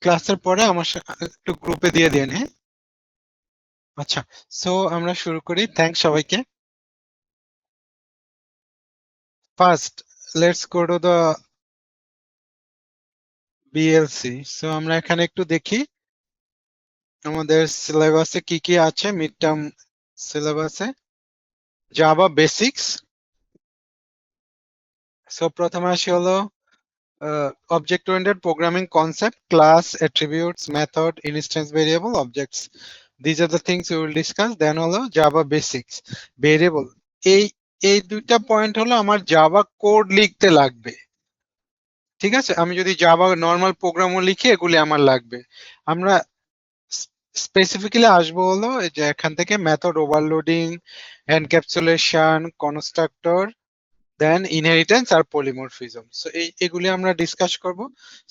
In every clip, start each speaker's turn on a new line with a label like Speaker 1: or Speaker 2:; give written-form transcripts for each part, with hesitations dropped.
Speaker 1: ক্লাসের পরে আমার একটু গ্রুপে দিয়ে দেন। হ্যাঁ, আচ্ছা। সো আমরা শুরু করি। থ্যাংকস সবাইকে। First let's go to the BLC. So আমরা এখানে একটু দেখি আমাদের সিলেবাসে কি কি আছে। মিড টার্ম সিলেবাসে জাভা বেসিক্স। সো প্রথমে আসি হলো object oriented programming concept, class, attributes, method, instance variable, objects. These are the things we will discuss. Then হলো জাভা বেসিক্স, ভেরিয়েবল। এই এই দুইটা পয়েন্ট হলো আমার জাভা কোড লিখতে লাগবে। ঠিক আছে, আমি যদি জাভা নর্মাল প্রোগ্রামও লিখি এগুলি আমার লাগবে। আমরা স্পেসিফিক্যালি আসবো হলো এই যে এখান থেকে মেথড ওভারলোডিং, এনক্যাপসুলেশন, কনস্ট্রাক্টর, দেন ইনহেরিটেন্স আর পলিমরফিজম। সো এগুলি আমরা ডিসকাস করব।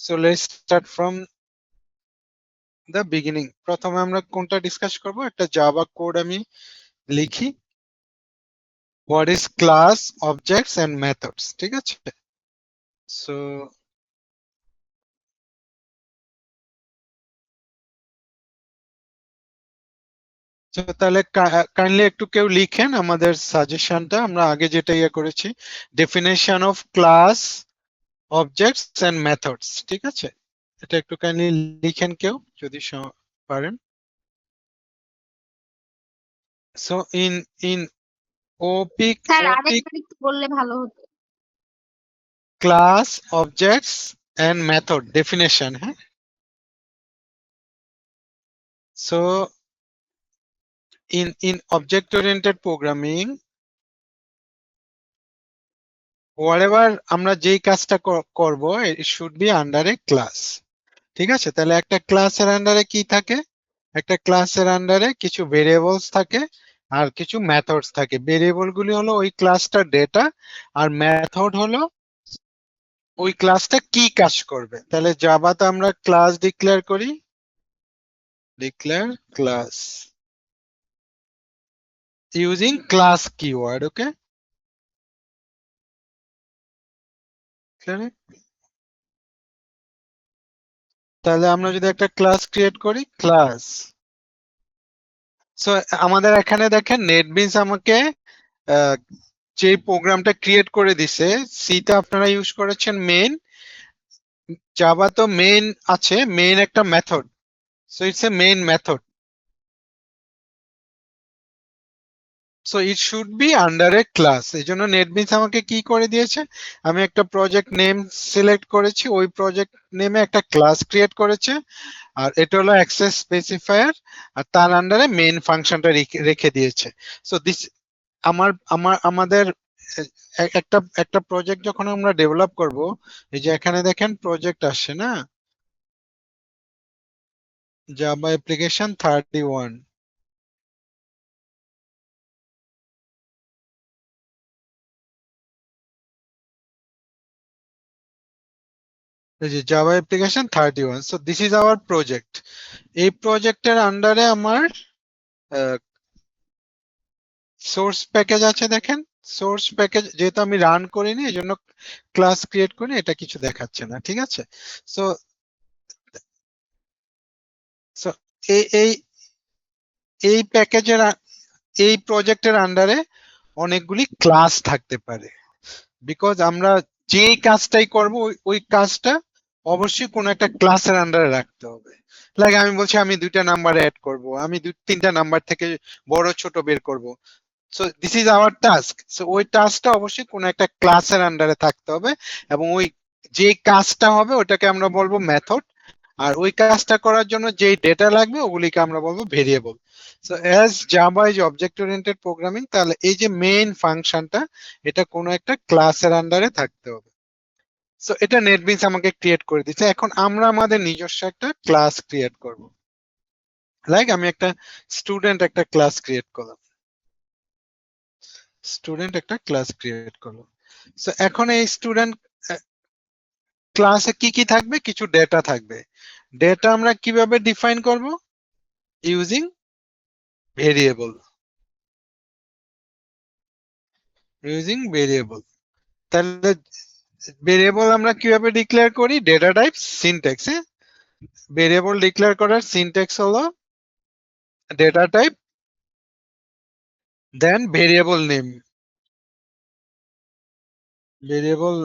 Speaker 1: So let's start from the beginning. প্রথমে আমরা কোনটা ডিসকাস করব? একটা জাভা কোড আমি লিখি। What is class, objects and methods. ঠিক আছে, সো তাহলে কাইন্ডলি একটু কেউ লিখেন আমাদের সাজেশনটা। আমরা আগে যেটা ইয়ে করেছি, definition of class, objects and methods. ঠিক আছে, এটা একটু কাইন্ডলি লিখেন কেউ যদি পারেন। সো ইন ইন ওপিক
Speaker 2: স্যার
Speaker 1: ওপিক
Speaker 2: আরেকবার একটু বললে ভালো হতো।
Speaker 1: Class, objects and method definition. হ্যাঁ, so in object oriented programming, whatever আমরা যেই কাজটা করব, it should be under a class. ঠিক আছে, তাহলে একটা ক্লাসের আন্ডারে কি থাকে? একটা ক্লাসের আন্ডারে কিছু ভেরিয়েবলস থাকে আর কিছু মেথডস থাকে। ভেরিয়েবল গুলি হলো ওই ক্লাসটার ডেটা, আর মেথড হলো ওই ক্লাসটা কি কাজ করবে। তাহলে জাভাতে আমরা ক্লাস ডিক্লেয়ার করি, declare class using class keyword. Okay, তাহলে আমরা যদি একটা ক্লাস ক্রিয়েট করি, ক্লাস। সো আমাদের এখানে দেখেন নেটবিনস আমাকে যে প্রোগ্রামটা ক্রিয়েট করে দিছে, সিটা আপনারা ইউজ করেছেন মেইন, জাভা তো মেইন আছে, মেইন একটা method. So it's a main method. So it should be under A class. এই জন্য নেটবিনস আমাকে কি করে দিয়েছে, আমি একটা প্রজেক্ট নেম সিলেক্ট করেছি, ওই প্রজেক্ট নেমে একটা ক্লাস ক্রিয়েট করেছে, আর এটা হলো অ্যাক্সেস স্পেসিফায়ার, আর তার আন্ডারে মেইন ফাংশনটা রেখে দিয়েছে। সো দিস আমাদের একটা একটা প্রজেক্ট যখন আমরা ডেভেলপ করব, এই যে এখানে দেখেন প্রজেক্ট আসছে না, জাভা অ্যাপ্লিকেশন 31। এই যে Java application 31। So this is our project. এই প্রজেক্টের আন্ডারে আমার সোর্স প্যাকেজ আছে। দেখেন সোর্স প্যাকেজ যেহেতু আমি রান করিনি, এই জন্য ক্লাস ক্রিয়েট করি, এটা কিছু দেখাচ্ছে না। ঠিক আছে, সো সো এই এই এই প্যাকেজের এই প্রজেক্টের আন্ডারে অনেকগুলি ক্লাস থাকতে পারে, বিকজ আমরা যে কাজটাই করব ওই কাজটা অবশ্যই কোনো একটা ক্লাসের আন্ডারে রাখতে হবে। লাইক আমি বলছি আমি দুইটা নাম্বার অ্যাড করব, আমি তিনটা নাম্বার থেকে বড় ছোট বের করব। So this is our task. So ওই টাস্কটা অবশ্যই কোনো একটা ক্লাসের আন্ডারে থাকতে হবে, এবং ওই যে কাজটা হবে ওটাকে আমরা বলবো মেথড, আর ওই কাজটা করার জন্য যেই ডেটা লাগবে ওগুলিকে আমরা বলবো variable. So as Java is object oriented programming, তাহলে এই যে মেইন ফাংশনটা, এটা কোনো একটা ক্লাসের আন্ডারে থাকতে হবে। সো এটা নেটবিনস আমাকে ক্রিয়েট করে দিচ্ছে। এখন আমরা আমাদের নিজস্ব একটা ক্লাস ক্রিয়েট করব। লাইক আমি একটা স্টুডেন্ট একটা ক্লাস ক্রিয়েট করলাম, স্টুডেন্ট একটা ক্লাস ক্রিয়েট করলাম। সো এখন এই স্টুডেন্ট ক্লাসে কি কি থাকবে? কিছু ডেটা থাকবে। ডেটা আমরা কিভাবে ডিফাইন করব? Using variable, using variable. তাহলে ভেরিয়েবল আমরা কিভাবে ডিক্লেয়ার করি? Data type syntax. Variable declare করার সিনট্যাক্স হলো data type then variable name, variable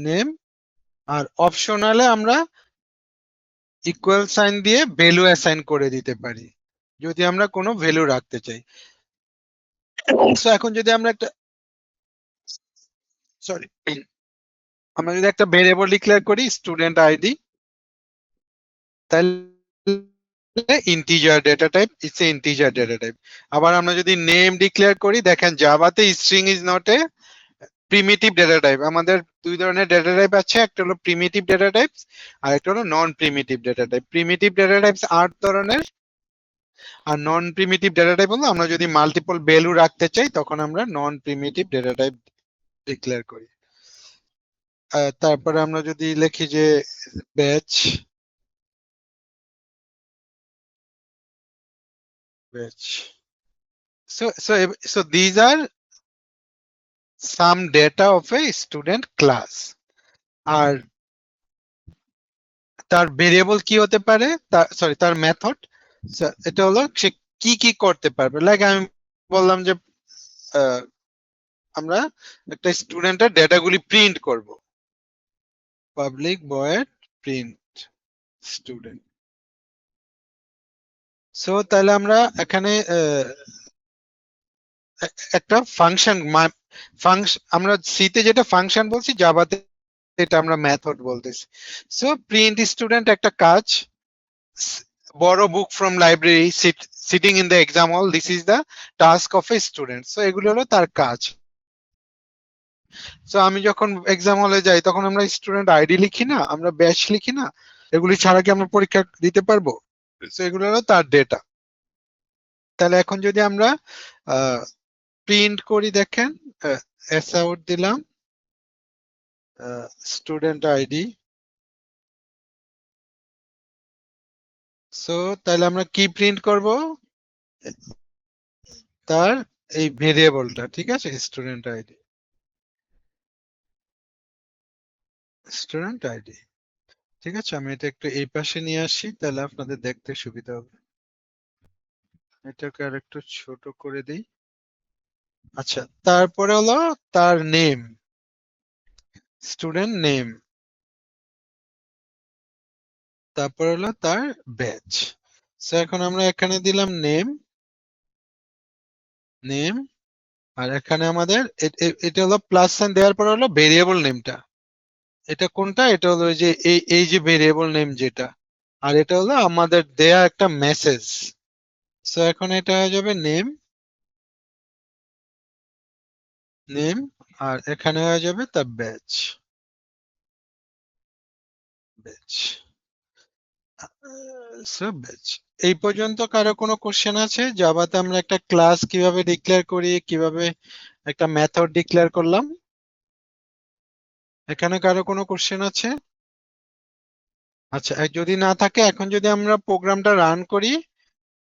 Speaker 1: name, আর অপশনালে আমরা ইকুয়াল সাইন দিয়ে ভ্যালু অ্যাসাইন করে দিতে পারি যদি আমরা কোনো ভ্যালু রাখতে চাই। সো এখন যদি আমরা একটা সরি আমরা যদি একটা ভেরিয়েবল ডিক্লেয়ার করি স্টুডেন্ট আইডি, তাহলে integer data type, it's a integer data type. আবার আমরা যদি নেম ডিক্লেয়ার করি, দেখেন জাভাতে string is not a primitive data type. আমাদের দুই ধরনের ডেটা টাইপ আছে, একটা হলো প্রিমিটিভ ডেটা টাইপস আর একটা হলো non primitive data type. Primitive data types 8 ধরনের, আর নন প্রিমিটিভ ডেটা টাইপ হলো আমরা যদি মাল্টিপল ভ্যালু রাখতে চাই তখন আমরা non primitive data type declare করি। তারপরে আমরা যদি লিখি যে batch, batch, so these are some data of a student class। আর তার ভেরিয়েবল কি হতে পারে, সরি তার মেথড, এটা হলো সে কি কি করতে পারবে। লাইক আমি বললাম যে আমরা একটা স্টুডেন্টের ডেটাগুলি প্রিন্ট করব, public void print student. So তাহলে আমরা এখানে একটা ফাংশন আমরা সিতে যেটা ফাংশন বলছি, জাভাতে এটা আমরা মেথড বলতেছি। সো প্রিন্ট স্টুডেন্ট একটা কাজ, borrow book from library, sitting in the exam hall, this is the task of a student। So এগুলো হলো তার কাজ। সো আমি যখন এক্সাম হলে যাই তখন আমরা স্টুডেন্ট আইডি লিখি না, আমরা ব্যাচ লিখি না, এগুলি ছাড়া কি আমরা পরীক্ষা দিতে পারবো? সো এগুলো হলো তার ডেটা। তাহলে এখন যদি আমরা প্রিন্ট করি, দেখেন এস আউট দিলাম স্টুডেন্ট আইডি। সো তাহলে আমরা কি প্রিন্ট করব, তার এই ভেরিয়েবলটা, ঠিক আছে, স্টুডেন্ট আইডি, স্টুডেন্ট আইডি। ঠিক আছে, আমি এটা একটু এই পাশে নিয়ে আসি তাহলে আপনাদের দেখতে সুবিধা হবে। এটাকে আর একটু ছোট করে দিই। আচ্ছা, তারপরে হলো তার নেম, স্টুডেন্ট নেম, তারপর হলো তার ব্যাচ। সো এখন আমরা এখানে দিলাম নেম, নেম, আর এখানে আমাদের এটা হলো প্লাস সাইন দেওয়ার পর হলো ভেরিয়েবল নেমটা। এটা কোনটা, এটা হলো ওই যে এই যে ভেরিয়েবল নেম যেটা, আর এটা হলো আমাদের দেয়া একটা মেসেজ। সো এখন এটা হয়ে যাবে নেম, নেম, আর এখানে হয়ে যাবে তার ব্যাচ, ব্যাচ। So batch. এই পর্যন্ত কারো কোনো কোশ্চেন আছে? জাভাতে আমরা একটা ক্লাস কিভাবে ডিক্লেয়ার করি, কিভাবে একটা মেথড ডিক্লেয়ার করলাম, এখানে কারো কোনো কোশ্চেন আছে? আচ্ছা, যদি না থাকে, এখন যদি আমরা প্রোগ্রামটা রান করি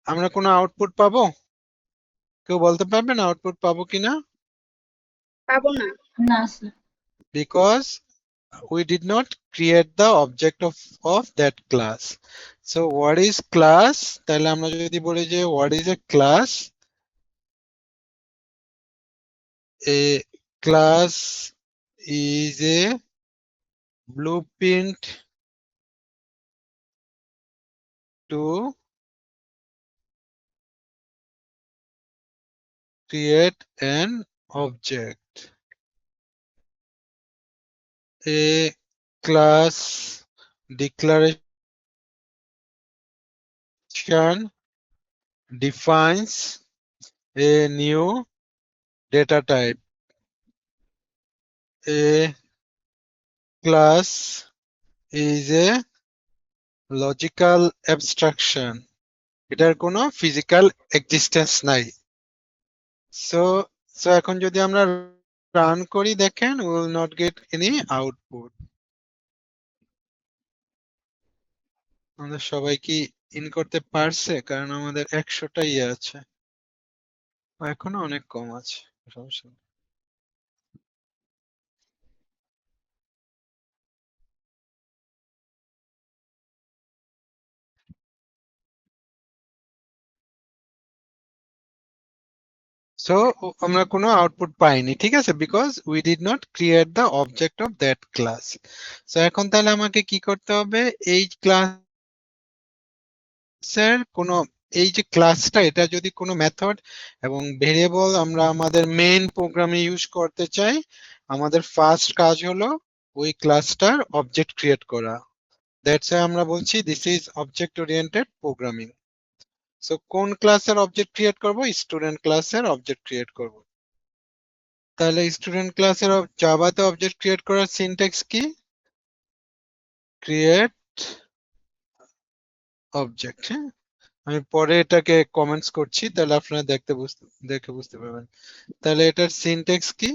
Speaker 1: আমরা কোনো আউটপুট পাবো? কেউ বলতে পারবেন আউটপুট পাবো কিনা?
Speaker 2: পাবো না। না sir.
Speaker 1: Because we did not create the object of that class। So what is class? তাহলে আমরা যদি বলি যে what is a class? A class is a blueprint to create an object। A class declaration defines a new data type। A class is a logical abstraction, এটার কোনো physical existence নাই। So so এখন যদি আমরা run করি, দেখেন we will not get any output। আমাদের সবাই কি ইন করতে পারছে? কারণ আমাদের 100টা ইয়ে আছে, এখনো অনেক কম আছে, সমস্যা নেই। সো আমরা কোনো আউটপুট পাইনি, ঠিক আছে, because we did not create the object of that class. So এখন তাহলে আমাকে কি করতে হবে, এই ক্লাসের কোনো, এই যে ক্লাসটা, এটা যদি কোনো মেথড এবং ভেরিয়েবল আমরা আমাদের মেইন প্রোগ্রামে ইউজ করতে চাই, আমাদের ফার্স্ট কাজ হলো ওই ক্লাসটার অবজেক্ট ক্রিয়েট করা। দ্যাটস আমরা বলছি this is object oriented programming. So কোন ক্লাসের অবজেক্ট ক্রিয়েট করব, স্টুডেন্ট ক্লাসের অবজেক্ট ক্রিয়েট করব। তাহলে স্টুডেন্ট ক্লাসের জাভাতে অবজেক্ট ক্রিয়েট করার সিনট্যাক্স কি, ক্রিয়েট অবজেক্ট। হ্যাঁ, আমি পরে এটাকে কমেন্টস করছি, তাহলে আপনারা দেখে বুঝতে পারবেন। তাহলে এটার সিনট্যাক্স কি,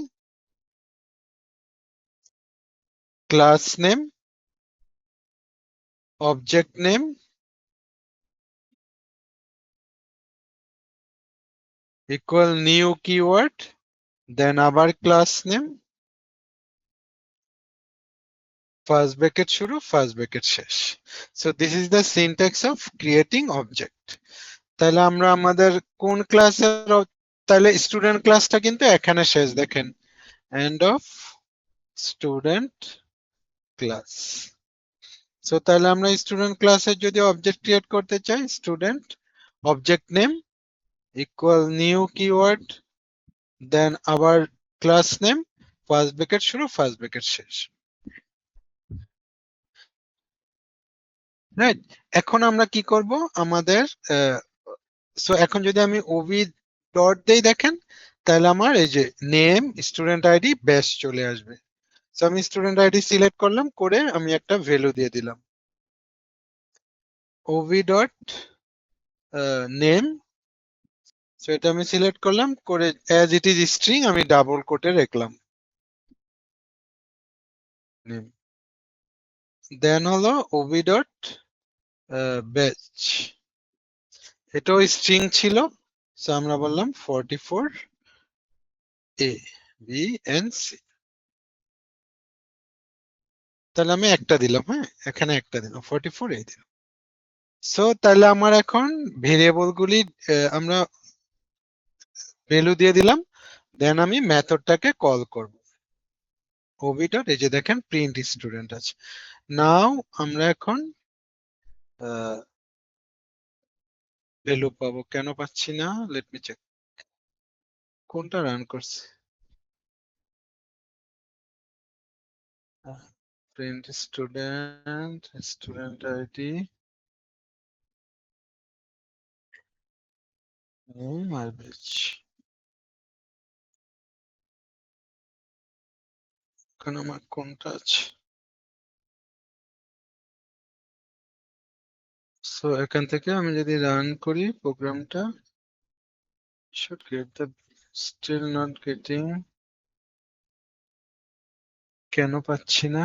Speaker 1: class name, object name equal new keyword, then আবার ক্লাস নেম, ফার্স্ট ব্র্যাকেট শুরু ফার্স্ট ব্র্যাকেট শেষ। So this is the syntax of creating object. তাহলে আমরা আমাদের কোন ক্লাসের, তাহলে স্টুডেন্ট ক্লাসটা কিন্তু এখানে শেষ, দেখেন, end of student class. So তাহলে আমরা স্টুডেন্ট ক্লাসের যদি অবজেক্ট ক্রিয়েট করতে চাই, student object name equal new keyword, then আবার ক্লাস নেম, ফার্স্ট ব্র্যাকেট শুরু ফার্স্ট ব্র্যাকেট শেষ, রাইট। এখন আমরা কি করব, আমাদের সো এখন যদি আমি ওভি ডট দেই, দেখেন, তাহলে আমার এই যে নেম, স্টুডেন্ট আইডি, ব্যাচ চলে আসবে। সো আমি স্টুডেন্ট আইডি সিলেক্ট করলাম, করে আমি একটা ভ্যালু দিয়ে দিলাম, ওভি ডট নেম। সো এটা আমি সিলেক্ট করলাম, করে অ্যাজ ইট ইজ স্ট্রিং আমি ডাবল কোটে রাখলাম নেম। দেন হলো ওভি ডট ব্যাচ, এটাও স্ট্রিং ছিল। সো আমরা বললাম 44 এ বি এন সি, তাহলে আমি একটা দিলাম, হ্যাঁ, এখানে একটা দিলাম, 44 এ দিলাম। সো তাহলে আমার এখন ভেরিয়েবল গুলি আমরা ভ্যালু দিয়ে দিলাম, দেন আমি মেথডটাকে কল করব, ওভি ডট, এই যে দেখেন প্রিন্ট স্টুডেন্ট আছে। নাও আমরা এখন ভ্যালু পাবো, কেন পাচ্ছি না, লেট মি চেক, কোনটা রান করছে, print student, student ID, name আর ব্যাচ, এখন আমার কোনটা আছে। সো এখান থেকে আমি যদি রান করি প্রোগ্রামটা, should get the, still not getting, কেন পাচ্ছি না,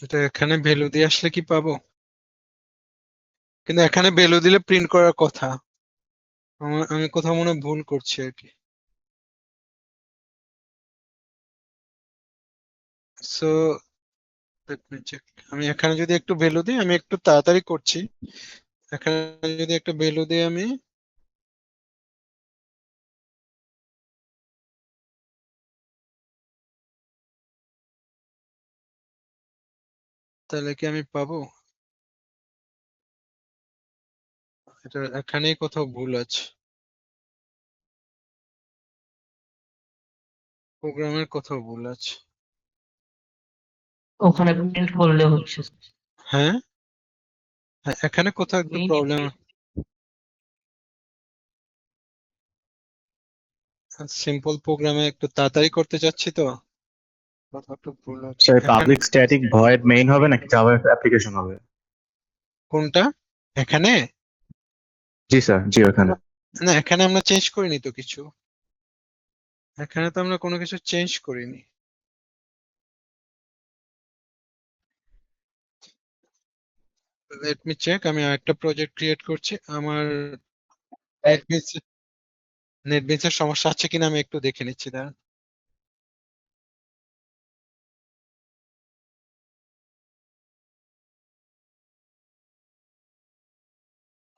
Speaker 1: এটা এখানে ভ্যালু দিয়ে আসলে কি পাবো, কিন্তু এখানে ভ্যালু দিলে প্রিন্ট করার কথা, আমি কোথাও মনে হয় ভুল করছি আর কি। সো লেট মি চেক, আমি এখানে যদি একটু ভ্যালু দিই, আমি একটু তাড়াতাড়ি করছি, এখানে যদি একটা ভ্যালু দিই আমি, তাহলে কি আমি পাবো, এটা এখানেই কোথাও ভুল আছে, প্রোগ্রামের কোথাও ভুল আছে।
Speaker 3: ওখানে প্রিন্ট করলে হচ্ছে
Speaker 1: হ্যাঁ, হ্যাঁ, এখানে কোথাও একটু প্রবলেম, সিম্পল প্রোগ্রামে একটু তাড়াতাড়ি করতে চাচ্ছি তো, কোথাও একটু ভুল আছে
Speaker 4: স্যার
Speaker 1: এখানে।
Speaker 4: পাবলিক স্ট্যাটিক ভয়েড মেইন হবে নাকি জাভা অ্যাপ্লিকেশন হবে?
Speaker 1: কোনটা, এখানে,
Speaker 4: জি স্যার, জি ওখানে।
Speaker 1: না এখানে আমরা চেঞ্জ করিনি তো কিছু, এখানে তো আমরা কোনো কিছু চেঞ্জ করিনি। লেট মি চেক, আমি আরেকটা প্রজেক্ট ক্রিয়েট করছি, আমার নেটবিনসের সমস্যা আছে কিনা আমি একটু দেখে নিচ্ছি, দাঁড়ান।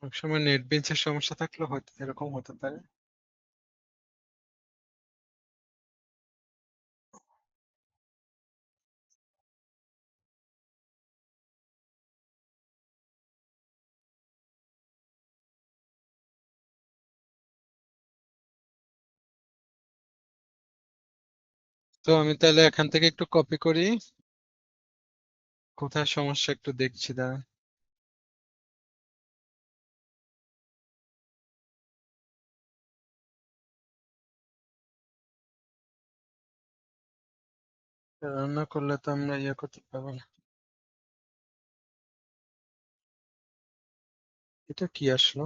Speaker 1: অনেক সময় নেটবিনসের সমস্যা থাকলে হয়তো এরকম হতে পারে। তো আমি তাহলে এখান থেকে একটু কপি করি, কোথায় সমস্যা একটু দেখছি দাঁড়া। রান্না করলে তো আমরা ইয়ে করতে পারবো না। এটা কি আসলো?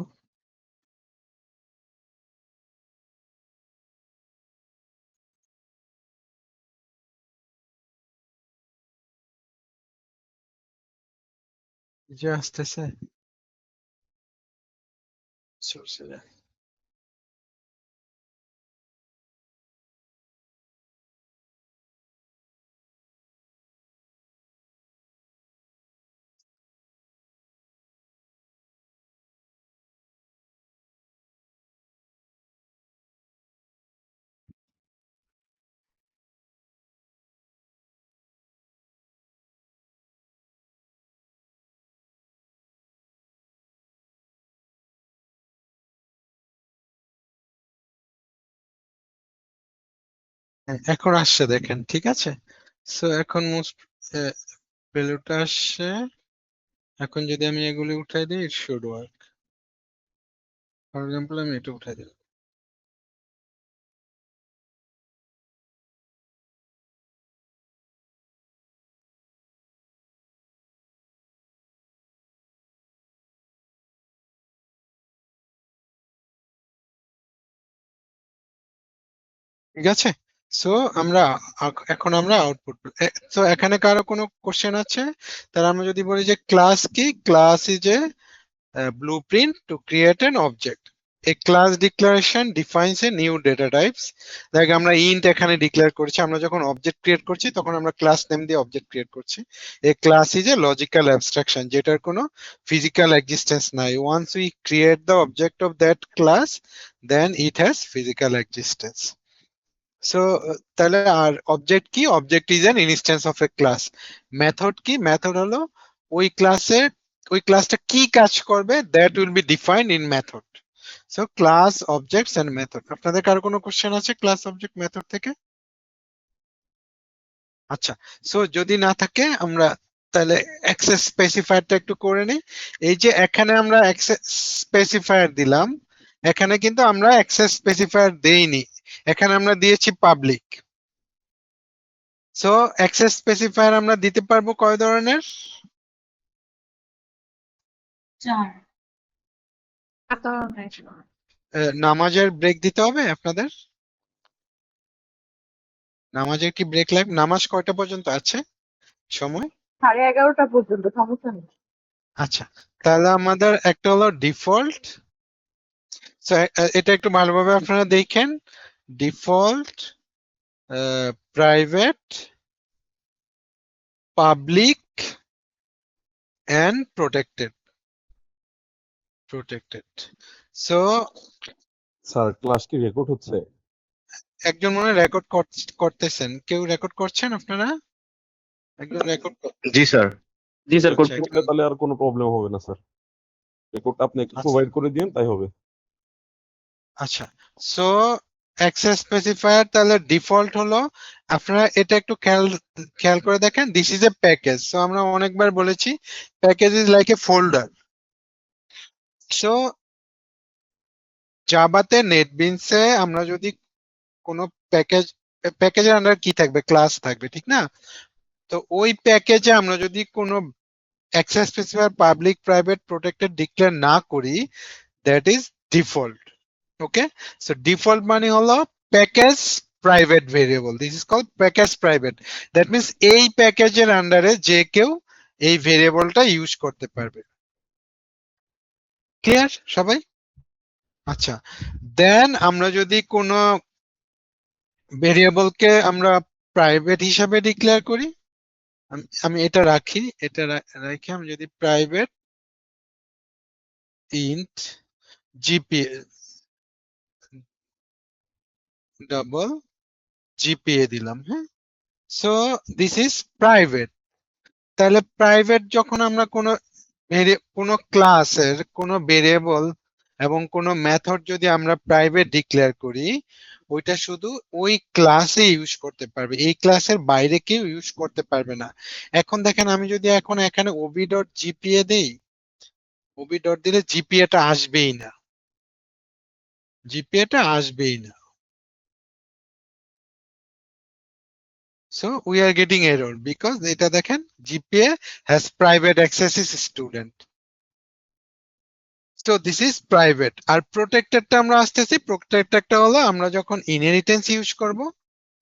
Speaker 1: যে আসতেছে source এ। হ্যাঁ, এখন আসছে দেখেন, ঠিক আছে। সো এখন মোস্ট ভ্যালুটা আসছে। এখন যদি আমি এগুলি উঠাই দিই, it should work. For example আমি এটা উঠাই দিলাম। ঠিক আছে। সো আমরা এখন আমরা আউটপুট। তো এখানে কারো কোনো কোশ্চেন আছে? তাহলে আমরা যদি বলি যে ক্লাস কি, class is a blueprint to create an object. A class declaration defines a new data types. Like আমরা int এখানে ডিক্লেয়ার করছি, আমরা যখন অবজেক্ট ক্রিয়েট করছি তখন আমরা ক্লাস নেম দিয়ে অবজেক্ট ক্রিয়েট করছি। A class is a logical abstraction যেটার কোনো physical existence নাই। Once we create the object of that class, then it has physical existence. So তাহলে আর অবজেক্ট কি, object is an instance of a class. Method কি, method হলো ওই ক্লাসে ওই ক্লাসটা কি কাজ করবে, that will be defined in method. So class, objects and method. আপনাদের কারো কোনো কোশ্চেন আছে ক্লাস, অবজেক্ট, মেথড থেকে? আচ্ছা, সো যদি না থাকে আমরা তাহলে অ্যাক্সেস স্পেসিফায়ারটা একটু করে নিই। এই যে এখানে আমরা অ্যাক্সেস স্পেসিফায়ার দিলাম, এখানে কিন্তু আমরা অ্যাক্সেস স্পেসিফায়ার দেইনি, এখানে আমরা দিয়েছি পাবলিক। সো অ্যাক্সেস স্পেসিফায়ার আমরা দিতে পারবো কয় ধরনের?
Speaker 2: 4 ধরনের।
Speaker 1: নামাজের ব্রেক দিতে হবে আপনাদের? নামাজের কি ব্রেক লাগবে? নামাজ কয়টা পর্যন্ত আছে সময়?
Speaker 2: 11:30 পর্যন্ত, সমস্যা নেই।
Speaker 1: আচ্ছা, তাহলে আমাদের একটা হলো ডিফল্ট। এটা একটু ভালোভাবে আপনারা দেখেন। Default, private, public and protected. So
Speaker 3: sir class কি রেকর্ড হচ্ছে?
Speaker 1: একজন মনে রেকর্ড করতেছেন, কেউ রেকর্ড করছেন আপনারা? একজন রেকর্ড
Speaker 4: জি স্যার।
Speaker 3: জি স্যার
Speaker 1: আচ্ছা,
Speaker 3: করলে তাহলে আর কোনো প্রবলেম হবে না স্যার, রেকর্ডটা আপনি একটু প্রোভাইড করে দিন তাই হবে।
Speaker 1: আচ্ছা, সো অ্যাক্সেস স্পেসিফায়ার তাহলে ডিফল্ট হলো। আপনারা এটা একটু খেয়াল করে দেখেন, this is a package. So আমরা অনেকবার বলেছি package is like a folder. So জাভাতে, নেটবিনসে আমরা যদি কোনো প্যাকেজের আন্ডার কি থাকবে, ক্লাস থাকবে, ঠিক না? তো ওই প্যাকেজে আমরা যদি কোনো access specifier public, private, protected declare না করি, that is default. Okay, so default মানে হলো package private variable, this is called package private. That means এই প্যাকেজের আন্ডারে যে কেউ এই ভেরিয়েবলটা ইউজ করতে পারবে। ক্লিয়ার সবাই? আচ্ছা, দেন আমরা যদি কোনো ভেরিয়েবলকে আমরা প্রাইভেট হিসাবে ডিক্লেয়ার করি, আমি এটা রাখি, এটা রেখে আমি যদি private int GPA double GPA দিলাম, হ্যাঁ। So this is private. তাহলে প্রাইভেট যখন আমরা কোনো ক্লাসের কোনো ভেরিয়েবল এবং কোনো মেথড যদি আমরা প্রাইভেট ডিক্লেয়ার করি, ওইটা শুধু ওই ক্লাসে ইউজ করতে পারবে, এই ক্লাসের বাইরে কেউ ইউজ করতে পারবে না। এখন দেখেন আমি যদি এখন এখানে ওবি ডট জিপিএ দেই, ওবি ডট দিলে জিপিএটা আসবেই না, জিপিএটা আসবেই না। So we are getting error because এটা দেখেন GPA has private access is student. So this is private. আর protectedটা আমরা আসতেছি, protectedটা হলো আমরা যখন inheritance ইউজ করব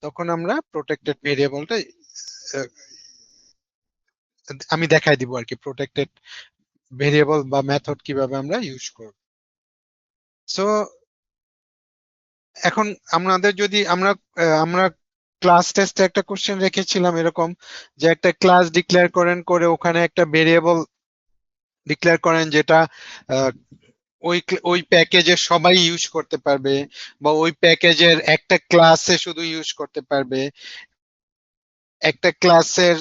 Speaker 1: তখন আমরা protected ভেরিয়েবলটা আমি দেখাই দিব আর কি, protected ভেরিয়েবল বা মেথড কিভাবে আমরা ইউজ করব। সো এখন আমাদের যদি আমরা ক্লাস টেস্টে একটা কোশ্চেন রেখেছিলাম এরকম, যে একটা ক্লাস ডিক্লেয়ার করেন, করে ওখানে একটা ভেরিয়েবল ডিক্লেয়ার করেন যেটা ওই প্যাকেজে সবাই ইউজ করতে পারবে, বা ওই প্যাকেজের একটা ক্লাসে শুধু ইউজ করতে পারবে, একটা ক্লাসের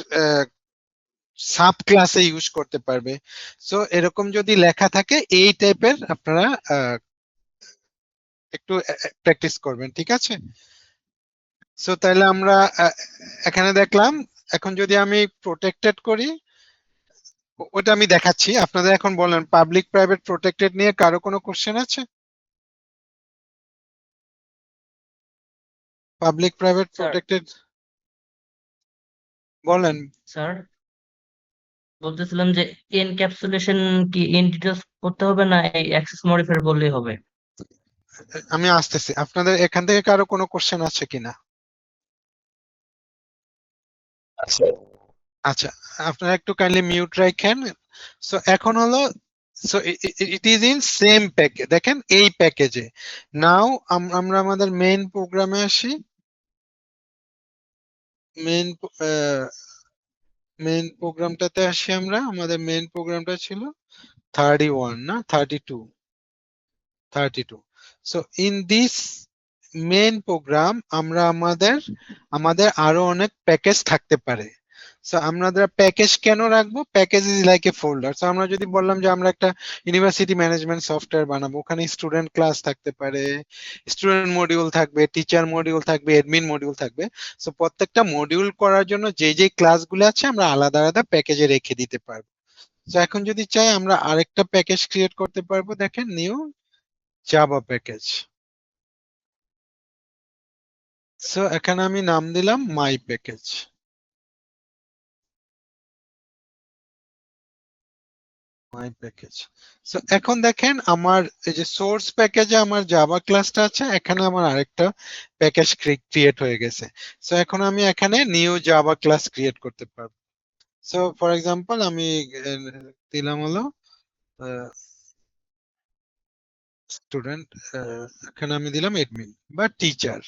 Speaker 1: সাব ক্লাসে ইউজ করতে পারবে। সো এরকম যদি লেখা থাকে এই টাইপের আপনারা একটু প্র্যাকটিস করবেন, ঠিক আছে। সো তাহলে আমরা এখানে দেখলাম। এখন যদি আমি প্রোটেক্টেড করি, ওটা আমি দেখাচ্ছি আপনাদের। এখন বলেন পাবলিক প্রাইভেট প্রোটেক্টেড নিয়ে কারো কোনো কোশ্চেন আছে? পাবলিক প্রাইভেট প্রোটেক্টেড বলেন।
Speaker 5: স্যার বলতেছিলাম যে এনক্যাপসুলেশন কি ইন ডিটেইলস করতে হবে না এই অ্যাক্সেস মডিফায়ার বললেই হবে?
Speaker 1: আমি আসতেছি, আপনাদের এখান থেকে কারো কোনো কোশ্চেন আছে কিনা? আচ্ছা, আপনারা একটু কাইন্ডলি মিউট রাখেন। সো এখন হলো, so it is in same package, দেখেন এই প্যাকেজে। নাও আমরা আমাদের মেইন প্রোগ্রামে আসি। মেইন প্রোগ্রামটাতে আসি আমরা। আমাদের মেইন প্রোগ্রামটা ছিল 31 না 32। So in this main program আমরা আমাদের আরো অনেক প্যাকেজ থাকতে পারে। সো আমরা প্যাকেজ কেন রাখবো? Package is like a folder. So আমরা যদি বললাম যে আমরা একটা ইউনিভার্সিটি ম্যানেজমেন্ট সফটওয়্যার বানাবো, ওখানে স্টুডেন্ট ক্লাস থাকতে পারে, স্টুডেন্ট মডিউল থাকবে, টিচার মডিউল থাকবে, অ্যাডমিন মডিউল থাকবে। সো প্রত্যেকটা মডিউল করার জন্য যে ক্লাসগুলো আছে আমরা আলাদা আলাদা প্যাকেজে রেখে দিতে পারবো। তো এখন যদি চাই আমরা আরেকটা প্যাকেজ ক্রিয়েট করতে পারবো, দেখেন নিউ জাভা প্যাকেজ। সো এখানে আমি নাম দিলাম মাই প্যাকেজ। মাই প্যাকেজ। সো এখন দেখেন আমার এই যে সোর্স প্যাকেজে আমার জাভা ক্লাসটা আছে, এখানে আমার আরেকটা প্যাকেজ ক্রিয়েট হয়ে গেছে। সো এখন আমি এখানে নিউ জাভা ক্লাস ক্রিয়েট করতে পারবো। সো ফর এক্সাম্পল আমি দিলাম হলো স্টুডেন্ট, এখানে আমি দিলাম এডমিন বা টিচার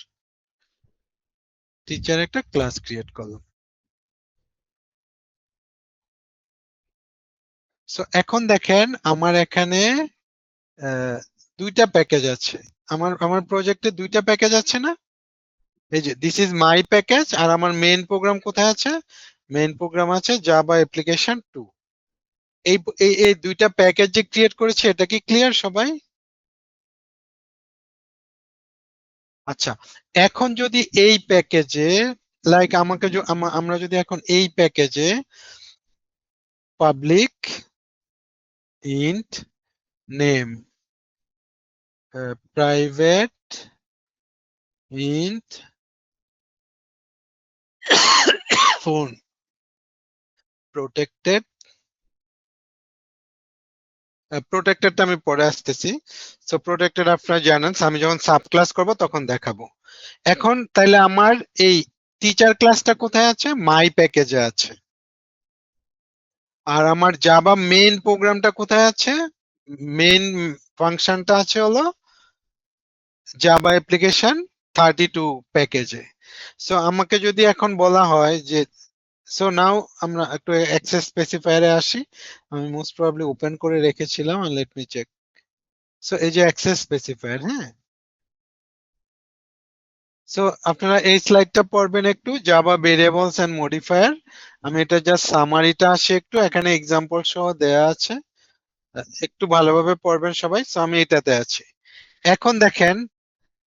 Speaker 1: একটা ক্লাস ক্রিয়েট করলাম। সো এখন দেখেন আমার এখানে দুইটা প্যাকেজ আছে। আমার প্রজেক্টে দুইটা প্যাকেজ আছে না? এই যে দিস ইজ মাই প্যাকেজ, আর আমার মেইন প্রোগ্রাম কোথায় আছে? মেইন প্রোগ্রাম আছে জাভা অ্যাপ্লিকেশন 2। এই দুইটা প্যাকেজ যে ক্রিয়েট করেছে, এটা কি ক্লিয়ার সবাই? আচ্ছা, এখন যদি এই প্যাকেজে লাইক আমরা যদি এখন এই প্যাকেজে public int name, private int phone, প্রোটেক্টেডটা আমি পরে আসতেছি। সো প্রোটেক্টেড আপনারা জানেন, আমি যখন সাব ক্লাস করবো তখন দেখাবো। এখন তাইলে আমার এই টিচার ক্লাসটা কোথায় আছে? মাই প্যাকেজে আছে। আর আমার জাভা মেইন প্রোগ্রামটা কোথায় আছে? মেইন ফাংশনটা আছে হলো জাভা অ্যাপ্লিকেশন 32 প্যাকেজে। সো আমাকে যদি এখন বলা হয় যে, সো নাও আমরা একটু অ্যাক্সেস স্পেসিফায়ারে আসি। আমি মোস্ট প্রবাবলি ওপেন করে রেখেছিলাম, লেট মি চেক। সো এই যে অ্যাক্সেস স্পেসিফায়ার, হ্যাঁ। সো আপনারা এই স্লাইডটা পড়বেন একটু, জাভা ভেরিয়েবলস এন্ড মডিফায়ার। আমি এটা জাস্ট সামারিটা আসে একটু, এখানে এক্সাম্পল সহ দেয়া আছে, একটু ভালোভাবে পড়বেন সবাই। সো আমি এটাতে আছি। এখন দেখেন,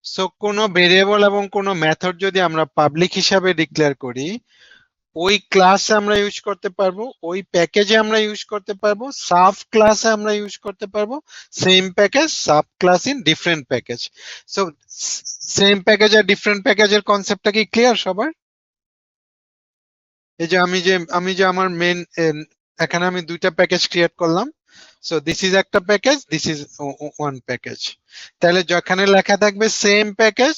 Speaker 1: সো কোনো ভেরিয়েবল এবং কোনো মেথড যদি আমরা পাবলিক হিসাবে ডিক্লেয়ার করি, ওই ক্লাসে আমরা ইউজ করতে পারবো, ওই প্যাকেজে আমরা ইউজ করতে পারবো, সাব ক্লাসে আমরা ইউজ করতে পারবো, same package sub class in different package. So same package আর ডিফারেন্ট প্যাকেজের কনসেপ্টটা কি ক্লিয়ার সবার? এই যে আমি যে আমার মেন, এখানে আমি দুইটা প্যাকেজ ক্রিয়েট করলাম। সো দিস ইজ একটা package, this is one package. তাহলে যেখানে লেখা থাকবে সেম প্যাকেজ,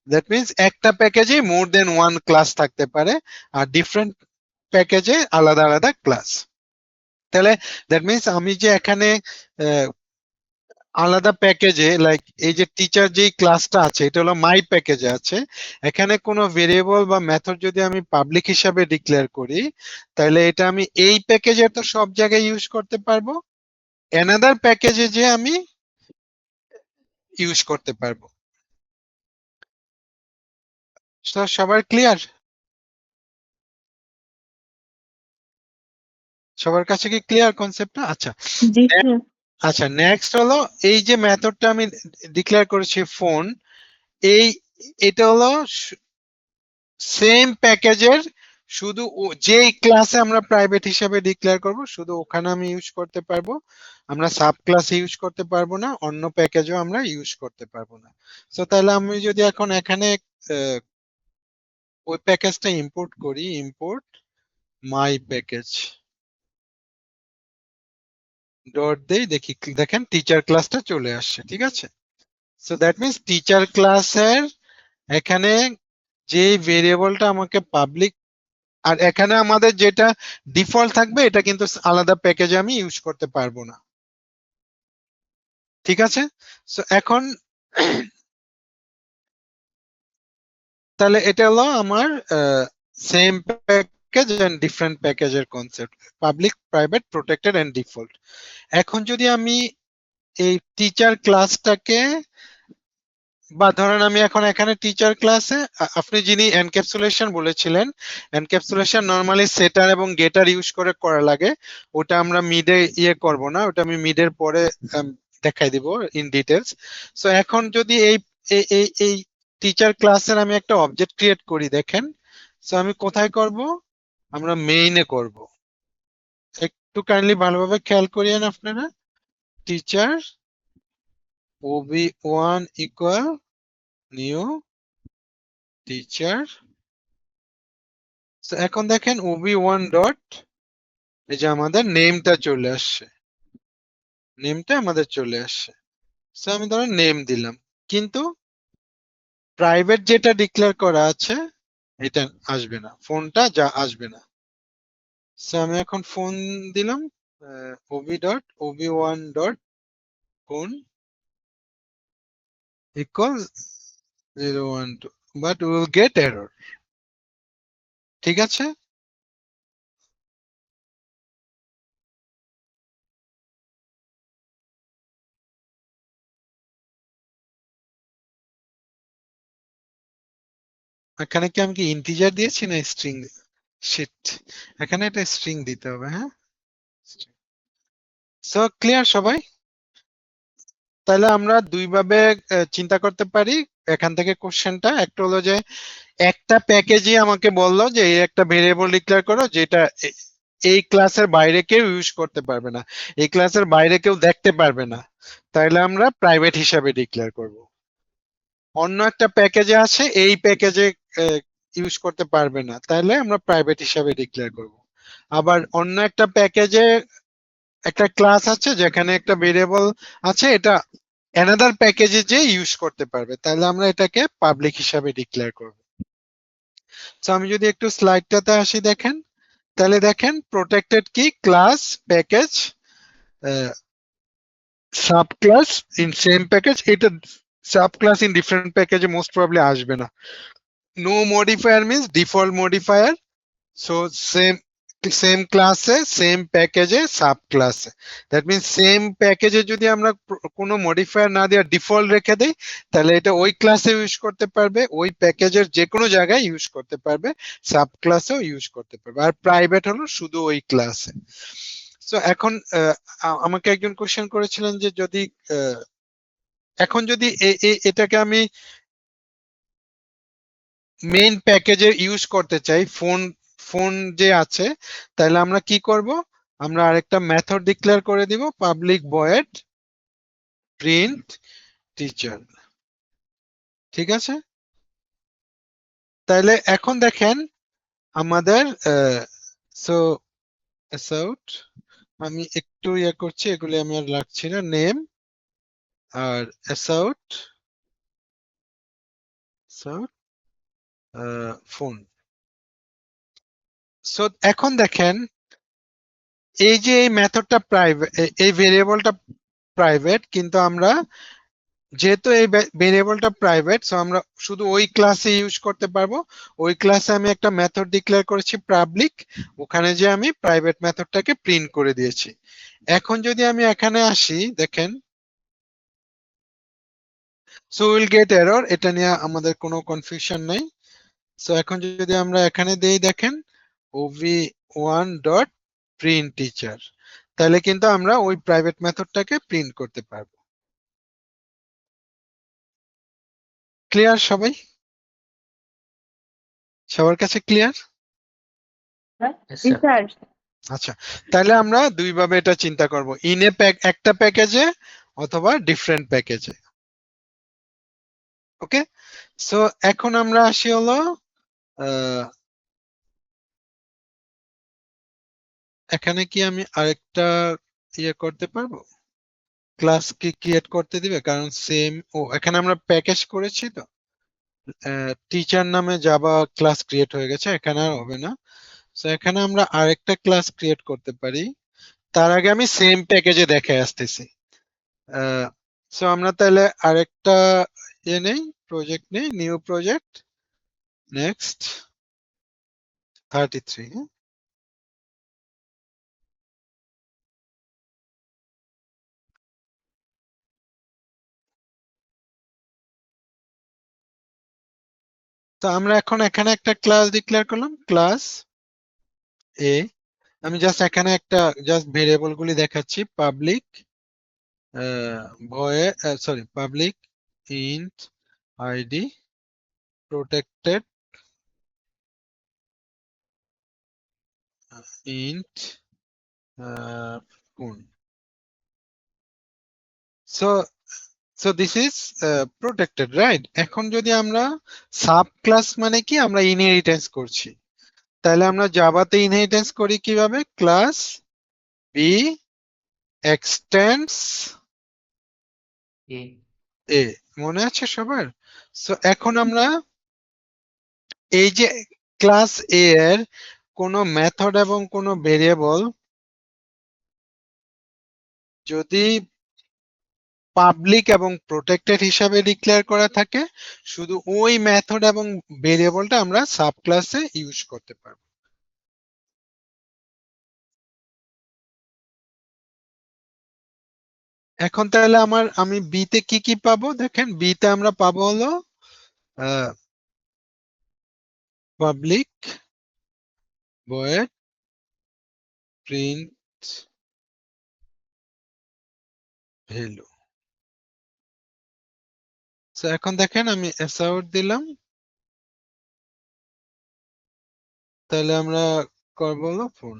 Speaker 1: দ্যাট মিন্স একটা প্যাকেজে মোর দেন ওয়ান ক্লাস থাকতে পারে, আর ডিফারেন্ট প্যাকেজে আলাদা আলাদা ক্লাস। তাহলে দ্যাট মিন্স আমি যে এখানে আলাদা প্যাকেজে, লাইক এই যে টিচার যেই ক্লাসটা আছে এটা হলো মাই প্যাকেজে আছে, এখানে কোনো ভেরিয়েবল বা মেথড যদি আমি পাবলিক হিসাবে ডিক্লেয়ার করি, তাহলে এটা আমি এই প্যাকেজে তো সব জায়গায় ইউজ করতে পারবো, অ্যানাদার প্যাকেজে যে আমি ইউজ করতে পারবো। সবার ক্লিয়ার? সবার কাছে কি ক্লিয়ার কনসেপ্টটা? আচ্ছা,
Speaker 2: জি স্যার।
Speaker 1: আচ্ছা নেক্সট হলো এই যে মেথডটা আমি ডিক্লেয়ার করেছি ফোন, এটা হলো সেম প্যাকেজের, শুধু যেই ক্লাসে আমরা প্রাইভেট হিসাবে ডিক্লেয়ার করব শুধু ওখানে আমি ইউজ করতে পারবো, আমরা সাব ক্লাসে ইউজ করতে পারবো না, অন্য প্যাকেজও আমরা ইউজ করতে পারবো না। সো তাহলে আমি যদি এখন এখানে ওই প্যাকেজটা ইম্পোর্ট করি, ইম্পোর্ট মাই প্যাকেজ ডট দেই, দেখি দেখেন টিচার ক্লাসটা চলে আসছে, ঠিক আছে। সো দ্যাট মিন্স টিচার ক্লাসের এখানে যে ভেরিয়েবলটা আমাকে পাবলিক, আর এখানে আমাদের যেটা ডিফল্ট থাকবে এটা কিন্তু আলাদা প্যাকেজে আমি ইউজ করতে পারবো না, ঠিক আছে। সো এখন তাহলে এটা হলো আমার সেম প্যাকেজ এন্ড ডিফারেন্ট প্যাকেজের concept, public, private, protected and default. এখন যদি আমি এই টিচার ক্লাসটাকে, বা ধরেন আমি এখন এখানে টিচার ক্লাসে, আপনি যিনি এনক্যাপসুলেশন বলেছিলেন, এনক্যাপসুলেশন নরমালি সেটার এবং গেটার ইউজ করে করা লাগে, ওটা আমরা মিডে করব না, ওটা আমি মিডের পরে দেখাই দিব ইন ডিটেলস। সো এখন যদি এই এই টিচার ক্লাসের আমি একটা অবজেক্ট ক্রিয়েট করি, দেখেন। সো আমি কোথায় করব? আমরা মেইনে করব। একটু কাইন্ডলি ভালোভাবে খেয়াল করিয়েন আপনারা। Teacher ob1 equal new teacher. এখন দেখেন ob1 ডট, এই যে আমাদের নেমটা চলে আসছে, নেমটা আমাদের চলে আসছে। সো আমি ধরেন নেম দিলাম, কিন্তু প্রাইভেট যেটা ডিক্লেয়ার করা আছে এটা আসবে না, ফোনটা যা আসবে না। সো আমি এখন ফোন দিলাম, ob1 dot phone equal 012, but we will get error, ঠিক আছে। এখানে কি আমি কি ইন্টিজার দিয়েছি না স্ট্রিং? শিট, এখানে একটা স্ট্রিং দিতে হবে, হ্যাঁ। সো ক্লিয়ার সবাই? তাহলে আমরা দুই ভাবে চিন্তা করতে পারি এখান থেকে কোশ্চেনটা। একটা হলো যে একটা প্যাকেজই আমাকে বললো যে এই একটা ভেরিয়েবল ডিক্লেয়ার করো যেটা এই ক্লাসের বাইরে কেউ ইউজ করতে পারবে না, এই ক্লাসের বাইরে কেউ দেখতে পারবে না, তাহলে আমরা প্রাইভেট হিসাবে ডিক্লেয়ার করব। অন্য একটা প্যাকেজে আছে এই প্যাকেজে ইউজ করতে পারবে না, তাহলে আমরা প্রাইভেট হিসাবে ডিক্লেয়ার করব। আবার অন্য একটা প্যাকেজে একটা ক্লাস আছে যেখানে একটা ভেরিয়েবল আছে, এটা অ্যানাদার প্যাকেজে যে ইউজ করতে পারবে, তাহলে আমরা এটাকে পাবলিক হিসাবে ডিক্লেয়ার করব। তো আমি যদি একটু স্লাইডটাতে আসি, দেখেন, তাহলে দেখেন প্রোটেক্টেড কি, class, package, sub class in same package, এটা সাব ক্লাস ইন ডিফারেন্ট প্যাকেজে মোস্ট প্রবাবলি আসবে না। No modifier means default modifier, so same same ক্লাসে সেম প্যাকেজে সাব ক্লাসে, দ্যাট মিনস সেম প্যাকেজে যদি আমরা কোনো মডিফায়ার না দিয়ে ডিফল্ট রেখে দেই, তাহলে এটা ওই ক্লাসে ইউজ করতে পারবে, ওই প্যাকেজের যে কোনো জায়গায় ইউজ করতে পারবে, সাব ক্লাসেও ইউজ করতে পারবে। আর প্রাইভেট হলো শুধু ওই ক্লাসে। সো এখন আমাকে একজন কোশ্চেন করেছিলেন যে যদি এখন যদি এটাকে আমি মেইন প্যাকেজে ইউজ করতে চাই, ফোন যে আছে, তাহলে আমরা কি করব, আমরা আরেকটা মেথড ডিক্লেয়ার করে দিব, পাবলিক ভয়েড প্রিন্ট টিচার। ঠিক আছে, তাহলে এখন দেখেন আমাদের সো অ্যাসাউট, আমি একটু ইয়ে করছি, এগুলি আমি আর রাখছি না, নেম আর অ্যাসাউট ফোন। সো এখন দেখেন এই যে এই মেথডটা প্রাইভেট, এই ভেরিয়েবলটা প্রাইভেট, কিন্তু আমরা যেহেতু এই ভেরিয়েবলটা প্রাইভেট, সো আমরা শুধু ওই ক্লাসে ইউজ করতে পারবো। ওই ক্লাসে আমি একটা মেথড ডিক্লেয়ার করেছি পাবলিক, ওখানে যে আমি প্রাইভেট মেথডটাকে প্রিন্ট করে দিয়েছি। এখন যদি আমি এখানে আসি, দেখেন সো উইল গেট এরর, এটা নিয়ে আমাদের কোনো কনফিউশন নেই। সো এখন যদি আমরা এখানে দেই, দেখেন ov1 ডট প্রিন্ট টিচার, তাহলে কিন্তু আমরা ওই প্রাইভেট মেথডটাকে প্রিন্ট করতে পারবো। ক্লিয়ার সবাই? সবার কাছে ক্লিয়ার?
Speaker 5: Yes,
Speaker 2: জি
Speaker 5: sir.
Speaker 2: স্যার।
Speaker 1: আচ্ছা, তাহলে আমরা দুই ভাবে এটা চিন্তা করব, ইন এ একটা প্যাকেজে অথবা ডিফারেন্ট প্যাকেজে। ওকে, সো এখন আমরা আসি হলো এখানে কি আমি আরেকটা ইয়ে করতে পারবো, ক্লাস কি ক্রিয়েট করতে দিবে, কারণ সেম এখানে আমরা প্যাকেজ করেছি তো, টিচার নামে জাভা ক্লাস ক্রিয়েট হয়ে গেছে, এখানে আর হবে না। সো এখানে আমরা আরেকটা ক্লাস ক্রিয়েট করতে পারি, তার আগে আমি সেম প্যাকেজে দেখে আসতেছি। সো আমরা তাহলে আরেকটা ইয়ে নেই, প্রজেক্ট নেই, নিউ প্রজেক্ট, নেক্সট 33। তো আমরা এখন এখানে একটা ক্লাস ডিক্লেয়ার করলাম, ক্লাস এ। আমি জাস্ট এখানে একটা জাস্ট ভেরিয়েবল গুলি দেখাচ্ছি, public void, sorry public int ID protected int কোন। So so this is protected, right? এখন যদি আমরা সাব ক্লাস মানে কি, আমরা ইনহেরিটেন্স করছি, তাহলে আমরা জাভাতে ইনহেরিটেন্স করি কিভাবে, ক্লাস বি এক্সটেন্ডস এ, মনে আছে সবার? সো এখন আমরা এই যে ক্লাস এ এর কোনো মেথড এবং কোনো ভেরিয়েবল যদি পাবলিক এবং প্রোটেক্টেড হিসাবে ডিক্লেয়ার করা থাকে, শুধু ওই মেথড এবং ভেরিয়েবলটা আমরা সাব ক্লাসে ইউজ করতে পারবো। এখন তাহলে আমি বি তে কি কি পাবো, দেখেন বি তে আমরা পাবো হলো public void print value. So এখন দেখেন আমি অ্যাসাউট দিলাম, তাহলে আমরা করবো হলো ফোন।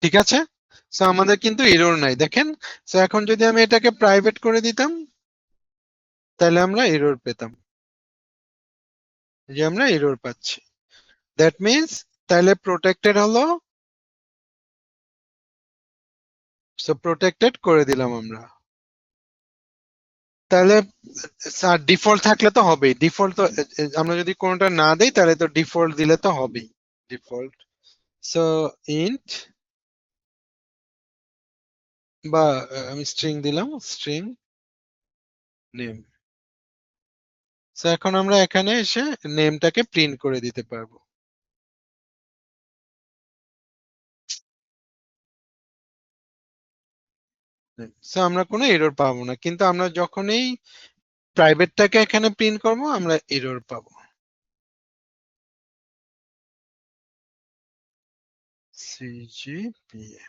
Speaker 1: ঠিক আছে, সো আমাদের কিন্তু এরর নাই, দেখেন। সো এখন যদি আমি এটাকে প্রাইভেট করে দিতাম, তাহলে আমরা এরর পেতাম, যে আমরা এরর পাচ্ছি। দ্যাট মিন্স তাহলে প্রোটেক্টেড হলো, সো প্রোটেক্টেড করে দিলাম আমরা। তাহলে স্যার ডিফল্ট থাকলে তো হবেই, ডিফল্ট তো আমরা যদি কোনোটা না দেই, তাহলে তো ডিফল্ট দিলে তো হবেই, ডিফল্ট। সো ইন্ট বা আমি স্ট্রিং দিলাম, স্ট্রিং নেম। সো এখন আমরা এখানে এসে নেমটাকে প্রিন্ট করে দিতে পারবো। সো আমরা কোনো এরর পাবো না, কিন্তু আমরা যখনই প্রাইভেটটাকে এখানে প্রিন্ট করব আমরা এরর পাবো। CGPA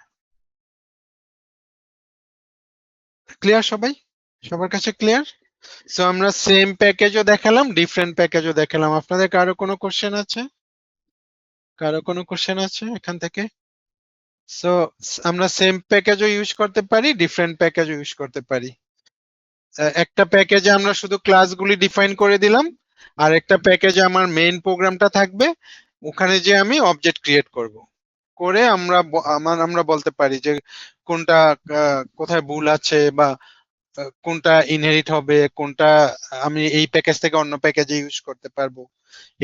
Speaker 1: ক্লিয়ার সবাই? সবার কাছে ক্লিয়ার? সো আমরা সেম প্যাকেজও দেখালাম, ডিফারেন্ট প্যাকেজও দেখালাম। আপনাদের কারো কোনো কোশ্চেন আছে? কারো কোনো কোশ্চেন আছে এখান থেকে? সো আমরা সেম প্যাকেজও ইউজ করতে পারি, ডিফারেন্ট প্যাকেজও ইউজ করতে পারি। একটা প্যাকেজে আমরা শুধু ক্লাসগুলি ডিফাইন করে দিলাম, আর একটা প্যাকেজে আমার মেইন প্রোগ্রামটা থাকবে, ওখানে যে আমি অবজেক্ট ক্রিয়েট করব, করে আমরা বলতে পারি যে কোনটা কোথায় ভুল আছে, বা কোনটা ইনহেরিট হবে, কোনটা আমি এই প্যাকেজ থেকে অন্য প্যাকেজে ইউজ করতে পারবো,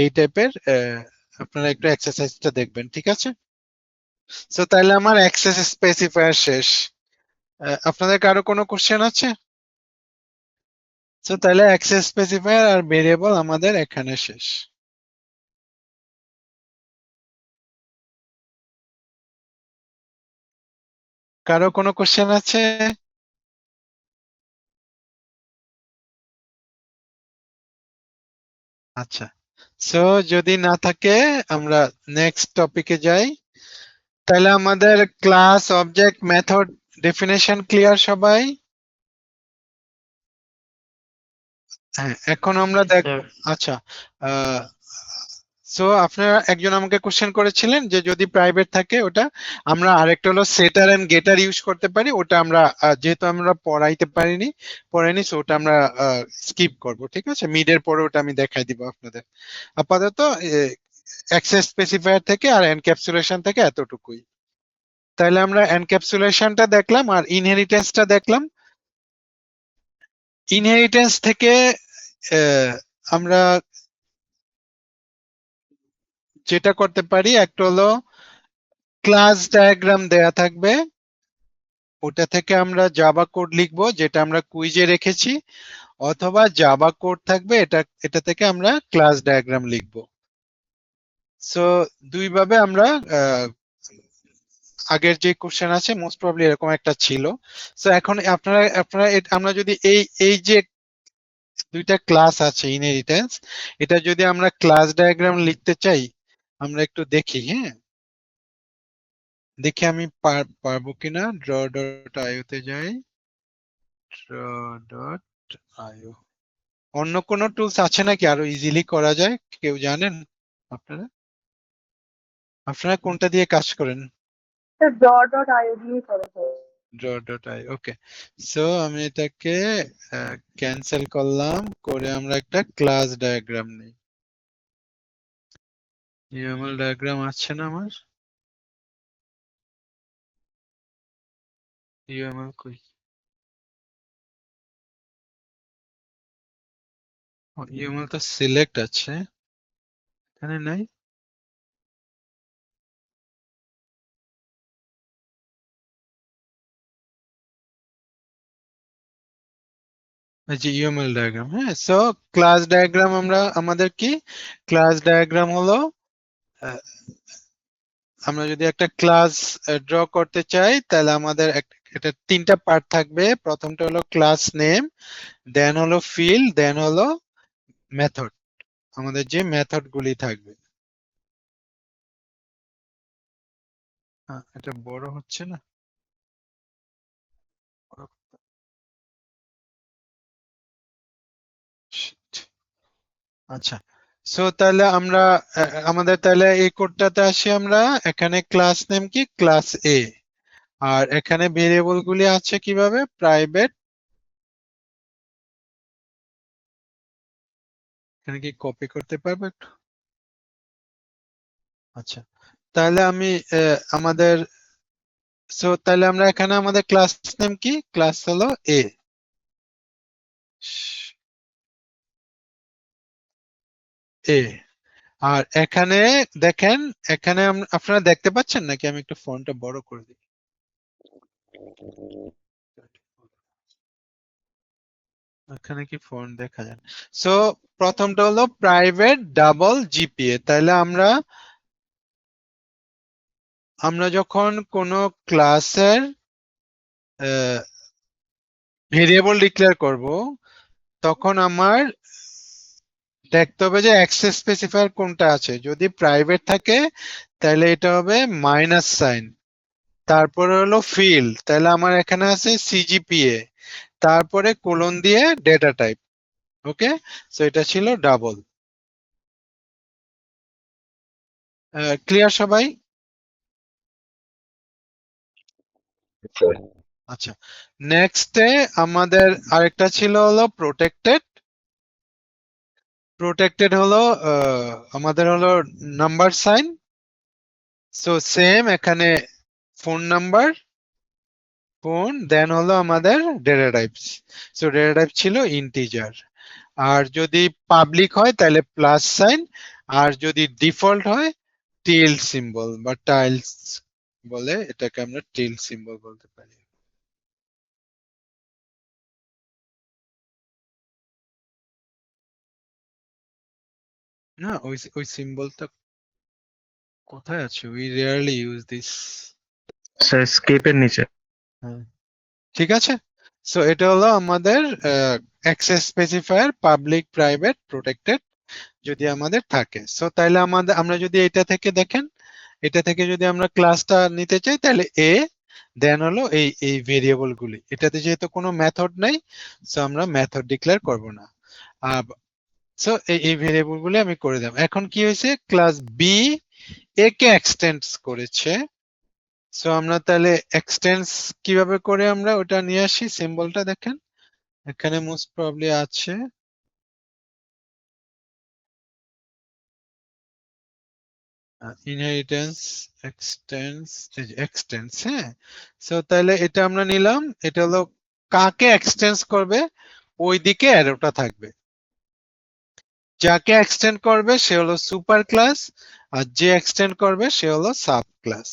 Speaker 1: এই টাইপের। আপনারা একটু এক্সারসাইজটা দেখবেন, ঠিক আছে? সো তাহলে আমার অ্যাক্সেস স্পেসিফায়ার শেষ। আপনাদের কারো কোনো কোশ্চেন আছে? সো তাহলে অ্যাক্সেস স্পেসিফায়ার আর ভেরিয়েবল আমাদের এখানে শেষ। কারো কোনো কোশ্চেন আছে? আচ্ছা, সো যদি না থাকে আমরা নেক্সট টপিকে যাই। তাহলে আমাদের class, object, method definition clear সবাই? হ্যাঁ, এখন আমরা দেখব। আচ্ছা, সো আপনারা একজন আমাকে কোশ্চেন করেছিলেন যে যদি প্রাইভেট থাকে ওটা আমরা আরেকটা হলো সেটার এন্ড গেটার ইউজ করতে পারি, ওটা আমরা যেহেতু আমরা পড়াইনি সো ওটা আমরা স্কিপ করব, ঠিক আছে? মিডের পরে ওটা আমি দেখাই দিব আপনাদের। আপাতত অ্যাক্সেস স্পেসিফায়ার থেকে আর এনক্যাপসুলেশন থেকে এতটুকুই। তাহলে আমরা এনক্যাপসুলেশনটা দেখলাম আর ইনহেরিটেন্সটা দেখলাম। ইনহেরিটেন্স থেকে আমরা যেটা করতে পারি একটা হলো ক্লাস ডায়াগ্রাম দেয়া থাকবে, ওটা থেকে আমরা জাভা কোড লিখবো যেটা আমরা কুইজে রেখেছি, অথবা জাভা কোড থাকবে, এটা থেকে আমরা ক্লাস ডায়াগ্রাম লিখবো। সো দুইভাবে আমরা আগের যে কোশ্চেন আছে মোস্ট প্রবাবলি এরকম একটা ছিল। সো এখন আমরা যদি এই যে দুইটা ক্লাস আছে ইনহেরিটেন্স, এটা যদি আমরা ক্লাস ডায়াগ্রাম লিখতে চাই, আমরা একটু দেখি। হ্যাঁ, দেখি আমি পারবো কিনা। draw.io তে যাই, draw.io। অন্য কোনো টুলস আছে নাকি আরো ইজিলি করা যায়? কেউ জানেন? আপনারা আপনারা কোনটা দিয়ে কাজ করেন?
Speaker 2: draw.io দিয়ে করা যায়।
Speaker 1: draw.io, ওকে। সো আমি এটাকে ক্যান্সেল করলাম, করে আমরা একটা ক্লাস ডায়াগ্রাম নিই। ইউএমএল ডায়াগ্রাম আছে না আমার? ইউএমএল কই? ইউএমএল তো সিলেক্ট আছে, এখানে নাই। এই যে ইউএমএল ডায়াগ্রাম। হ্যাঁ, সো ক্লাস ডায়াগ্রাম আমাদের কি? ক্লাস ডায়াগ্রাম হলো আমরা যদি একটা ক্লাস ড্র করতে চাই তাহলে আমাদের এটা তিনটা পার্ট থাকবে। প্রথমটা হলো ক্লাস নেম, দেন হলো ফিল্ড, দেন হলো মেথড। আমাদের যে মেথড গুলি থাকবে। এটা বড় হচ্ছে না? Shit. আচ্ছা, সো তাহলে আমরা আমাদের তাহলে এই কোডটাতে আসি। আমরা এখানে ক্লাস নেম কি? ক্লাস এ। আর এখানে ভেরিয়েবল গুলি আছে কিভাবে? প্রাইভেট। এখানে কি কপি করতে পারবো একটু? আচ্ছা, তাহলে আমি আমাদের তাহলে আমরা এখানে আমাদের ক্লাস নেম কি? ক্লাস হলো এ। এ। আর এখানে দেখেন, এখানে আপনারা দেখতে পাচ্ছেন নাকি? আমি একটু ফন্টটা বড় করে দিই। এখানে কি ফন্ট দেখা যায়? সো প্রথমটা হলো প্রাইভেট ডাবল জিপিএ। তাহলে আমরা যখন কোনো ক্লাসের ভেরিয়েবল ডিক্লেয়ার করব, তখন আমার দেখতে হবে যে অ্যাক্সেস স্পেসিফায়ার কোনটা আছে। যদি প্রাইভেট থাকে তাহলে এটা হবে মাইনাস সাইন, তারপরে হলো ফিল্ড, তাহলে আমার এখানে আছে সিজিপিএ, তারপরে কোলন দিয়ে ডেটা টাইপ। ওকে, সো এটা ছিল ডাবল। ক্লিয়ার সবাই? আচ্ছা, নেক্সটে আমাদের আরেকটা ছিল হলো প্রোটেক্টেড। প্রোটেক্টেড হলো আমাদের হলো নাম্বার সাইন। সো সেম এখানে ফোন নাম্বার, ফোন, দেন হলো আমাদের data types. So data type ছিল ইন্টিজার। আর যদি পাবলিক হয় তাহলে প্লাস সাইন, আর যদি ডিফল্ট হয় টিল্ড সিম্বল বা টাইলস বলে, এটাকে আমরা টিল্ড সিম্বল বলতে পারি। না, ওই সিম্বলটা কোথায় আছে? We rarely use this.
Speaker 4: Sir স্কেপের নিচে।
Speaker 1: ঠিক আছে, সো এটা হলো আমাদের access specifier, public, private, protected যদি আমাদের থাকে। সো তাহলে আমরা যদি এটা থেকে দেখেন, এটা থেকে যদি আমরা ক্লাসটা নিতে চাই তাহলে এ, দেন হলো এই ভেরিয়েবল গুলি। এটাতে যেহেতু কোনো মেথড নাই, সো আমরা মেথড ডিক্লেয়ার করব না। সো এই ভেরিয়েবল গুলি আমি করে দিলাম। এখন কি হয়েছে, class B A K extends করেছে। সো আমরা তাহলে এক্সটেন্স কিভাবে করে আমরা ওটা নিয়ে আসি, সিম্বলটা দেখেন এখানে মোস্ট প্রবাবলি আছে। ইনহেরিটেন্স এক্সটেন্স, হ্যাঁ। সো তাহলে এটা আমরা নিলাম, এটা হলো কাকে এক্সটেন্স করবে ওই দিকে অ্যারোটা থাকবে। যাকে এক্সটেন্ড করবে সে হলো সুপার ক্লাস, আর যে এক্সটেন্ড করবে সে হলো সাব ক্লাস।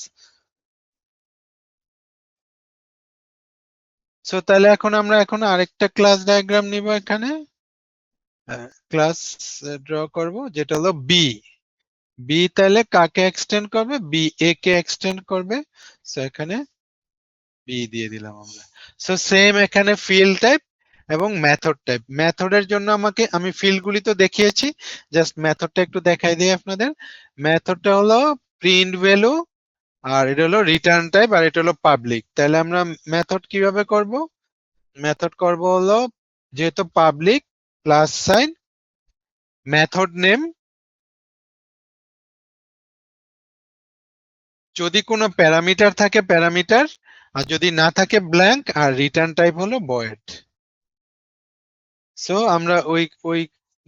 Speaker 1: সো তাহলে আমরা এখন আরেকটা ক্লাস ডায়াগ্রাম নিব। এখানে ক্লাস ড্র করব যেটা হলো বি। বি তাহলে কাকে এক্সটেন্ড করবে? বি এ কে এক্সটেন্ড করবে। সো এখানে বি দিয়ে দিলাম আমরা। সো সেম এখানে ফিল্ড টাইপ এবং মেথড টাইপ। মেথডের জন্য আমি ফিল্ড গুলি তো দেখিয়েছি, জাস্ট মেথডটা একটু দেখাই দিই আপনাদের। মেথডটা হলো প্রিন্ট ভ্যালু, আর এটা হলো রিটার্ন টাইপ, আর এটা হলো পাবলিক। তাহলে আমরা মেথড কিভাবে করব? মেথড করব হলো, যেহেতু public, plus sign, method name, যদি কোনো প্যারামিটার থাকে প্যারামিটার, আর যদি না থাকে ব্ল্যাঙ্ক, আর রিটার্ন টাইপ হলো ভয়েড। সো আমরা ওই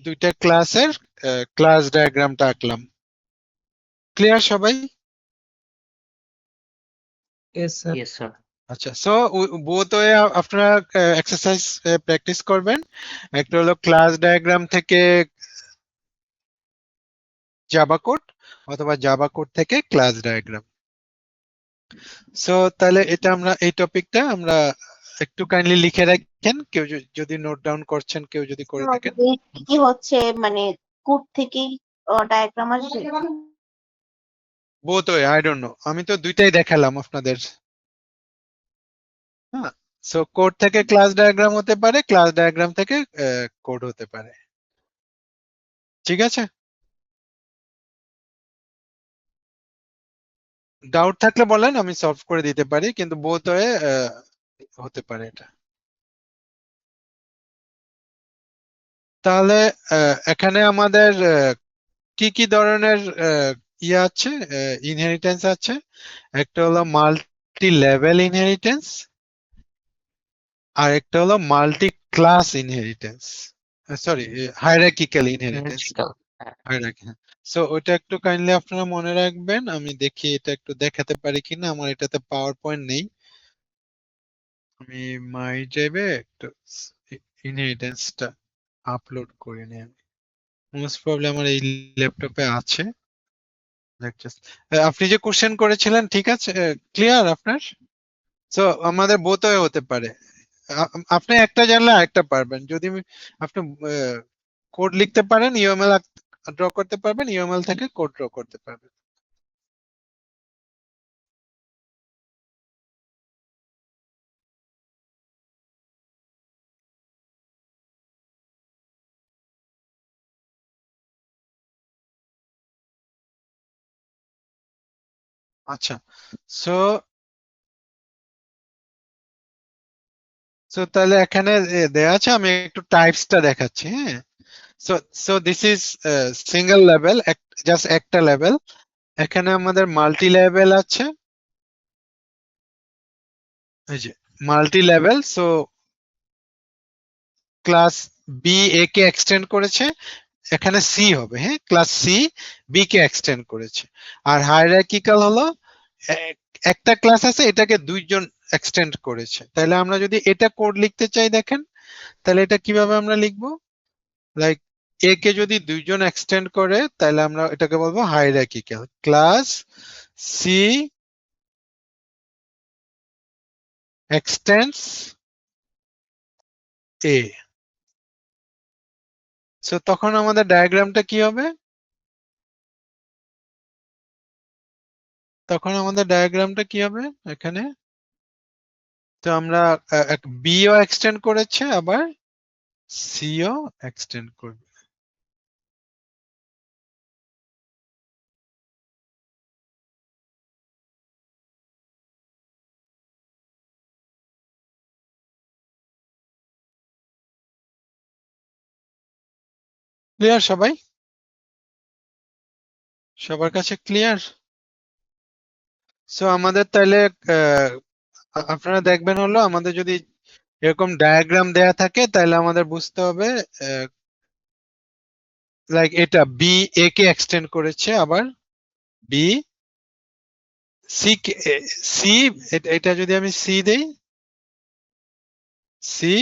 Speaker 1: দুইটা ক্লাসের ক্লাস ডায়াগ্রামটা আঁকলাম। ক্লিয়ার সবাই?
Speaker 5: Yes sir.
Speaker 1: আচ্ছা, সো বোথ ওয়ে আপনারা এক্সারসাইজ প্র্যাকটিস করবেন। একটা হলো ক্লাস ডায়াগ্রাম থেকে জাভা কোড, অথবা জাভা কোড থেকে ক্লাস ডায়াগ্রাম। সো তাহলে এটা আমরা এই টপিকটা আমরা একটু কাইন্ডলি লিখে রাখেন, কেউ যদি নোট ডাউন করছেন, কেউ যদি করে থাকেন।
Speaker 6: কি হচ্ছে মানে কোড থেকেই ডায়াগ্রাম আসবে?
Speaker 1: Both way, I don't no, আমি তো দুইটাই দেখালাম আপনাদের। হ্যাঁ, সো কোড থেকে ক্লাস ডায়াগ্রাম হতে পারে, ক্লাস ডায়াগ্রাম থেকে কোড হতে পারে। ঠিক আছে, ডাউট থাকলে বলেন, আমি সলভ করে দিতে পারি, কিন্তু বোথ ওয়ে হতে পারে এটা। তাহলে এখানে আমাদের কি কি ধরনের ইয়ে আছে, ইনহেরিটেন্স আছে? একটা হলো মাল্টি লেভেল ইনহেরিটেন্স, আর একটা হলো multi class inheritance, sorry hierarchical inheritance. So ওটা একটু কাইন্ডলি আপনারা মনে রাখবেন। আমি দেখি এটা একটু দেখাতে পারি কিনা, আমার এটাতে পাওয়ার পয়েন্ট নেই। আমি মাই ড্রাইভে একটু ইনহেরিটেন্সটা আপলোড করে নিই। আমি মোস্ট প্রবলি আমার এই ল্যাপটপে আছে। আপনি যে কোশ্চেন করেছিলেন ঠিক আছে, ক্লিয়ার আপনার? সো আমাদের বোথ ওয়ে হতে পারে, আপনি একটা জানলে আরেকটা পারবেন। যদি আপনি কোড লিখতে পারেন, ইউএমএল ড্র করতে পারবেন, ইউএমএল থেকে কোড ড্র করতে পারবেন। আচ্ছা, সো সো তাহলে এখানে দেয়া আছে, আমি একটু টাইপসটা দেখাচ্ছি। হ্যাঁ, so so this is single level, just একটা লেভেল। এখানে আমাদের মাল্টি লেভেল আছে, এই যে multi level. So class B A কে এক্সটেন্ড করেছে, এখানে সি হবে। হ্যাঁ, ক্লাস সি বি কে এক্সটেন্ড করেছে। আর হায়ারার্কিক্যাল হলো একটা ক্লাস আছে, এটাকে দুইজন এক্সটেন্ড করেছে। তাহলে আমরা যদি এটা কোড লিখতে চাই, দেখেন তাহলে এটা কিভাবে আমরা লিখবো। লাইক এ কে যদি দুইজন এক্সটেন্ড করে, তাহলে আমরা এটাকে বলবো হায়ারার্কিক্যাল। ক্লাস সি এক্সটেন্ডস এ। সো তখন আমাদের ডায়াগ্রামটা কি হবে? তখন আমাদের ডায়াগ্রামটা কি হবে এখানে? তো আমরা বিও এক্সটেন্ড করেছে, আবার সিও এক্সটেন্ড করবে। ক্লিয়ার সবাই? সবার কাছে ক্লিয়ার? সো আমাদের তাহলে আপনারা দেখবেন হলো, আমাদের যদি এরকম ডায়াগ্রাম দেয়া থাকে, তাহলে আমাদের বুঝতে হবে লাইক এটা বি এ কে এক্সটেন্ড করেছে, আবার বি সি সি, এটা যদি আমি সি দেই, সি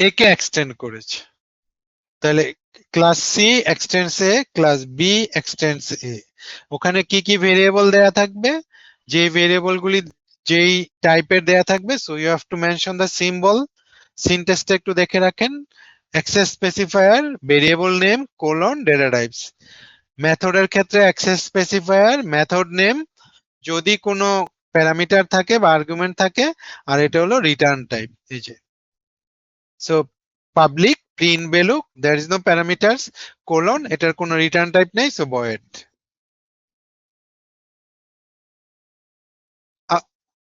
Speaker 1: এ কে এক্সটেন্ড করেছে। তাহলে ক্লাস সি এক্সটেন্ডস এ, ক্লাস বি এক্সটেন্ডস এ। ওখানে কি কি ভেরিয়েবল দেয়া থাকবে, যে ভেরিয়েবল গুলি যেই টাইপের দেয়া থাকবে, so you have to mention the symbol. সিনট্যাক্সটা একটু দেখে রাখেন। Access specifier, variable name, colon, data types. মেথডের ক্ষেত্রে অ্যাক্সেস স্পেসিফায়ার, মেথড নেম, যদি কোনো প্যারামিটার থাকে বা আর্গুমেন্ট থাকে, আর এটা হলো রিটার্ন টাইপ। এই যে so public print value, there is no parameters, colon, এটার কোনো রিটার্ন টাইপ নেই, সো void।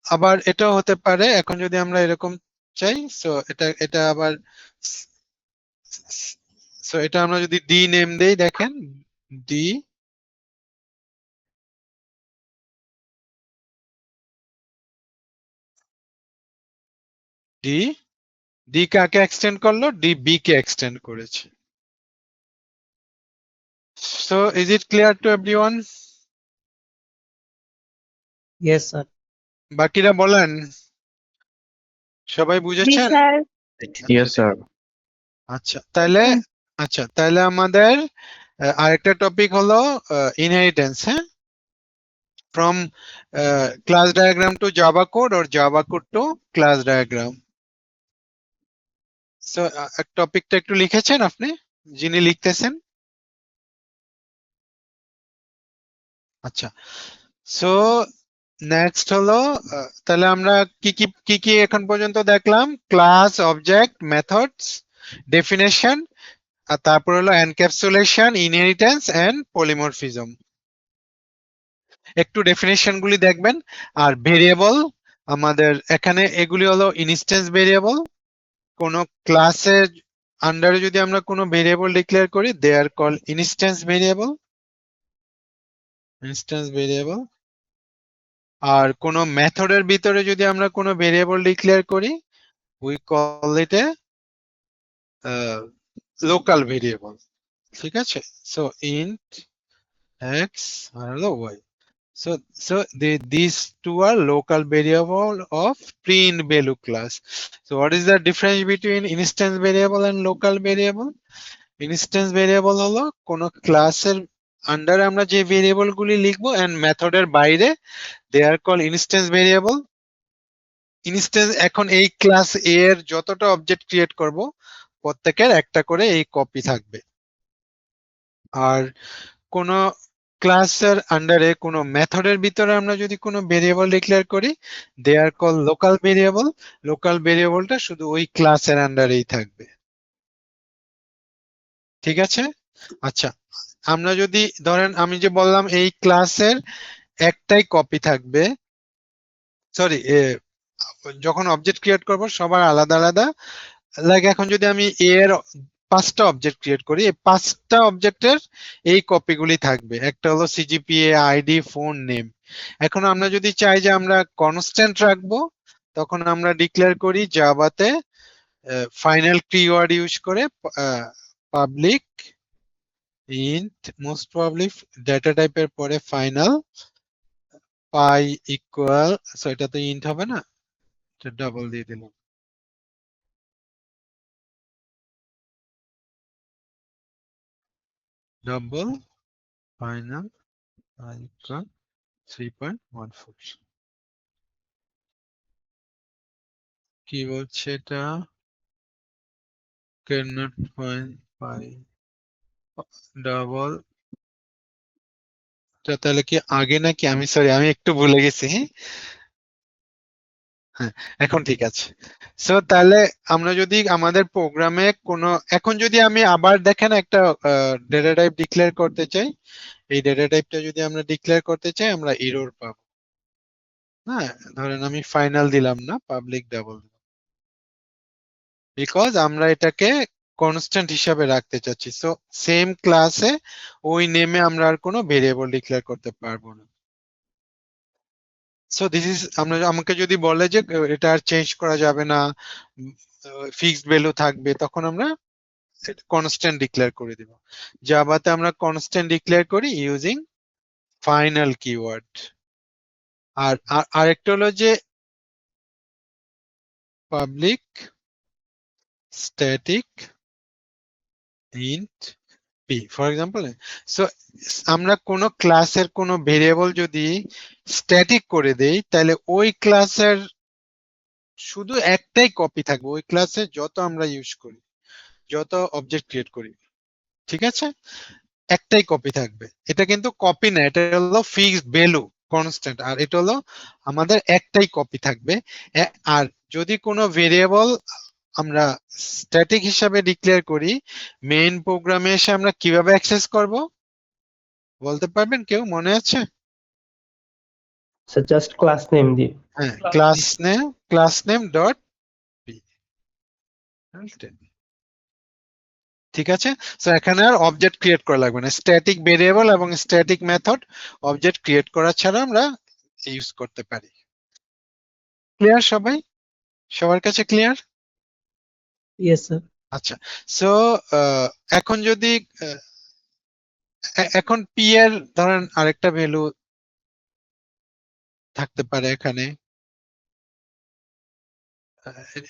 Speaker 1: আবার এটাও হতে পারে, এখন যদি আমরা এরকম চাই, সো এটা আবার, সো এটা আমরা যদি ডি নেম দেই, দেখেন ডি, ডি, ডি কাকে এক্সটেন্ড করলো? ডি বি কে এক্সটেন্ড করেছে। So is it clear to everyone?
Speaker 5: Yes sir.
Speaker 1: বাকিরা বলেন, সবাই
Speaker 2: জি
Speaker 1: বুঝেছেন?
Speaker 2: স্যার।
Speaker 4: Yes sir.
Speaker 1: আচ্ছা তাহলে, আচ্ছা তাহলে আমাদের আরেকটা টপিক হলো ইনহেরিটেন্স। হ্যাঁ, from class diagram to Java code or Java code to class diagram. So টপিকটা একটু লিখেছেন আপনি, যিনি লিখতেছেন? আচ্ছা, সো নেক্সট হলো তাহলে আমরা কি কি এখন পর্যন্ত দেখলাম? ক্লাস, অবজেক্ট, মেথডস, ডেফিনেশন, আর তারপর হলো এনক্যাপসুলেশন, ইনহেরিটেন্স এন্ড পলিমরফিজম। একটু ডেফিনেশন গুলি দেখবেন। আর ভেরিয়েবল, আমাদের এখানে এগুলি হলো ইনস্ট্যান্স ভেরিয়েবল। কোন ক্লাসের আন্ডারে যদি আমরা কোনো ভেরিয়েবল ডিক্লেয়ার করি, they are call instance variable, instance variable. আর কোন মেথডের ভিতরে যদি আমরা কোনো ভেরিয়েবল ডিক্লেয়ার করি, we call it a local variable. ঠিক আছে? সো ইন্ট এক্স আর হলো Y. So these two are local variable of print value class. So what is the difference between instance variable and local variable? Instance variable হলো কোন ক্লাসের আন্ডারে আমরা যে ভেরিয়েবল গুলি লিখবো, and মেথডের বাইরে they are called instance variable. Instance এখন এই ক্লাস এ এর যতটা অবজেক্ট ক্রিয়েট করব প্রত্যেকের একটা করে এই কপি থাকবে। আর কোন ক্লাসের আন্ডারে কোন মেথডের ভিতরে আমরা যদি কোনো ভেরিয়েবল ডিক্লেয়ার করি, they are call local variable. Local ভেরিয়েবলটা শুধু ওই ক্লাসের আন্ডারেই থাকবে। ঠিক আছে? আচ্ছা, আমরা যদি ধরেন আমি যে বললাম এই ক্লাসের একটাই কপি থাকবে, সরি, যখন অবজেক্ট ক্রিয়েট করব সবার আলাদা আলাদা। লাইক এখন যদি আমি এ এর 5টা অবজেক্ট ক্রিয়েট করি, এই 5টা অবজেক্টের এই কপিগুলি থাকবে। একটা হলো সিজিপিএ, আইডি, ফোন, নেম। এখন আমরা যদি চাই যে আমরা কনস্ট্যান্ট রাখবো, তখন আমরা ডিক্লেয়ার করি জাভাতে ফাইনাল কিওয়ার্ড ইউজ করে public int, most probably data টাইপের পরে ফাইনাল পাই ইকুয়াল, সো এটা তো ইন্ট হবে না, এটা ডাবল দিয়ে দিলাম। ডাবল ফাইনাল পাই ইকুয়াল 3.14। কি বলছে এটা? cannot find পাই ডাবল, তাহলে কি আগে নাকি? আমি সরি, আমি একটু ভুলে গেছি। হ্যাঁ, এখন ঠিক আছে। সো তাহলে আমরা যদি আমাদের প্রোগ্রামে কোনো, এখন যদি আমি আবার দেখেন একটা ডেটা টাইপ ডিক্লেয়ার করতে চাই, এই ডেটা টাইপটা যদি আমরা ডিক্লেয়ার করতে চাই আমরা এরর পাবো। হ্যাঁ, ধরেন আমি ফাইনাল দিলাম না, পাবলিক ডাবল, বিকজ আমরা এটাকে কনস্ট্যান্ট হিসাবে রাখতে চাচ্ছি। সো সেম ক্লাসে ওই নেমে আমরা আর কোনো ভেরিয়েবল ডিক্লেয়ার করতে পারবো না। সো দিস ইজ, আমরা আমাকে যদি বলে যে এটা আর চেঞ্জ করা যাবে না, ফিক্সড ভ্যালু থাকবে, তখন আমরা কনস্ট্যান্ট ডিক্লেয়ার করে দিব। জাভাতে আমরা কনস্ট্যান্ট ডিক্লেয়ার করি ইউজিং ফাইনাল কিওয়ার্ড। আর আরেকটা হলো যে public static int P, for example. So আমরা কোন ক্লাসের কোন ভেরিয়েবল যদি স্ট্যাটিক করে দেই, তাহলে ওই ক্লাসের শুধু একটাই কপি থাকবে, ওই ক্লাসে যত আমরা ইউজ করি, যত অবজেক্ট ক্রিয়েট করি। ঠিক আছে? একটাই কপি থাকবে। এটা কিন্তু কপি না, এটা হলো ফিক্সড ভ্যালু, কনস্ট্যান্ট। আর এটা হলো আমাদের একটাই কপি থাকবে। আর যদি কোনো ভেরিয়েবল আমরা স্ট্যাটিক হিসাবে ডিক্লেয়ার করি, মেইন প্রোগ্রামে এসে আমরা কিভাবে অ্যাক্সেস করব বলতে পারবেন কেউ? মনে আছে?
Speaker 7: স্যার জাস্ট ক্লাস নেম দিয়ে।
Speaker 1: হ্যাঁ, ক্লাস নেম ডট পি। ঠিক আছে? সো এখানে আর অবজেক্ট ক্রিয়েট করা লাগবে না। স্ট্যাটিক ভেরিয়েবল এবং স্ট্যাটিক মেথড অবজেক্ট ক্রিয়েট করা ছাড়া আমরা ইউজ করতে পারি। ক্লিয়ার সবাই? সবার কাছে ক্লিয়ার?
Speaker 7: Yes sir.
Speaker 1: আচ্ছা, সো এখন যদি এখন পি এর ধরেন আরেকটা ভ্যালু থাকতে পারে এখানে,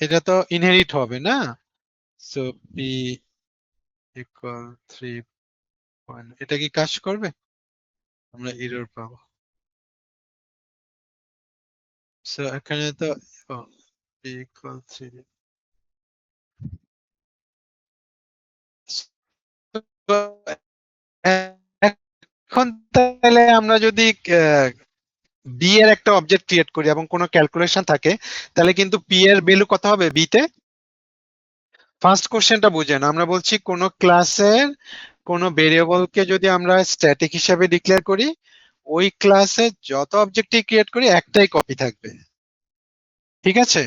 Speaker 1: এটা তো ইনহেরিট হবে না। সো পি ইকুয়াল 3, এটা কি কাজ করবে? আমরা এরর পাবো। সো এখানে তো পি ইকুয়াল 3। এখন তাহলে আমরা যদি বি এর একটা অবজেক্ট ক্রিয়েট করি এবং কোনো ক্যালকুলেশন থাকে, তাহলে কিন্তু পি এর ভ্যালু কত হবে বি তে? ফার্স্ট কোশ্চেনটা বুঝেন, আমরা বলছি কোন ক্লাসের কোন ভেরিয়েবলকে যদি আমরা স্ট্যাটিক হিসাবে ডিক্লেয়ার করি, ওই ক্লাসে যত অবজেক্টই ক্রিয়েট করি একটাই কপি থাকবে। ঠিক আছে?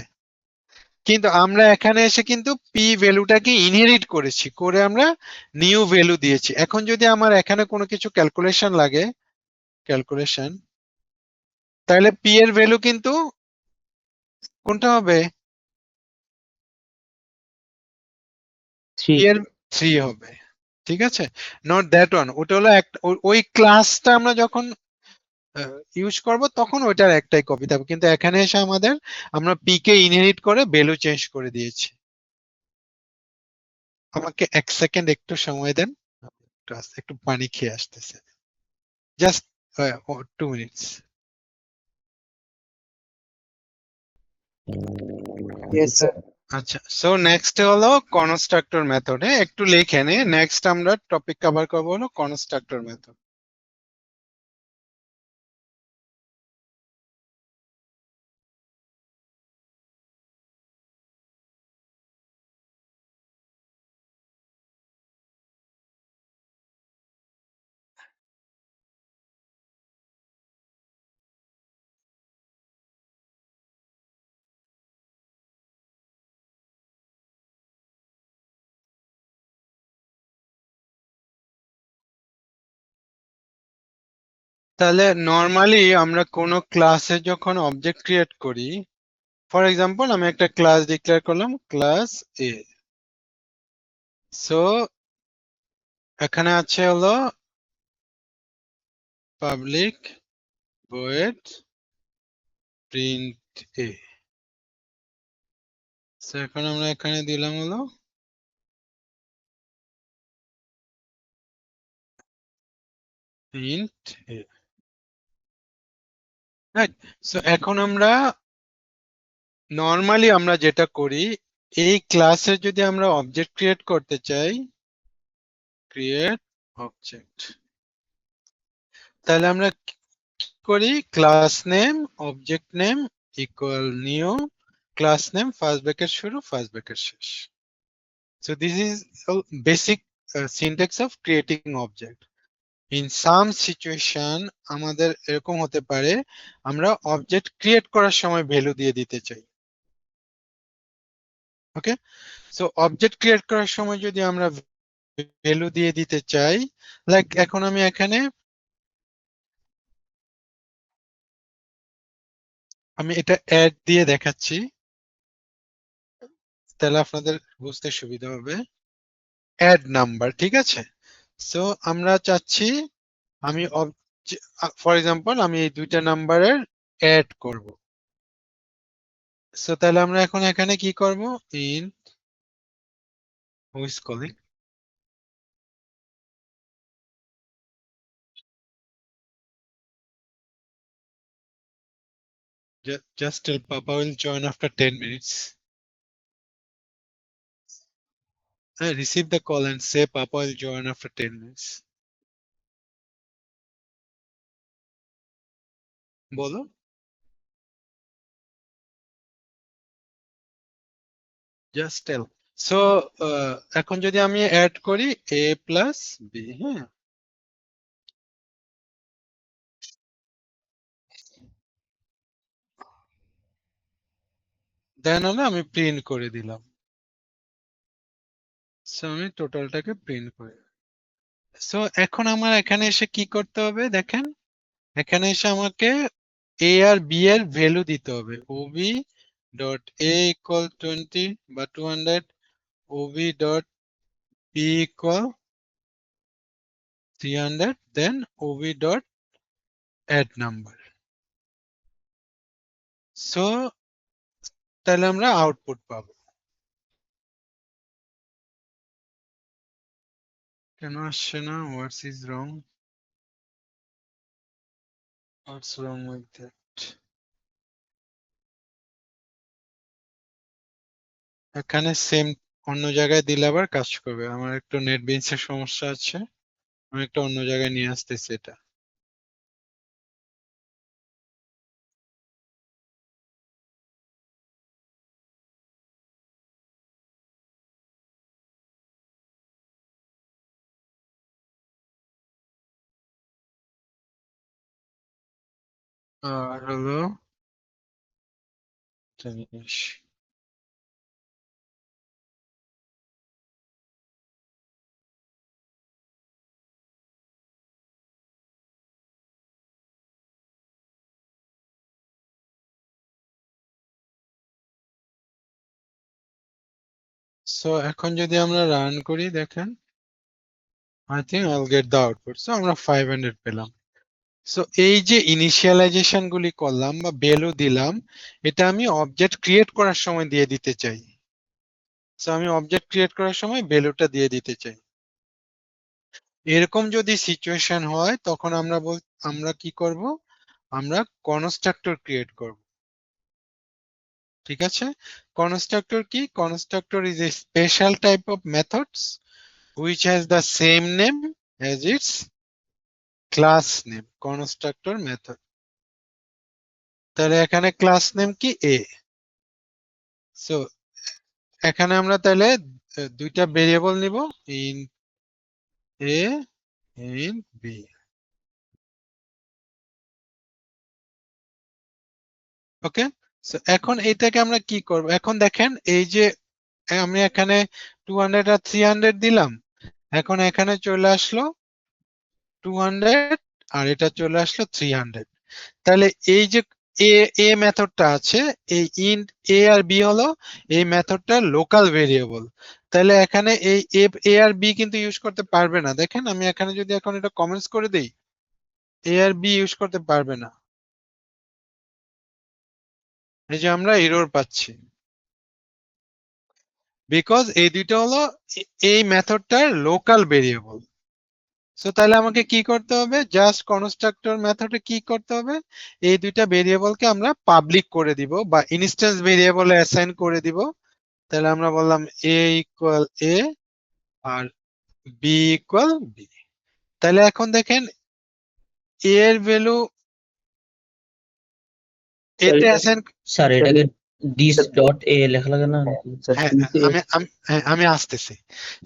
Speaker 1: কিন্তু আমরা এখানে এসে কিন্তু পি ভ্যালুটাকে ইনহেরিট করেছি, করে আমরা নিউ ভ্যালু দিয়েছি। এখন যদি আমার এখানে কোনো কিছু ক্যালকুলেশন লাগে, ক্যালকুলেশন, তাহলে পি এর ভ্যালু কিন্তু কোনটা হবে?
Speaker 7: থ্রি।
Speaker 1: পি এর 3 হবে। ঠিক আছে? নট দ্যাট ওয়ান, ওটা হলো ওই ক্লাসটা আমরা যখন ইউজ করব তখন ওইটার একটাই কপি থাকবে। কিন্তু এখানে এসে আমরা পি কে ইনহেরিট করে ভ্যালু চেঞ্জ করে দিয়েছি। আমাকে 1 সেকেন্ড একটু সময় দেন, একটু পানি খেয়ে আসতেছে, জাস্ট 2 মিনিটস।
Speaker 7: Yes, sir.
Speaker 1: আচ্ছা, সো নেক্সট হলো কনস্ট্রাক্টর মেথড। একটু লিখে নে। নেক্সট আমরা টপিক কভার করবো হলো কনস্ট্রাক্টর মেথড। তাহলে নর্মালি আমরা কোনো ক্লাসে যখন অবজেক্ট ক্রিয়েট করি, ফর এক্সাম্পল আমি একটা ক্লাস ডিক্লেয়ার করলাম ক্লাস এ। সো এখানে আছে হলো পাবলিক void প্রিন্ট এ। সো এখন আমরা এখানে দিলাম হলো প্রিন্ট এ, রাইট? সো এখন আমরা নর্মালি আমরা যেটা করি, এই ক্লাসে যদি আমরা অবজেক্ট ক্রিয়েট করতে চাই, ক্রিয়েট অবজেক্ট, তাহলে আমরা কি করি, class name object name equal new class name first bracket শুরু ফার্স্ট ব্র্যাকেট শেষ। So this is basic syntax of creating object. In some situation আমাদের এরকম হতে পারে আমরা অবজেক্ট ক্রিয়েট করার সময় ভ্যালু দিয়ে দিতে চাই। ওকে, সো অবজেক্ট ক্রিয়েট করার সময় যদি আমরা ভ্যালু দিয়ে দিতে চাই, লাইক এখন আমি এখানে এটা অ্যাড দিয়ে দেখাচ্ছি, তাহলে আপনাদের বুঝতে সুবিধা হবে। অ্যাড নাম্বার, ঠিক আছে? সো আমরা চাচ্ছি আমি ফর এক্সাম্পল আমি এই দুইটা নাম্বারের অ্যাড করব। সো তাহলে আমরা এখন এখানে কি করব, in who is calling, just tell Papa will join after 10 minutes. Receive the call and say Papa will join after 10 minutes. বলো। Just tell. সো এখন যদি আমি অ্যাড করি a প্লাস বি, হ্যাঁ, দেন হলো আমি প্রিন্ট করে দিলাম। সো আমি টোটালটাকে প্রিন্ট করে, সো এখন আমার এখানে এসে কি করতে হবে দেখেন, এখানে এসে আমাকে a আর b এর ভ্যালু দিতে হবে। ob ডট a ইকুয়াল 20 বা 200, ob dot b equal 300, then ob dot add number. So তাহলে আমরা আউটপুট পাবো। কেন আসছে না? What's is wrong? What's wrong with that? এখানে সেম অন্য জায়গায় দিলে আবার কাজ করবে। আমার একটু নেটবিনস এর সমস্যা আছে, আমি একটা অন্য জায়গায় নিয়ে আসতেছি এটা। আর হলো জিনিস, সো এখন যদি আমরা রান করি দেখেন, I think I'll get the output. So আমরা 500 পেলাম। সো এই যে ইনিশিয়ালাইজেশন গুলি করলাম বা ভ্যালু দিলাম, এটা আমি অবজেক্ট ক্রিয়েট করার সময় দিয়ে দিতে চাই। সো আমি অবজেক্ট ক্রিয়েট করার সময় ভ্যালুটা দিয়ে দিতে চাই। এরকম যদি সিচুয়েশন হয় তখন আমরা কি করব, আমরা কনস্ট্রাক্টর ক্রিয়েট করব। ঠিক আছে? কনস্ট্রাক্টর কি? Constructor is a special type of methods which has the same name as its class name. Constructor method. তাহলে এখানে ক্লাস নেম কি? এ। সো এখানে আমরা তাহলে দুইটা ভেরিয়েবল নিব, int A int B. Okay, so এখন এটাকে আমরা কি করব? এখন দেখেন এই যে আমি এখানে 200 আর 300 দিলাম, এখন এখানে চলে আসলো 200 আর এটা চলে আসলো 300। তাহলে এই যে এ এ মেথডটা আছে, এই ইন্ট এ আর বি হলো এই মেথডটার লোকাল ভেরিয়েবল। তাহলে এখানে এই এ আর বি কিন্তু ইউজ করতে পারবে না। দেখেন আমি এখানে যদি এখন এটা কমেন্টস করে দেই, এ আর বি ইউজ করতে পারবে না। এই যে আমরা এরর পাচ্ছি, বিকজ এই দুইটা হলো এই মেথডটার লোকাল ভেরিয়েবল। সো তাহলে আমাকে কি করতে হবে? জাস্ট কনস্ট্রাক্টর মেথডে কি করতে হবে? এই দুইটা ভেরিয়েবলকে আমরা পাবলিক করে দিব বা ইনস্ট্যান্স ভেরিয়েবলে অ্যাসাইন করে দিব। তাহলে আমরা বললাম এ ইকুয়াল এ আর বি ইকুয়াল বি। তাহলে এখন দেখেন এ এর ভ্যালু এতে অ্যাসাইন।
Speaker 5: স্যার এটাকে দিস ডট এ লেখা লাগে না?
Speaker 1: হ্যাঁ, আমি আসতেছি।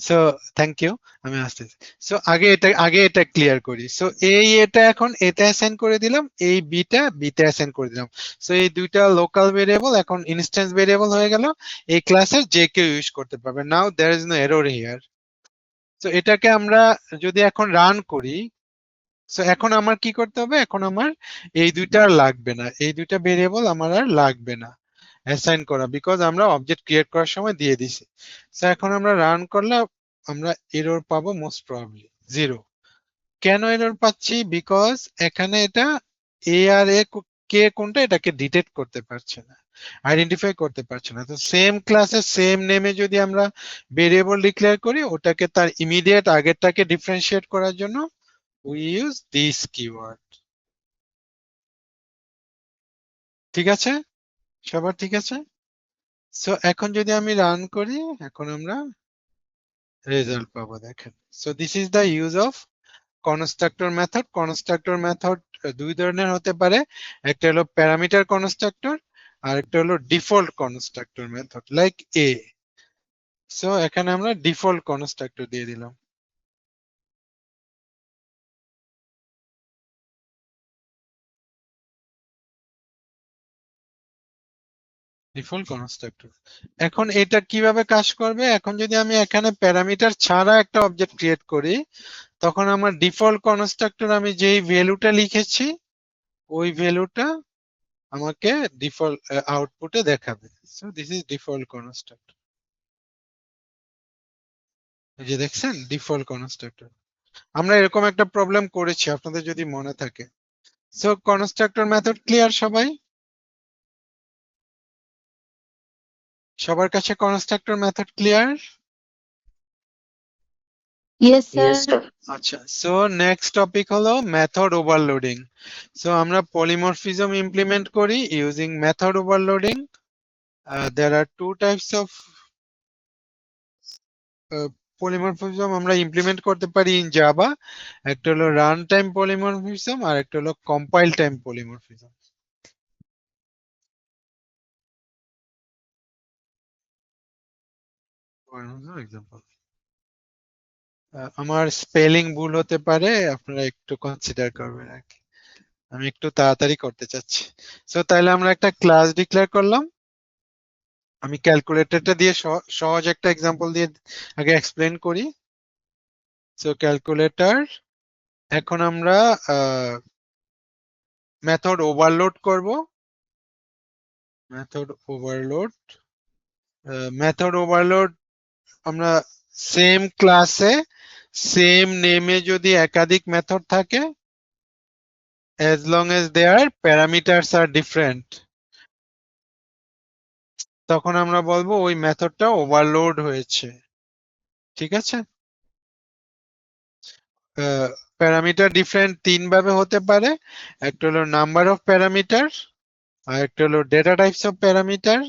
Speaker 1: সো থ্যাংক ইউ, আমি আসতেছি। সো আগে এটা ক্লিয়ার করি। সো এটা এখন এটা অ্যাসাইন করে দিলাম, এই বিটা বিতে অ্যাসাইন করে দিলাম। সো এই দুইটা লোকাল ভেরিয়েবল এখন ইনস্ট্যান্স ভেরিয়েবল হয়ে গেল, এই ক্লাসের যে কেউ ইউজ করতে পারবে। Now there is no error here. So এটাকে আমরা যদি এখন রান করি, সো এখন আমার কি করতে হবে? এখন আমার এই দুইটা আর লাগবে না, এই দুইটা ভেরিয়েবল আমার আর লাগবে না অ্যাসাইন করা, বিকজ আমরা অবজেক্ট ক্রিয়েট করার সময় দিয়ে দিছি। সো এখন আমরা রান করলে আমরা এরর পাবো মোস্ট প্রবাবলি 0। কেন এরর পাচ্ছি? বিকজ এখানে এটা এ আর এ কে কোনটা এটাকে ডিটেক্ট করতে পারছে না, আইডেন্টিফাই করতে পারছে না। তো সেম ক্লাসে সেম নেমে যদি আমরা ভেরিয়েবল ডিক্লেয়ার করি, ওটাকে তার ইমিডিয়েট আগেরটাকে ডিফারেন্সিয়েট করার জন্য we use this keyword. ঠিক আছে? সবার ঠিক আছে? সো এখন যদি আমি রান করি, এখন আমরা রেজাল্ট পাবো। দেখেন, so this is the use of constructor method. Constructor method দুই ধরনের হতে পারে, একটা হলো প্যারামিটার কনস্ট্রাক্টর আর একটা হলো default constructor method like a. So এখানে আমরা ডিফল্ট কনস্ট্রাক্টর দিয়ে দিলাম। Default constructor. এখন এটা কিভাবে কাজ করবে? এখন যদি আমি এখানে প্যারামিটার ছাড়া একটা অবজেক্ট ক্রিয়েট করি, তখন আমার ডিফল্ট কনস্ট্রাক্টর আমি যেই ভ্যালুটা লিখেছি ওই ভ্যালুটা আমাকে ডিফল্ট আউটপুটে দেখাবে। So this is default constructor. এই যে দেখছেন ডিফল্ট কনস্ট্রাক্টর। আমরা এরকম একটা প্রবলেম করেছি আপনাদের যদি মনে থাকে। সো কনস্ট্রাক্টর মেথড ক্লিয়ার সবাই? সবার কাছে constructor method clear?
Speaker 6: Yes, sir.
Speaker 1: আচ্ছা, সো নেক্সট টপিক হলো মেথড ওভারলোডিং। সো আমরা পলিমরফিজম ইমপ্লিমেন্ট করি using method overloading. There are two types of polymorphism আমরা ইমপ্লিমেন্ট করতে পারি ইন জাভা। একটা হলো রান টাইম পলিমরফিজম আর একটা হলো কম্পাইল টাইম পলিমরফিজম। এক্সাম্পল, আমার স্পেলিং ভুল হতে পারে, আপনারা একটু কনসিডার করবেন আর কি, আমি একটু তাড়াতাড়ি করতে চাচ্ছি। সো তাহলে আমরা একটা ক্লাস ডিক্লেয়ার করলাম। আমি ক্যালকুলেটরটা দিয়ে সহজ একটা এক্সাম্পল দিয়ে আগে এক্সপ্লেন করি। সো ক্যালকুলেটর, এখন আমরা মেথড ওভারলোড করব। মেথড ওভারলোড, মেথড ওভারলোড আমরা সেম ক্লাসে সেম নেমে যদি একাধিক মেথড থাকে, as long as their parameters are different, তখন আমরা বলবো ওই মেথডটা ওভারলোড হয়েছে। ঠিক আছে? প্যারামিটার ডিফারেন্ট তিন ভাবে হতে পারে। একটা হলো নাম্বার অফ প্যারামিটার, আর একটা হলো ডেটা টাইপস অফ প্যারামিটার,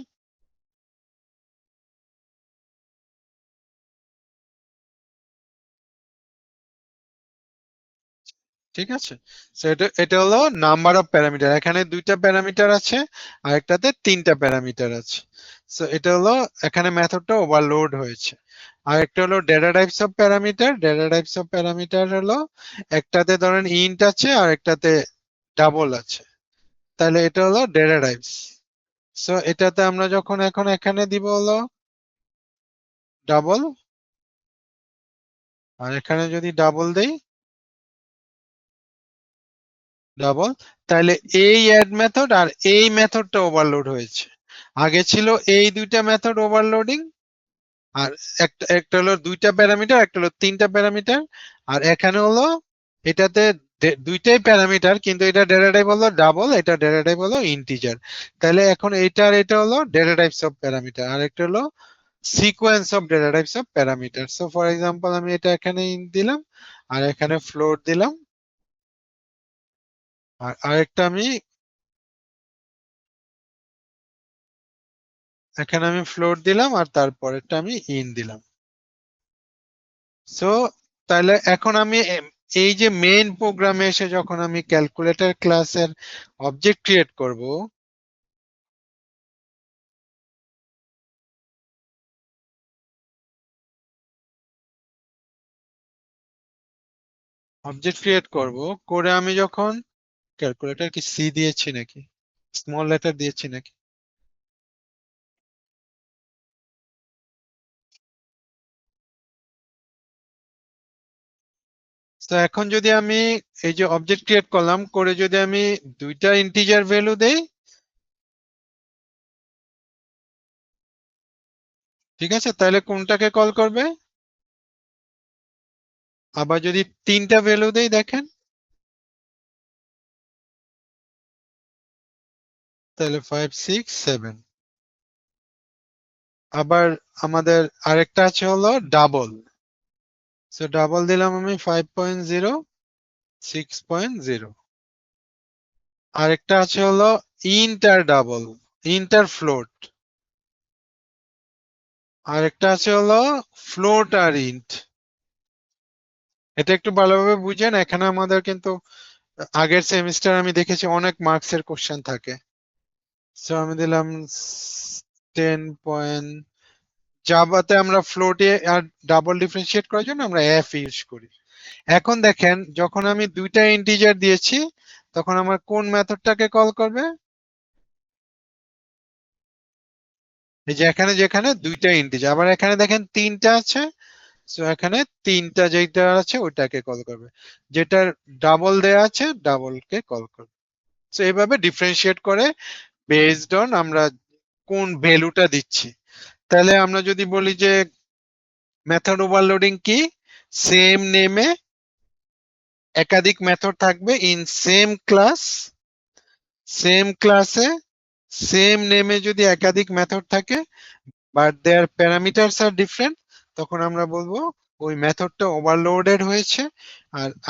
Speaker 1: ঠিক আছে, সো এটা হলো নাম্বার অফ প্যারামিটার। এখানে দুইটা প্যারামিটার আছে আর একটাতে তিনটা প্যারামিটার আছে। সো এটা হলো এখানে মেথডটা ওভারলোড হয়েছে। আর একটা হলো data types of parameter. Data types of parameter হলো একটাতে ধরেন ইন্ট আছে আর একটাতে ডাবল আছে, তাহলে এটা হলো ডেটা টাইপস। সো এটাতে আমরা যখন এখন এখানে দিব হলো ডাবল, আর এখানে যদি ডাবল দেই ডাবল, তাহলে এই অ্যাড মেথড আর এই মেথডটা ওভারলোড হয়েছে। আগে ছিল এই দুইটা মেথড ওভারলোডিং, আর একটা একটা হলো দুইটা প্যারামিটার, একটা হলো তিনটা প্যারামিটার। আর এখানে হলো এটাতে দুইটাই প্যারামিটার, কিন্তু এটা ডেটা টাইপ হলো ডাবল, এটা ডেটা টাইপ হলো ইন্টিজার। তাহলে এখন এটা আর এটা হলো ডেটা টাইপস অফ প্যারামিটার, আর একটা হলো sequence of data types of parameter. So for example আমি এটা এখানে ইন্ট দিলাম আর এখানে ফ্লোট দিলাম, আর আরেকটা আমি এখানে আমি ফ্লোট দিলাম আর তারপরেরটা আমি ইন দিলাম। সো তাহলে এখন আমি এই যে মেইন প্রোগ্রামে এসে যখন আমি ক্যালকুলেটর ক্লাসের অবজেক্ট ক্রিয়েট করব, করে আমি যখন ক্যালকুলেটর কি সি দিয়েছি নাকি স্মল লেটার দিয়েছি নাকি, তো এখন যদি আমি এই যে অবজেক্ট ক্রিয়েট করলাম, করে যদি আমি দুইটা ইন্টিজার ভ্যালু দেই, ঠিক আছে, তাহলে কোনটাকে কল করবে? আবার যদি তিনটা ভ্যালু দেই দেখেন, তাহলে 5 6 7। আবার আমাদের আরেকটা আছে হলো ডাবল। সো ডাবল দিলাম আমি 5.0 6.0। আরেকটা আছে হলো ইন্টার ডাবল, ইন্টার ফ্লোট। আরেকটা আছে হলো ফ্লোট আর ইন্ট। এটা একটু ভালোভাবে বুঝেন, এখানে আমাদের কিন্তু আগের সেমিস্টার আমি দেখেছি অনেক মার্কস এর কোশ্চেন থাকে। সো আমি দিলাম 10. জাভাতে আমরা ফ্লোটে আর ডাবল ডিফারেন্সিয়েট করার জন্য আমরা এফ ইউজ করি। এখন দেখেন যখন আমি দুইটা ইন্টিজার দিয়েছি তখন আমার কোন মেথডটাকে কল করবে? এই যে এখানে যেখানে দুইটা ইন্টিজার, আবার এখানে দেখেন তিনটা আছে, সো এখানে তিনটা যেটা আছে ওইটাকে কল করবে, যেটার ডাবল দেয়া আছে ডাবলকে কল করবে। সো এইভাবে ডিফারেন্সিয়েট করে বেসড অন আমরা কোন ভ্যালুটা দিচ্ছি। তাহলে আমরা যদি বলি যে মেথড ওভারলোডিং কি, সেম নেমে একাধিক মেথড থাকবে ইন সেম ক্লাস, সেম ক্লাসে সেম নেমে যদি একাধিক মেথড থাকে but their parameters are different, তখন আমরা বলবো ওই মেথডটা ওভারলোডেড হয়েছে।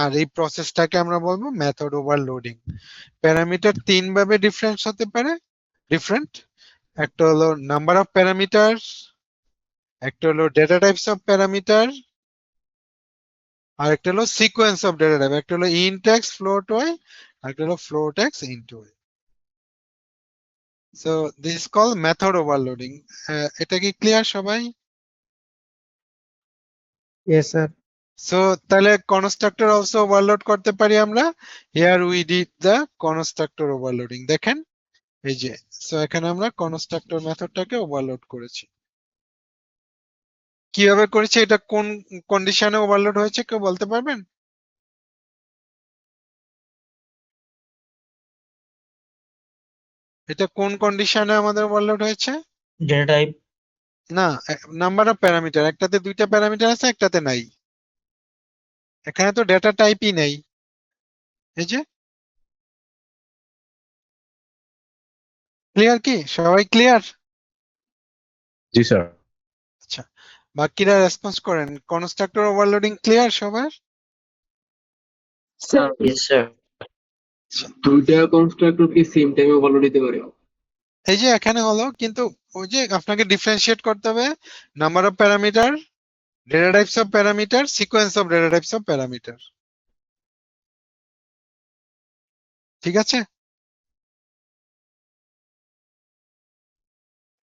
Speaker 1: আর এই প্রসেসটাকে আমরা বলবো মেথড ওভারলোডিং। প্যারামিটার তিন ভাবে ডিফারেন্স হতে পারে, ডিফারেন্ট। একটা হলো নাম্বার অফ প্যারামিটার, একটা হলো ডেটা টাইপস অফ প্যারামিটার, আর একটা হলো সিকোয়েন্স অফ ডেটা টাইপ। একটা হলো ইন্ট এক্স ফ্লোট ওয়াই, আর একটা হলো float x int y. So this is call method overloading. এটা কি ক্লিয়ার সবাই?
Speaker 7: Yes, sir.
Speaker 1: সো তাহলে কনস্ট্রাক্টর অলসো ওভারলোড করতে পারি আমরা। Here we did the constructor overloading, দেখেন এই যে। সো এখানে আমরা কনস্ট্রাক্টর মেথডটাকে ওভারলোড করেছি। কিভাবে করেছি, এটা কোন কন্ডিশনে ওভারলোড হয়েছে কেউ বলতে পারবেন? এটা কোন কন্ডিশনে আমাদের ওভারলোড হয়েছে?
Speaker 5: Data type.
Speaker 1: না, নাম্বার অফ প্যারামিটার, একটাতে দুইটা প্যারামিটার আছে একটাতে নাই। এখানে তো ডেটা টাইপই নেই, এই যে। ক্লিয়ার কি সবাই? ক্লিয়ার?
Speaker 3: জি স্যার।
Speaker 1: আচ্ছা, বাকিরা রেসপন্স করেন। কনস্ট্রাক্টর ওভারলোডিং ক্লিয়ার সবার?
Speaker 5: Yes sir.
Speaker 8: দুইটা কনস্ট্রাক্টর কি সেম টাইমে ওভারলোড দিতে পারে?
Speaker 1: এই যে এখানে হলো, কিন্তু ওই যে আপনাকে ডিফারেন্সিয়েট করতে হবে number of parameter, data types of parameter, sequence of data types of parameter. ঠিক আছে,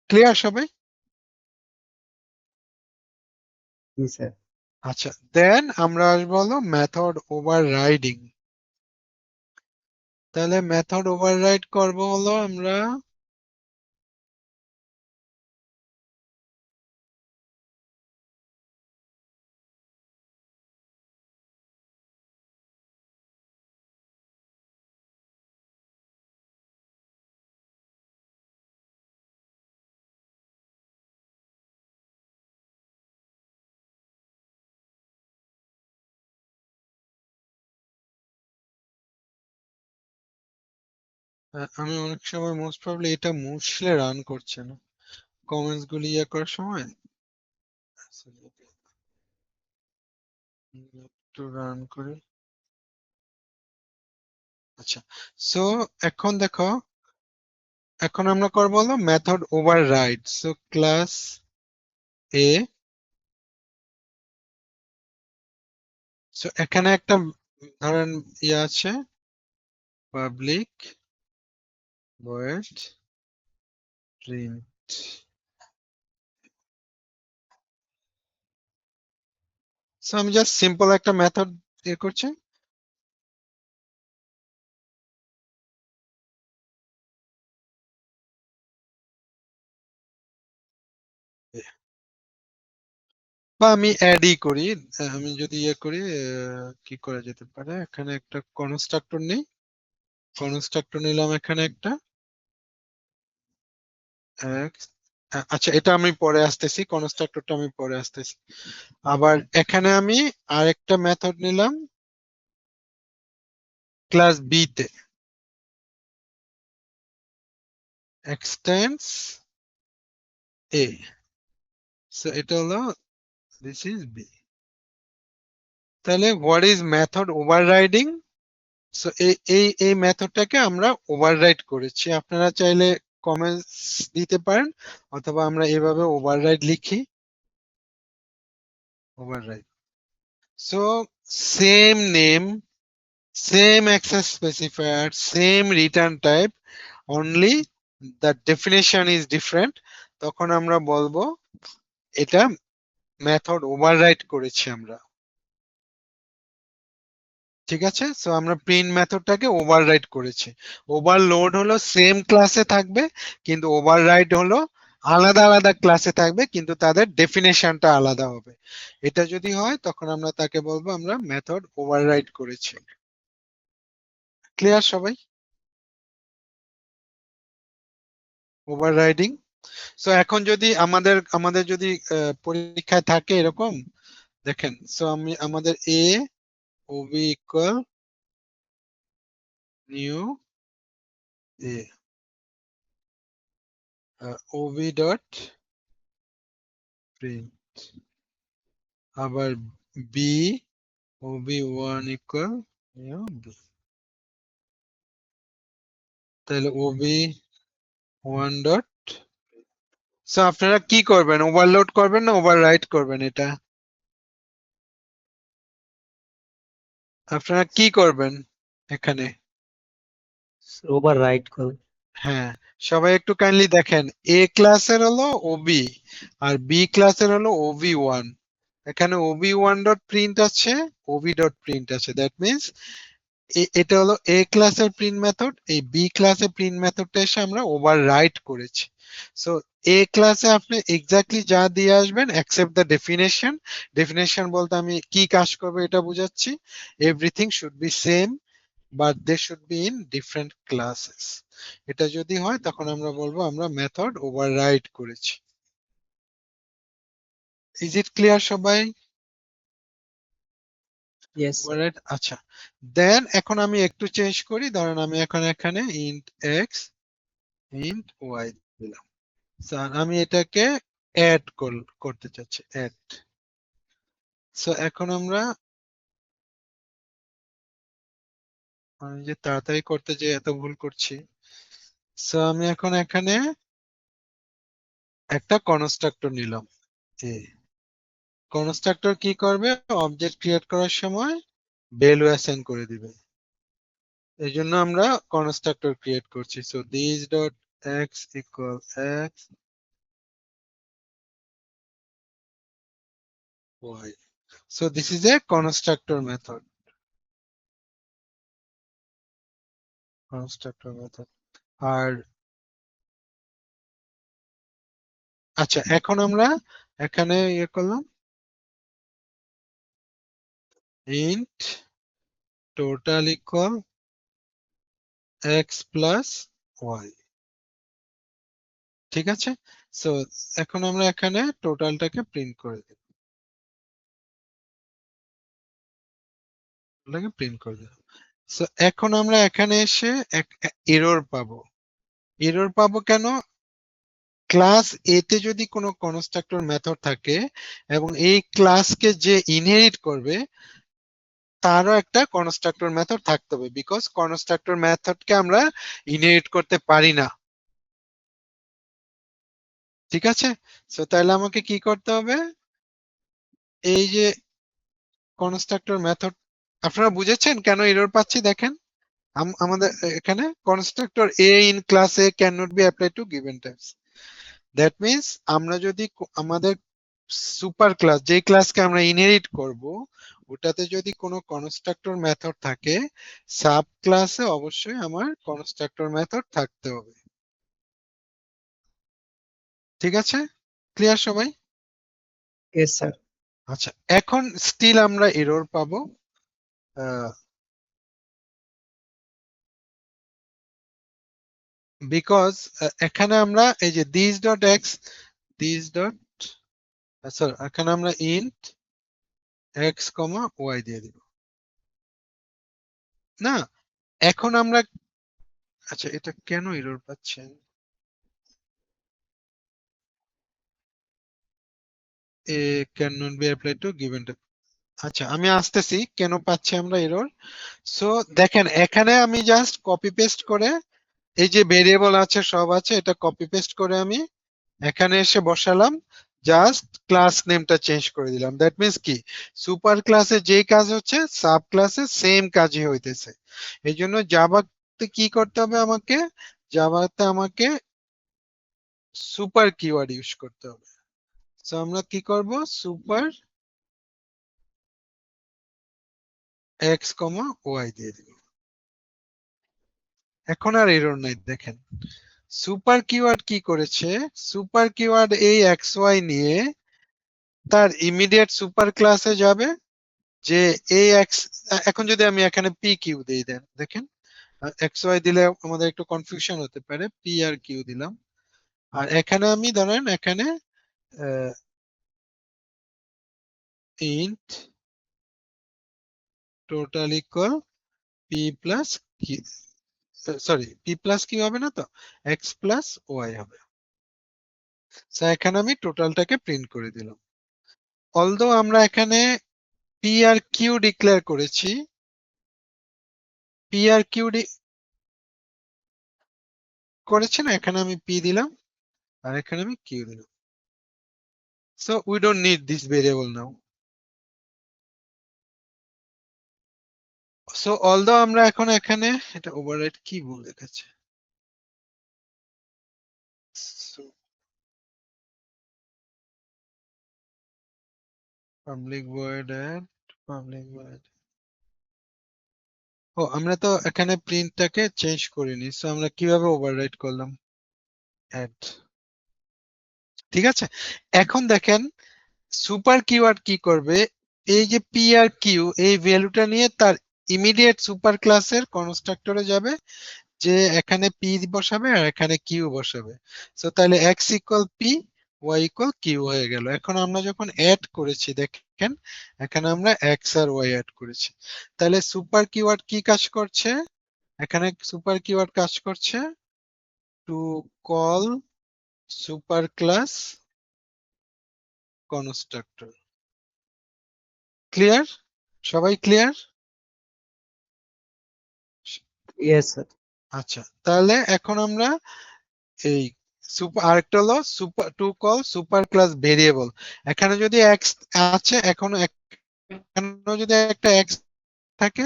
Speaker 1: ক্লিয়ার সবাই?
Speaker 7: জি স্যার।
Speaker 1: আচ্ছা, দেন আমরা আসবো হলো মেথড ওভাররাইডিং। তাহলে মেথড ওভাররাইড করবো হলো আমরা আমি অনেক সময় মোস্ট প্রবাবলি এটা মুছলে রান করছে না কমেন্টস গুলি ইয়ে করার সময়, একটু রান করি। আচ্ছা, সো এখন দেখো, এখন আমরা করবো হলো মেথড ওভাররাইড। সো ক্লাস এ, সো এখানে একটা ধরেন ইয়ে আছে পাবলিক ভয়েড প্রিন্ট। সো আমি জাস্ট সিম্পল একটা মেথড ইয়ে করছি। বা আমি অ্যাডই করি, আমি যদি ইয়ে করি কি করা যেতে পারে, এখানে একটা কনস্ট্রাক্টর নেই, কনস্ট্রাক্টর নিলাম এখানে একটা আচ্ছা, এটা আমি পরে আসতেছি, কনস্ট্রাক্টরটা আমি পরে আসতেছি। আবার এখানে আমি আরেকটা মেথড নিলাম ক্লাস বি তে, এক্সটেন্স এ। সো এটা হলো দিস ইজ বি। তাহলে what is method overriding? So এই মেথডটাকে আমরা ওভাররাইড করেছি। আপনারা চাইলে কমেন্টস দিতে পারেন, অথবা আমরা এভাবে ওভাররাইড লিখি, override. So same name, same access specifier, same return type, only the definition is different, তখন আমরা বলবো এটা মেথড ওভাররাইড করেছি আমরা। ঠিক আছে, সো আমরা প্রিন্ট মেথডটাকে ওভাররাইড করেছি। ওভারলোড হলো সেম ক্লাসে থাকবে, কিন্তু ওভাররাইড হলো আলাদা আলাদা ক্লাসে থাকবে, কিন্তু তাদের ডেফিনেশনটা আলাদা হবে। এটা যদি হয় তখন আমরা তাকে বলবো আমরা মেথড ওভাররাইড করেছি। ক্লিয়ার সবাই? ওভাররাইডিং। সো এখন যদি আমাদের যদি পরীক্ষায় থাকে এরকম, দেখেন, সো আমি আমাদের A ob equal new A, ob dot print, আবার B ob one equal new B. তাহলে ওবি ওয়ান ডট, সো আপনারা কি করবেন, ওভারলোড করবেন না ওভাররাইট করবেন? এটা আপনারা কি করবেন এখানে?
Speaker 7: ওভার রাইট করুন।
Speaker 1: হ্যাঁ, সবাই একটু কাইন্ডলি দেখেন, এ ক্লাসের হলো ওবি আর বি ক্লাসের হলো ওবি ওয়ান। এখানে ওবি ওয়ান ডট প্রিন্ট আছে, ওবি ডট প্রিন্ট আছে, দ্যাট মিনস এটা হলো এ ক্লাসের প্রিন্ট মেথড, এই বি ক্লাসের প্রিন্ট মেথডটা এসে আমরা ওভাররাইট করেছি। সো এ ক্লাসে আপনি এক্স্যাক্টলি যা দিয়ে আসবেন এক্সেপ্ট দ্য ডেফিনেশন। ডেফিনেশন বলতে আমি কি কাজ করবো এটা বুঝাচ্ছি। Everything should be same but they should be in different classes. এটা যদি হয় তখন আমরা বলবো আমরা মেথড ওভাররাইড করেছি। ইজ ইট ক্লিয়ার সবাই?
Speaker 7: ইয়েস।
Speaker 1: ওভাররাইড। আচ্ছা, দেন এখন আমি একটু চেঞ্জ করি, ধরেন আমি এখন এখানে ইন্ট এক্স ইন্ট ওয়াই দিলাম। স্যার আমি এটাকে অ্যাড করতে চাচ্ছি, অ্যাড। সো এখন আমরা, আমি যে তাড়াতাড়ি করতে যে এত ভুল করছি। সো আমি এখন এখানে একটা কনস্ট্রাক্টর নিলাম এ। কনস্ট্রাক্টর কি করবে, অবজেক্ট ক্রিয়েট করার সময় ভ্যালু অ্যাসাইন করে দিবে। এই জন্য আমরা কনস্ট্রাক্টর ক্রিয়েট করছি। So this dot X equal X Y. So this is a constructor method. Constructor method. আর আচ্ছা, এখন আমরা এখানে ইয়ে করলাম int total equal X plus Y. ঠিক আছে, সো এখন আমরা এখানে টোটালটাকে প্রিন্ট করে দিই, প্রিন্ট করে দিলাম। সো এখন আমরা এখানে এসে এরর পাবো। এরর পাবো কেন? ক্লাস এ তে যদি কোনো কনস্ট্রাক্টর মেথড থাকে এবং এই ক্লাসকে যে ইনহেরিট করবে তারও একটা কনস্ট্রাক্টর মেথড থাকতে হবে, বিকজ কনস্ট্রাক্টর মেথডকে আমরা ইনহেরিট করতে পারি না। ঠিক আছে, সো তাহলে আমাকে কি করতে হবে? এই যে কনস্ট্রাক্টর মেথড, আপনারা বুঝেছেন কেন এরর পাচ্ছি? দেখেন আমাদের এখানে constructor A in class A can not be apply to given types. That means আমরা যদি আমাদের সুপার ক্লাস, যে ক্লাসকে আমরা ইনহেরিট করব, ওটাতে যদি কোনো কনস্ট্রাক্টর মেথড থাকে, সাব ক্লাসে অবশ্যই আমার কনস্ট্রাক্টর মেথড থাকতে হবে। ঠিক আছে, ক্লিয়ার সবাই?
Speaker 7: Yes, sir.
Speaker 1: আচ্ছা, এখন স্টিল আমরা এরর পাবো। বিকজ এখানে আমরা এই যে this dot x, this dot, sorry, এখানে আমরা ইন্ট এক্স কমা ওয়াই দিয়ে দিব না। এখন আমরা, আচ্ছা এটা কেন এরর পাচ্ছেন? A can not be apply to given type. আচ্ছা, আমি আসতেছি কেন পাচ্ছি আমরা এরর। সো দেখেন এখানে আমি জাস্ট কপি পেস্ট করে, এই যে ভেরিয়েবল আছে সব আছে, এটা কপি পেস্ট করে আমি এখানে এসে বসালাম, জাস্ট ক্লাস নেমটা চেঞ্জ করে দিলাম। দ্যাট মিন্স কি, সুপার ক্লাসে যেই কাজ হচ্ছে সাব ক্লাসে সেম কাজই হইতেছে। এই জন্য জাভাতে কি করতে হবে আমাকে? জাভাতে আমাকে সুপার কিওয়ার্ড ইউজ করতে হবে। সো আমরা কি করব? সুপার এক্স কমা ওয়াই দিয়ে দিব। এখন আর এরর নাই। দেখেন সুপার কিওয়ার্ড কি করেছে, সুপার কিওয়ার্ড এই এক্স ওয়াই নিয়ে তার ইমিডিয়েট সুপার ক্লাসে যাবে, যে এই এক্স, এখন যদি আমি এখানে পি কিউ দিই, দেন দেখেন এক্স ওয়াই দিলে আমাদের একটু কনফিউশন হতে পারে, পি আর কিউ দিলাম। আর এখানে আমি ধরেন এখানে int total equal P plus কি, সরি পি প্লাস কিউ হবে না তো, এক্স প্লাস ওয়াই হবে। সো এখানে আমি টোটালটাকে প্রিন্ট করে দিলাম। অলদো আমরা এখানে পি আর কিউ ডিক্লেয়ার করেছি, পি আর কিউ করেছি না, এখানে আমি পি দিলাম আর এখানে আমি কিউ দিলাম। So we don't need this variable now. So although আমরা এখন এখানে, এটা ওভাররাইড কি ভুল দেখাচ্ছে, public void add, public void, ও আমরা তো এখানে প্রিন্টটাকে চেঞ্জ করিনি। সো আমরা কিভাবে ওভাররাইড করলাম? অ্যাড। ঠিক আছে, এখন দেখেন সুপার কিওয়ার্ড কি করবে, এই যে পি আর কিউ এই ভ্যালুটা নিয়ে তার ইমিডিয়েট সুপার ক্লাসের কনস্ট্রাক্টরে যাবে, যে এখানে পি বসাবে আর এখানে কিউ বসাবে। সো তাহলে x equal P, y equal Q হয়ে গেল। এখন আমরা যখন অ্যাড করেছি দেখেন এখানে আমরা এক্স আর ওয়াই অ্যাড করেছি। তাহলে সুপার কিওয়ার্ড কি কাজ করছে? এখানে সুপার কিওয়ার্ড কাজ করছে to call super class constructor. Clear? সবাই ক্লিয়ার?
Speaker 7: Yes, sir.
Speaker 1: আচ্ছা, তাহলে এখন আমরা এই সুপার, আরেকটা হলো super to call super class variable. এখানে যদি এক্স আছে, এখানে যদি একটা এক্স থাকে,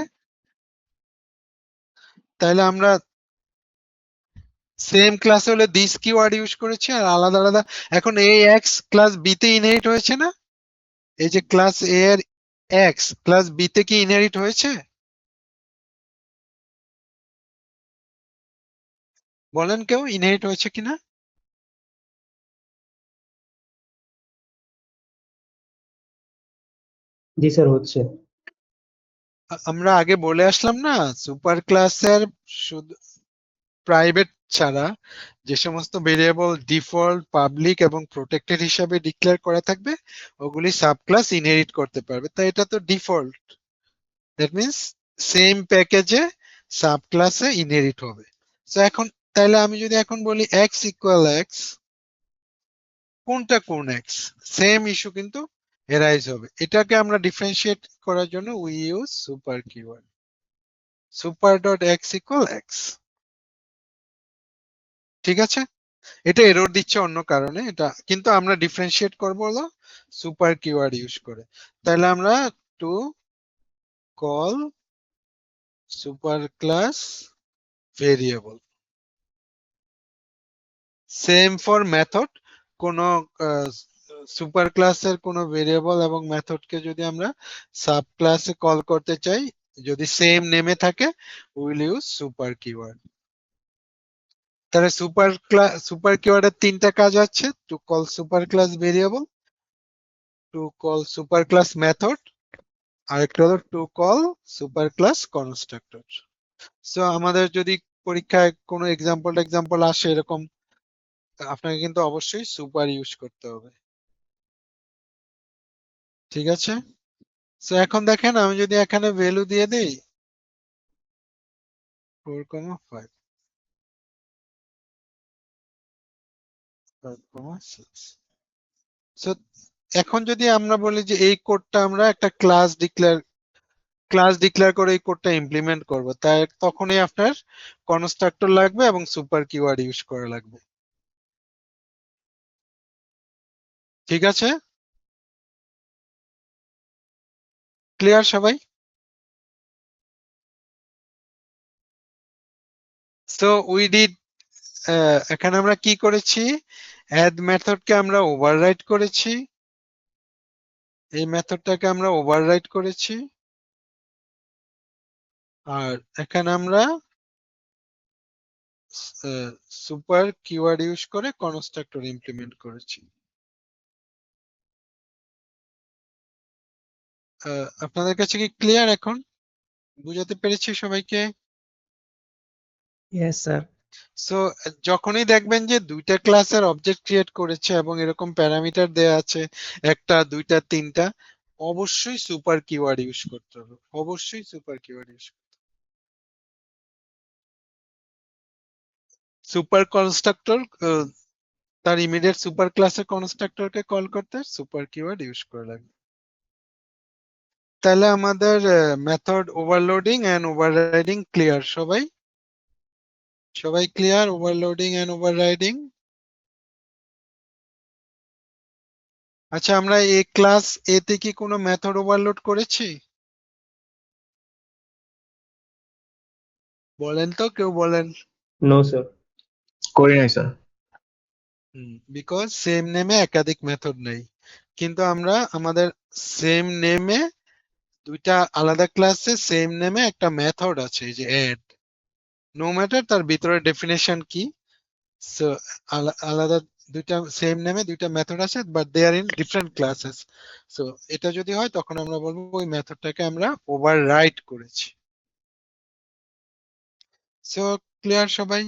Speaker 1: তাহলে আমরা সেম ক্লাসে হলে দিস কিওয়ার্ড ইউজ করেছি আর আলাদা আলাদা। এখন এই এক্স ক্লাস বি তে ইনহেরিট হয়েছে না? এই যে ক্লাস এ এর এক্স ক্লাস বি তে কি ইনহেরিট হয়েছে? বলেন কেউ ইনহেরিট হয়েছে কিনা?
Speaker 7: জি স্যার হচ্ছে।
Speaker 1: আমরা আগে বলে আসলাম না, সুপার ক্লাসের শুধু প্রাইভেট ছাড়া যে সমস্ত ভেরিয়েবল ডিফল্ট, পাবলিক এবং প্রোটেক্টেড হিসাবে ডিক্লেয়ার করা থাকবে ওগুলি সাব ক্লাস ইনহেরিট করতে পারবে। তাই এটা তো ডিফল্ট, দ্যাট মিন্স সেম প্যাকেজে সাব ক্লাসে ইনহেরিট হবে। তো এখন তাহলে আমি যদি এখন বলি এক্স ইকুয়াল এক্স, কোনটা কোন এক্স, সেম ইস্যু কিন্তু এরাইজ হবে। এটাকে আমরা ডিফারেন্সিয়েট করার জন্য we use super keyword, super dot X equal x. ঠিক আছে, এটা এরর দিচ্ছে অন্য কারণে, এটা কিন্তু আমরা ডিফারেন্সিয়েট করব হলো সুপার কিওয়ার্ড ইউজ করে। তাহলে আমরা to call super class variable, same for method. কোন সুপার ক্লাসের কোন ভেরিয়েবল এবং মেথডকে যদি আমরা সাব ক্লাসে কল করতে চাই, যদি সেম নেমে থাকে উইল ইউজ সুপার কিওয়ার্ড। তাহলে সুপার কিওয়ার্ডের তিনটা কাজ আছে: to call super class variable, to call super class method, আরেকটা হলো to call super class constructor. So আমাদের যদি পরীক্ষায় কোনো এক্সাম্পল আসে এরকম, আপনাকে কিন্তু অবশ্যই সুপার ইউজ করতে হবে। ঠিক আছে, সো এখন দেখেন আমি যদি এখানে ভ্যালু দিয়ে দেই 4,5, 5,6। সো এখন যদি আমরা বলি যে এই কোডটা আমরা একটা ক্লাস ডিক্লেয়ার করে এই কোডটা ইমপ্লিমেন্ট করব, তাই তখনই আপনার কনস্ট্রাক্টর লাগবে এবং সুপার কিওয়ার্ড ইউজ করা লাগবে। ঠিক আছে, ক্লিয়ার সবাই? সো উই ডিড, এখানে আমরা কি করেছি, অ্যাড মেথডকে আমরা ওভাররাইড করেছি, এই মেথডটাকে আমরা ওভাররাইড করেছি, আর এখানে আমরা সুপার কিওয়ার্ড ইউজ করে কনস্ট্রাক্টর ইমপ্লিমেন্ট করেছি। আপনাদের কাছে কি ক্লিয়ার এখন? বুঝাতে পেরেছি সবাইকে?
Speaker 7: Yes sir.
Speaker 1: সো যখনই দেখবেন যে দুইটা ক্লাসের অবজেক্ট ক্রিয়েট করেছে এবং এরকম প্যারামিটার দেয়া আছে একটা, দুইটা, তিনটা, অবশ্যই সুপার কিওয়ার্ড ইউজ করতে হবে, অবশ্যই super keyword use. Super constructor, তার ইমিডিয়েট সুপার ক্লাসের কনস্ট্রাক্টরকে কল করতে সুপার কিওয়ার্ড ইউজ করা লাগবে। তাহলে আমাদের method overloading and overriding clear সবাই? সবাই ক্লিয়ার ওভারলোডিং এন্ড ওভাররাইডিং? আচ্ছা, আমরা এই ক্লাস এ তে কি কোনো মেথড ওভারলোড করেছি? বলেন তো, কেউ বলেন।
Speaker 4: নো স্যার, করি নাই স্যার।
Speaker 1: বিকজ সেম নেমে একাধিক মেথড নেই, কিন্তু আমরা আমাদের সেম নেমে দুইটা আলাদা ক্লাসে সেম নেমে একটা মেথড আছে, এই যে এড, নো ম্যাটার তার ভিতরে ডেফিনেশন কি। সো আলাদা দুইটা সেম নেমে দুইটা মেথড আছে, but they are in different classes. So এটা যদি হয় তখন আমরা বলবো ওই মেথডটাকে আমরা ওভাররাইড করেছি। সো ক্লিয়ার সবাই?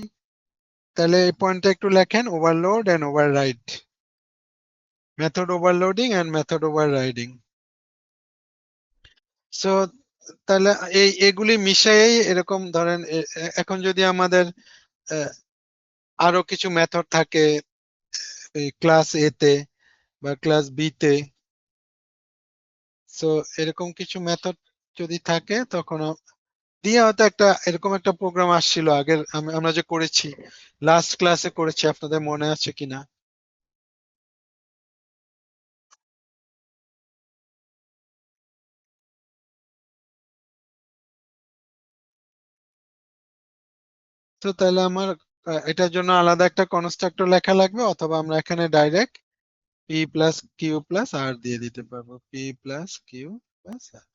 Speaker 1: তাহলে এই পয়েন্টটা একটু লেখেন, overload and override, method overloading and method overriding. So তাহলে এগুলি মিশাই এরকম ধরেন এখন যদি আমাদের আরো কিছু মেথড থাকে ক্লাস এ তে বা ক্লাস বি তে, সো এরকম কিছু মেথড যদি থাকে তখন দিয়ে হয়তো একটা এরকম একটা প্রোগ্রাম আসছিল আগের, আমরা যে করেছি লাস্ট ক্লাসে করেছি, আপনাদের মনে আছে কিনা? তো তাহলে আমার এটার জন্য আলাদা একটা কনস্ট্রাক্টর লেখা লাগবে, অথবা আমরা এখানে direct P plus Q plus R দিয়ে দিতে পারবো, P plus Q plus R.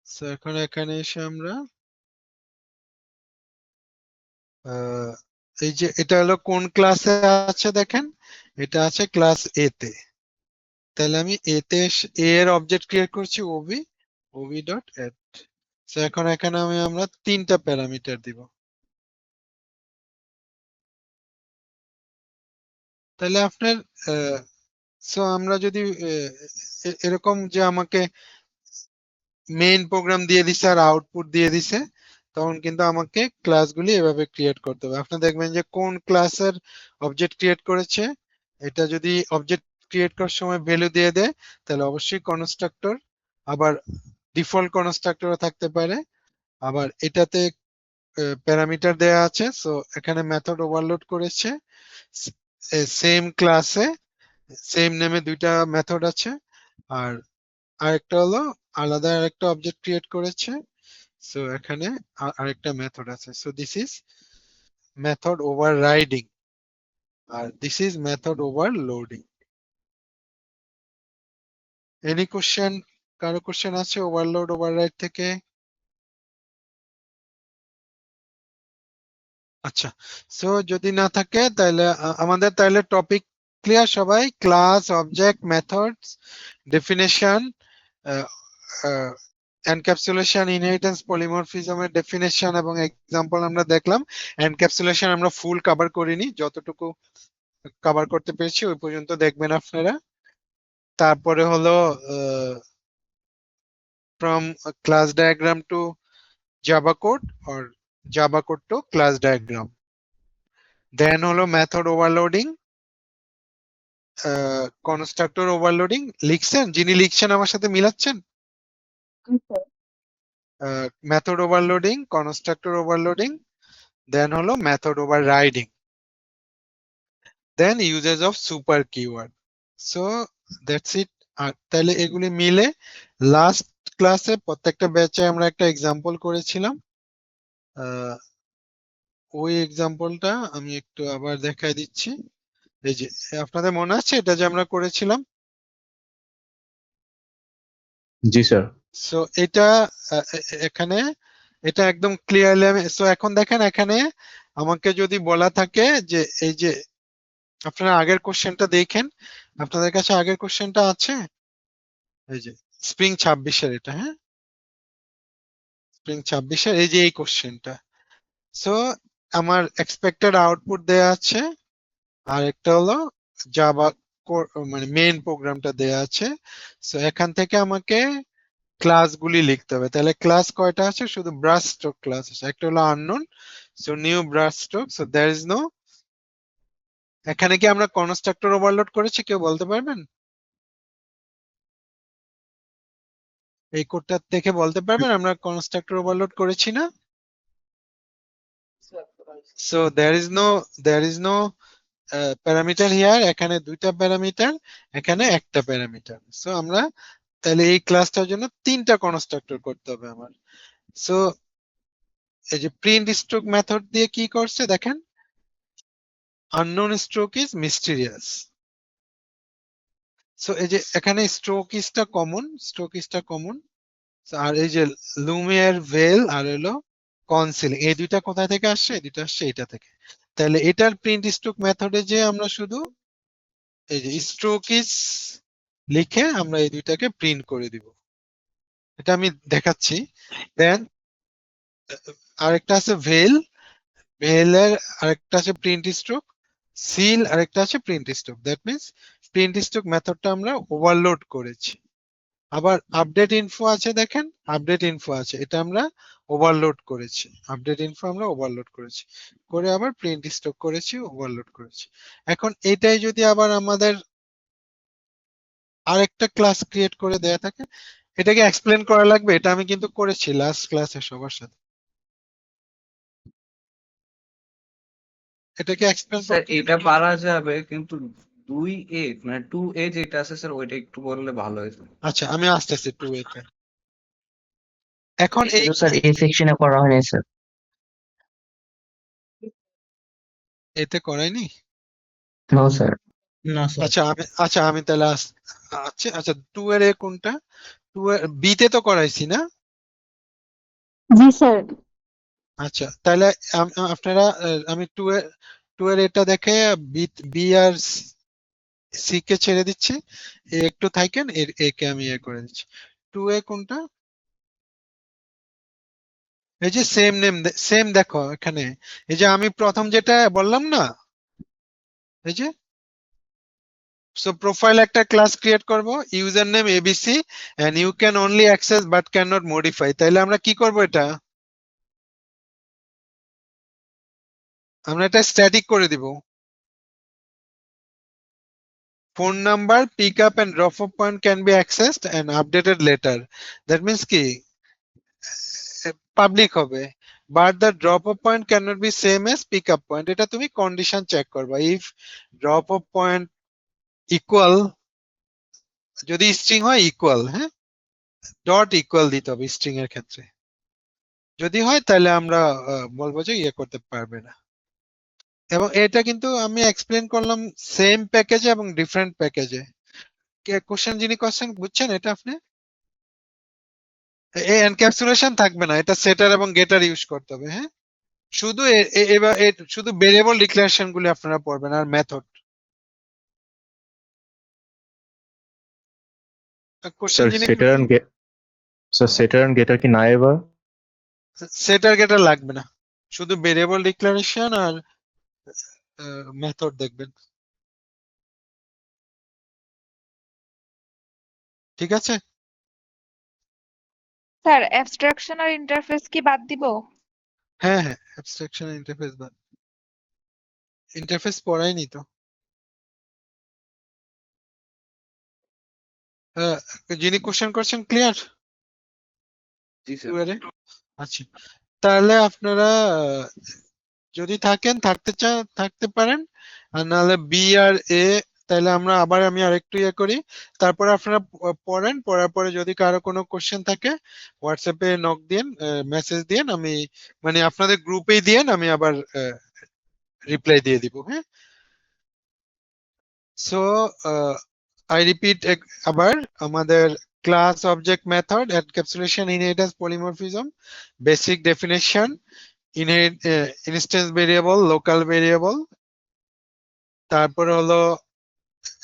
Speaker 1: So এখন এখানে এসে আমরা এই যে এটা হলো কোন ক্লাসে আছে দেখেন, এটা আছে ক্লাস এ তে। তাহলে আমি এ তে এ এর অবজেক্ট ক্রিয়েট করছি ob, ob dot add. So এখন এখানে আমরা তিনটা প্যারামিটার দিব। তাহলে আপনার সো আমরা যদি এরকম যে আমাকে মেইন প্রোগ্রাম দিয়ে দিছে আর আউটপুট দিয়ে দিছে, তখন কিন্তু আমাকে ক্লাসগুলি এভাবে ক্রিয়েট করতে হবে। আপনি দেখবেন যে কোন ক্লাসের অবজেক্ট ক্রিয়েট করেছে, এটা যদি অবজেক্ট ক্রিয়েট করার সময় ভ্যালু দিয়ে দেয় তাহলে অবশ্যই কনস্ট্রাক্টর, আবার ডিফল্ট কনস্ট্রাক্টরও থাকতে পারে, আবার এটাতে প্যারামিটার দেয়া আছে। সো এখানে মেথড ওভারলোড করেছে, সেম ক্লাসে সেম নেমে দুইটা মেথড আছে, আর আরেকটা হলো আলাদা আরেকটা অবজেক্ট ক্রিয়েট করেছে। সো এখানে আরেকটা মেথড আছে। So this is method overriding আর this is method overloading. Any question? কারো কোশ্চেন আছে ওভারলোড ওভাররাইড থেকে? আচ্ছা, সো যদি না থাকে তাহলে আমাদের তাহলে টপিক ক্লিয়ার সবাই? Class, object, methods, definition, encapsulation, inheritance, পলিমরফিজমের ডেফিনেশন এবং এক্সাম্পল আমরা দেখলাম। এনক্যাপসুলেশন আমরা ফুল কভার করিনি, যতটুকু কভার করতে পেরেছি ওই পর্যন্ত দেখবেন আপনারা। তারপরে হলো from class diagram to Java code or Java code to class diagram. Then হলো মেথড ওভারলোডিং, কনস্ট্রাক্টর ওভারলোডিং। লিখছেন? যিনি লিখছেন আমার সাথে মিলাচ্ছেন?
Speaker 2: জি sir.
Speaker 1: Method overloading, constructor overloading, then হলো method overriding, then uses of super keyword. So that's it. আর তাহলে এগুলি মিলে লাস্ট ক্লাসে প্রত্যেকটা ব্যাচে আমরা একটা এক্সাম্পল করেছিলাম। ওই এক্সাম্পলটা আমি একটু আবার দেখাই দিচ্ছি। এই যে আপনাদের মনে আছে এটা যে আমরা করেছিলাম?
Speaker 4: জি স্যার।
Speaker 1: সো এটা এখানে এটা একদম ক্লিয়ারলি আমি, সো এখন দেখেন এখানে আমাকে যদি বলা থাকে যে এই যে আপনারা আগের কোশ্চেনটা দেখেন, আপনাদের কাছে আগের কোশ্চেনটা আছে? এই যে স্প্রিং 26-এর এটা, হ্যাঁ স্প্রিং 26-এর এই যে এই কোশ্চেনটা। সো আমার এক্সপেক্টেড আউটপুট দেয়া আছে, আর একটা হলো জাভা মানে মেইন প্রোগ্রামটা দেয়া আছে। সো এখান থেকে আমাকে ক্লাসগুলি লিখতে হবে। তাহলে ক্লাস কয়টা আছে? শুধু ব্রাশ স্ট্রোক ক্লাস আছে, একটা হলো unknown, so new brush stroke, so there is no. এখানে কি আমরা কনস্ট্রাক্টর ওভারলোড করেছি, কেউ বলতে পারবেন? এই কোডটা দেখে বলতে পারবেন আমরা কনস্ট্রাক্টর ওভারলোড করেছি না? So there is no parameter here. এখানে দুইটা প্যারামিটার, এখানে একটা প্যারামিটার। সো আমরা তাহলে এই ক্লাসটার জন্য তিনটা কনস্ট্রাক্টর করতে হবে আমার। সো এই যে প্রিন্ট স্ট্রোক মেথড দিয়ে কি করছে দেখেন, unknown stroke is mysterious. So এই যে এখানে স্ট্রোক ইজটা কমন, স্ট্রোক ইজটা কমন। আর এই যে লুমিয়ার ভেল আর হলো কনসিলিং, এই দুইটা কোথা থেকে আসছে? এই দুইটা আসছে এটা থেকে। তাহলে এটার প্রিন্ট স্ট্রোক মেথডে যে আমরা শুধু এই যে স্ট্রোক ইজ লিখে আমরা এই দুইটাকে প্রিন্ট করে দিব, এটা আমি দেখাচ্ছি। দেন আরেকটা আছে ভেল, ভেলের আরেকটা আছে প্রিন্ট স্ট্রোক, সিল আরেকটা আছে print stroke. That means print stroke মেথডটা আমরা ওভারলোড করেছি। আবার আপডেট ইনফো আছে, দেখেন আপডেট ইনফো আছে, এটা আমরা ওভারলোড করেছি। আপডেট ইনফো আমরা ওভারলোড করেছি, করে আবার প্রিন্ট স্ট্রোক করেছি, ওভারলোড করেছি। এখন এটাই যদি আবার আমাদের আরেকটা ক্লাস ক্রিয়েট করে দেয়া থাকে, এটাকে এক্সপ্লেন করা লাগবে? এটা আমি কিন্তু করেছি লাস্ট ক্লাসে সবার সাথে। এটাকে এক্সপ্লেন
Speaker 9: স্যার এটা পারা যাবে, কিন্তু 2A মানে 2A যেটা আছে স্যার ওইটা একটু বললে ভালো হতো।
Speaker 1: আচ্ছা আমি আসতেছি টু এতে। এখন এই
Speaker 5: স্যার এই সেকশনে করা হয়নি স্যার।
Speaker 1: এতে করাইনি?
Speaker 4: No, sir.
Speaker 5: না স্যার।
Speaker 1: আমি তাহলে আচ্ছা 2 এর এ কোনটা? 2 এর বি তে তো করাইছি না?
Speaker 2: জি স্যার।
Speaker 1: আচ্ছা তাহলে আপনারা আমি 2 এর এটা দেখে বি বি আর সি কে ছেড়ে দিচ্ছি, এ একটু থাকেন, এর এ কে আমি এ করে দিচ্ছি। 2 এ কোনটা? এই যে সেম দেখো এখানে, এই যে আমি প্রথম যেটা বললাম না, এই যে সো প্রোফাইল একটা ক্লাস ক্রিয়েট করব, user name ABC and you can only access but can not modify. তাহলে আমরা কি করব, এটা আমরা এটা স্ট্যাটিক করে দিব। Phone number, pick up and drop off point can be accessed and updated later. That means কি পাবলিক হবে, but the drop off point can not be same as pick up point. এটা তুমি condition check করবা, if drop off point equal, যদি string হয় equal, হ্যাঁ, dot equal দিতে হবে স্ট্রিং এর ক্ষেত্রে। যদি হয় তাহলে আমরা বলবো যে ইয়ে করতে পারবে না। এবং এটা কিন্তু আমি এক্সপ্লেন করলাম সেম প্যাকেজে এবং ডিফারেন্ট প্যাকেজে। কোশ্চেন যিনি করছেন বুঝছেন এটা আপনি? এই এনক্যাপসুলেশন থাকবে না, এটা সেটার এবং গেটার ইউজ করতে হবে, হ্যাঁ। শুধু এবার শুধু ভেরিয়েবল ডিক্লারেশন গুলি আপনারা পড়বেন আর মেথড। কোশ্চেন
Speaker 4: Sir,
Speaker 1: যিনি
Speaker 4: setter and get. Sir, setter and getter কি নাই এবার?
Speaker 1: সেটার গেটার লাগবে না, শুধু ভেরিয়েবল ডিক্লারেশন আর মেথড দেখবেন, ঠিক আছে?
Speaker 2: স্যার অ্যাবস্ট্রাকশন আর ইন্টারফেস কি বাদ দিব?
Speaker 1: হ্যাঁ হ্যাঁ, অ্যাবস্ট্রাকশন ইন্টারফেস বাদ, ইন্টারফেস পড়াইনি তো। আহ, যিনি কোশ্চেন করছেন ক্লিয়ার?
Speaker 9: জি স্যার।
Speaker 1: আচ্ছা তাহলে আপনারা যদি থাকতে চান থাকতে পারেন, আর নাহলে বি আর এ, তাহলে আমি আরেকটু ইয়ে করি, তারপর আপনারা পড়েন, পড়ার পরে যদি কারো কোনো কোশ্চেন থাকে হোয়াটসঅ্যাপে নক দিন, মেসেজ দিন, আমি মানে আপনাদের গ্রুপেই দিন, আমি আবার রিপ্লাই দিয়ে দিব, হ্যাঁ। সো আই রিপিট আবার, আমাদের class object method, encapsulation, inheritance, polymorphism, basic definition, instance variable, local variable, তারপরে হলো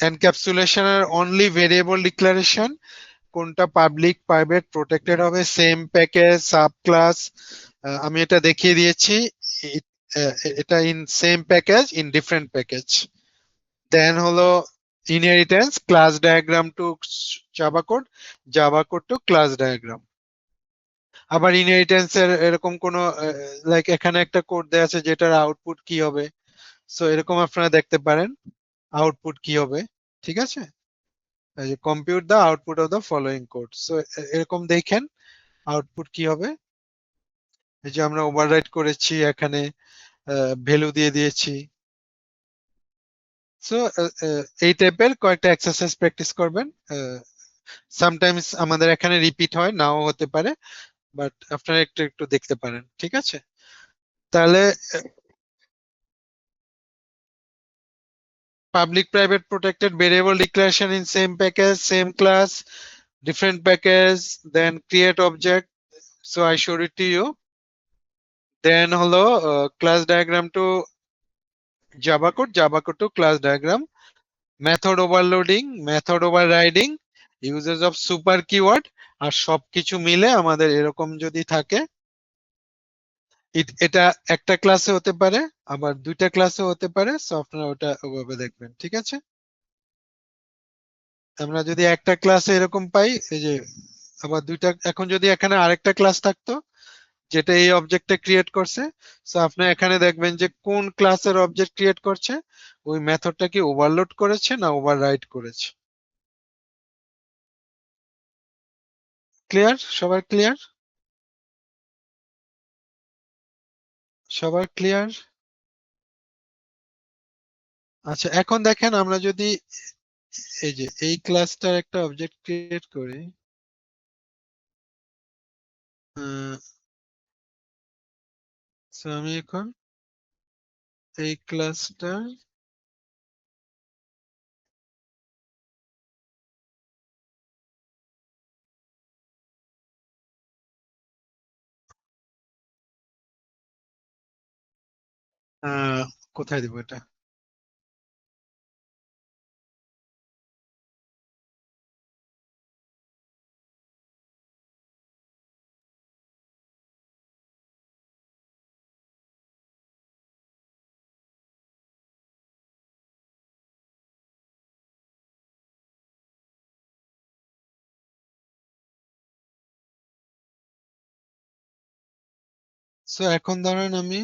Speaker 1: এনক্যাপসুলেশনের অনলি ভেরিয়েবল ডিক্লারেশন, কোনটা পাবলিক প্রাইভেট প্রোটেক্টেড হবে, সেম প্যাকেজ, সাব ক্লাস, আমি এটা দেখিয়ে দিয়েছি, এটা in same package in different package. Then হলো inheritance, class diagram to Java code to class diagram. আবার ইনহেরিটেন্স এর এরকম কোন লাইক এখানে একটা কোড দেওয়া আছে যেটার আউটপুট কি হবে, সো এরকম আপনারা দেখতে পারেন আউটপুট কি হবে, ঠিক আছে? Compute the output of the following code, so এরকম দেখেন আউটপুট কি হবে। এই যে আমরা ওভাররাইট করেছি, এখানে ভ্যালু দিয়ে দিয়েছি। সো এই টাইপের কয়েকটা এক্সারসাইজ প্র্যাকটিস করবেন। সামটাইমস আমাদের এখানে রিপিট হয়, নাও হতে পারে, বাট আপনারা একটু একটু দেখতে পারেন, ঠিক আছে? তাহলে public private protected variable declaration in same package, same class, different package, then create object, so I showed it to you. Then হলো class diagram to java code to class diagram, method overloading, method overriding, uses of super keyword, আর সবকিছু মিলে আমাদের এরকম যদি থাকে, এটা একটা ক্লাসে হতে পারে, আবার দুইটা ক্লাসে হতে পারে, সো আপনারা ওটা ওভাবে দেখবেন, ঠিক আছে? আমরা যদি একটা ক্লাসে এরকম পাই, এই যে আবার দুইটা, এখন যদি এখানে আরেকটা ক্লাস থাকতো যেটা এই অবজেক্টটা ক্রিয়েট করছে, সো আপনি এখানে দেখবেন যে কোন ক্লাসের অবজেক্ট ক্রিয়েট করছে, ওই মেথডটা কি ওভারলোড করেছে না ওভাররাইট করেছে। ক্লিয়ার? সবার ক্লিয়ার? সবার ক্লিয়ার? আচ্ছা এখন দেখেন, আমরা যদি এই যে এই ক্লাসটার একটা অবজেক্ট ক্রিয়েট করি, সো আমি এখন এই ক্লাসটা কোথায় দিব এটা? সো এখন ধরেন আমি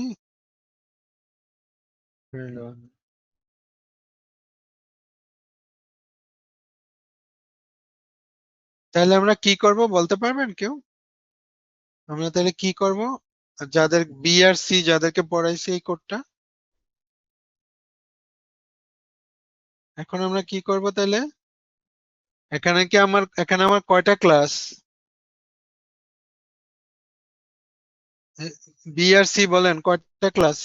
Speaker 1: তাহলে আমরা কি করব বলতে পারবেন কেউ? আমরা তাহলে কি করব? যাদের বি আর সি যাদেরকে পড়াইছি এই কোডটা, এখন আমরা কি করব তাহলে? এখানে আমার কয়টা ক্লাস? বি আর সি বলেন কয়টা ক্লাস?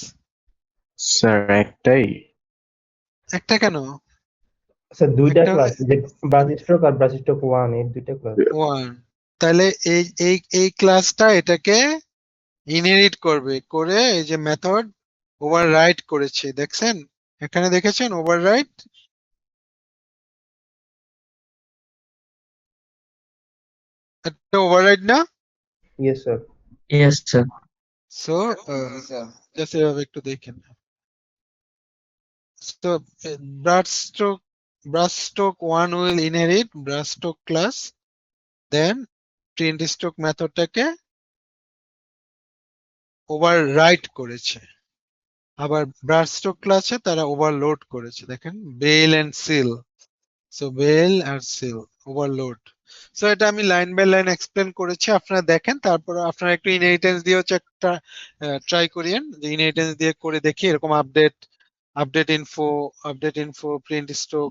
Speaker 4: স্যার একটাই।
Speaker 1: একটা কেন?
Speaker 10: স্যার দুইটা
Speaker 1: একটা
Speaker 10: ক্লাস, যে ব্রাঞ্চ স্ট্রোক আর ব্রাঞ্চ স্ট্রোক 1 এই দুইটা ক্লাস।
Speaker 1: ওয়ান। তাহলে এই ক্লাসটা এটাকে ইনহেরিট করবে, করে এই যে মেথড ওভাররাইট করেছে, দেখছেন? এখানে দেখেছেন ওভাররাইট? এটা ওভাররাইট না?
Speaker 10: Yes sir.
Speaker 5: Yes sir.
Speaker 1: So just এভাবে একটু দেখেন। So brush stroke 1 will inherit brush stroke class, then print stroke মেথডটাকে ওভাররাইট করেছে, আবার ব্রাশ স্ট্রোক ক্লাসে তারা ওভারলোড করেছে, দেখেন bell and seal. So bell আর সিল ওভারলোড। সো এটা আমি লাইন বাই লাইন এক্সপ্লেন করেছি, আপনারা দেখেন, তারপর আপনারা একটু ইনহেরিটেন্স দিয়েও চেকটা ট্রাই করিয়েন, যে ইনহেরিটেন্স দিয়ে করে দেখি এরকম update info print stroke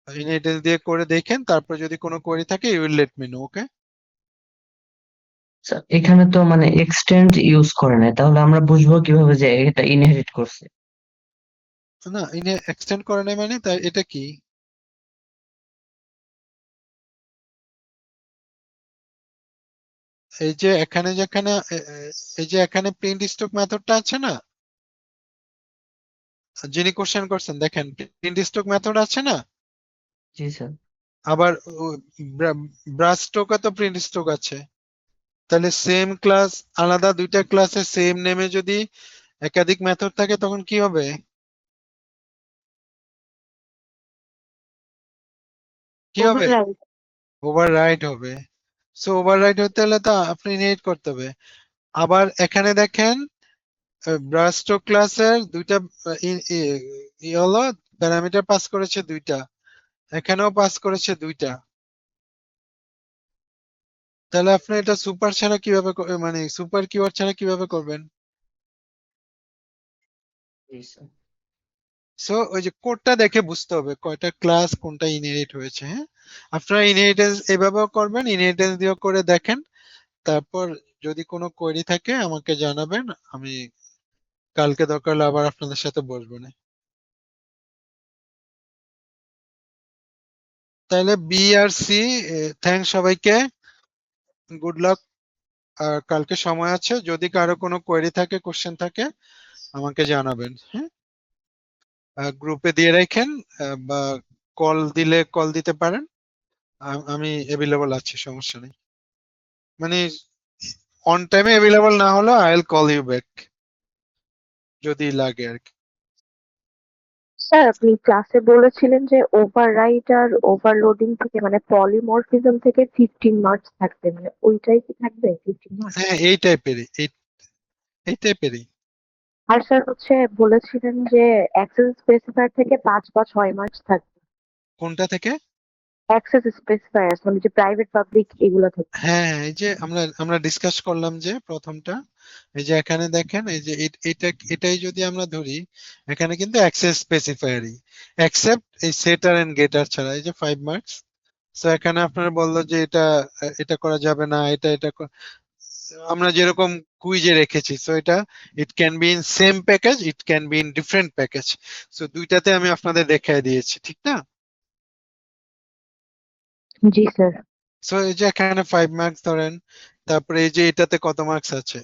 Speaker 1: inheritance দিয়ে করে দেখেন, তারপর যদি কোনো কোয়েরি থাকে you will let me know. Okay?
Speaker 5: Sir এখানে তো মানে এক্সটেন্ড ইউজ করে নাই, তাহলে আমরা বুঝবো কিভাবে যে এটা ইনহেরিট করছে?
Speaker 1: না এক্সটেন্ড করে নাই মানে তাই এটা কি? এই যে এখানে যেখানে এই যে এখানে প্রিন্ট স্ট্রোক মেথডটা আছে না, যিনি কোশ্চেন করছেন দেখেন প্রিন্ট স্ট্রোক মেথড আছে না,
Speaker 5: জি স্যার।
Speaker 1: আবার ব্রাশ স্ট্রোকে তো প্রিন্ট স্ট্রোক আছে, তাহলে সেম ক্লাস আলাদা দুইটা ক্লাসে সেম নেমে যদি একাধিক মেথড থাকে তখন কি হবে? কি হবে?
Speaker 6: Override.
Speaker 1: ওভাররাইট হবে। সো ওভাররাইট হতে হলে তো আপনি ইনহেরিট করতে হবে। আবার এখানে দেখেন ব্রাশ স্ট্রোক ক্লাসের দুইটা হলো প্যারামিটার পাস করেছে দুইটা, এখানেও পাস করেছে দুইটা, তাহলে আপনি এটা সুপার ছাড়া কিভাবে মানে সুপার কিওয়ার্ড ছাড়া কিভাবে করবেন?
Speaker 5: জি স্যার।
Speaker 1: সো ওই যে কোডটা দেখে বুঝতে হবে কয়টা ক্লাস কোনটা ইনহেরিট হয়েছে। হ্যাঁ, আপনারা ইনহেরিটেন্স এভাবেও করবেন, ইনহেরিটেন্স দিয়েও করে দেখেন, তারপর যদি কোনো কোয়েরি থাকে আমাকে জানাবেন, আমি কালকে দরকার হলে আবার আপনাদের সাথে বসবো না। তাহলে বি আর সি, থ্যাংক সবাইকে, গুড লাক। আর কালকে সময় আছে, যদি কারো কোনো কোয়েরি থাকে কোশ্চেন থাকে আমাকে জানাবেন। হ্যাঁ, গ্রুপে দিয়ে রাখেন, বা কল দিতে পারেন, আমি অ্যাভেলেবল আছি, সমস্যা নেই। মানে অন টাইমে অ্যাভেলেবল না হলেও I will call you back যদি লাগে আর কি।
Speaker 2: স্যার আপনি ক্লাসে বলেছিলেন যে ওভাররাইট আর ওভারলোডিং থেকে মানে পলিমরফিজম থেকে 15 মার্কস থাকবে, মানে ওইটাই কি থাকবে 15 মার্কস?
Speaker 1: হ্যাঁ এই টাইপেরই।
Speaker 2: আর স্যার হচ্ছে বলেছিলেন যে অ্যাক্সেস স্পেসিফায়ার থেকে 5 বা 6 মার্কস থাকবে।
Speaker 1: কোনটা থেকে?
Speaker 2: অ্যাক্সেস স্পেসিফায়ার্স মানে যে প্রাইভেট পাবলিক এগুলো থেকে।
Speaker 1: হ্যাঁ, এই যে আমরা ডিসকাস করলাম যে প্রথমটা, এই যে এখানে দেখেন, এই যে এটাই যদি আমরা ধরি, এখানে কিন্তু অ্যাক্সেস স্পেসিফায়ারই, এক্সেপ্ট এই সেটার এন্ড গেটার ছাড়া, এই যে 5 মার্কস। সো এখানে আপনারা বললো যে এটা করা যাবে না, এটা আমরা যেরকম কুইজে রেখেছি, সো এটা it can be in same package, it can be in different package. So দুইটাতে আমি আপনাদের দেখাই দিয়েছি, ঠিক না?
Speaker 2: জি স্যার।
Speaker 1: সো এই যে এখানে 5 মার্কস ধরেন, তারপরে এই যে এটাতে কত মার্কস আছে,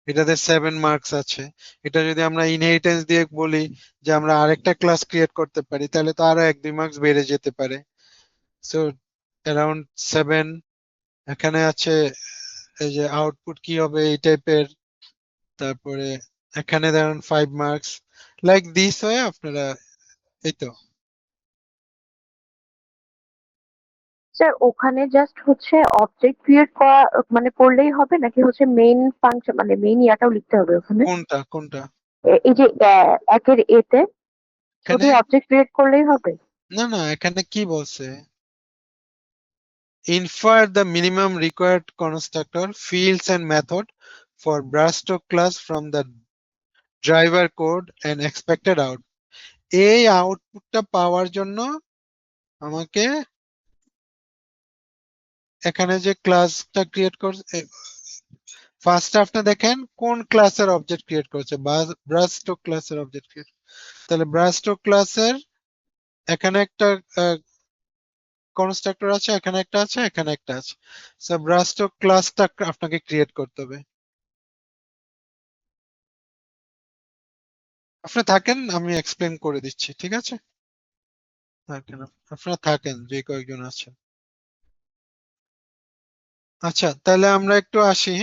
Speaker 1: এটাতে 7 মার্কস আছে। এটা যদি আমরা ইনহেরিটেন্স দিয়ে বলি যে আমরা আরেকটা ক্লাস ক্রিয়েট করতে পারি, তাহলে তো আরো 1-2 মার্কস বেড়ে যেতে পারে। So around 7। এখানে আছে এই যে আউটপুট কি হবে এই টাইপের, তারপরে এখানে ধরুন 5 মার্কস, লাইক দিস হয়ে আপনারা এই তো।
Speaker 2: স্যার ওখানে জাস্ট হচ্ছে অবজেক্ট ক্রিয়েট করা মানে করলেই হবে, নাকি হচ্ছে মেইন ফাংশন মানে মেইন ইয়াটাও লিখতে হবে ওখানে?
Speaker 1: কোনটা কোনটা?
Speaker 2: এই যে একের এতে শুধু
Speaker 1: এখানে
Speaker 2: অবজেক্ট ক্রিয়েট করলেই হবে?
Speaker 1: না না, এখানে কি বলছে, infer the minimum required constructor fields and method for brushstroke class from the driver code and expected out। এই আউটপুটটা পাওয়ার জন্য আমাকে এখানে যে ক্লাসটা ক্রিয়েট করছে, ফার্স্ট আপনি দেখেন কোন ক্লাসের অবজেক্ট ক্রিয়েট করছে, ব্রাশস্ট্রোক ক্লাসের অবজেক্ট ক্রিয়েট। তাহলে ব্রাশস্ট্রোক ক্লাসের এখানে একটা কনস্ট্রাক্টর আছে, এখানে একটা আছে, এখানে একটা আছে। সো ব্রাশস্ট্রোক ক্লাসটা আপনাকে ক্রিয়েট করতে হবে। আপনি থাকেন, আমি এক্সপ্লেন করে দিচ্ছি, ঠিক আছে? থাকেন, আপনারা থাকেন যে কয়েকজন আছেন। আচ্ছা, তাহলে আমরা একটু আসি।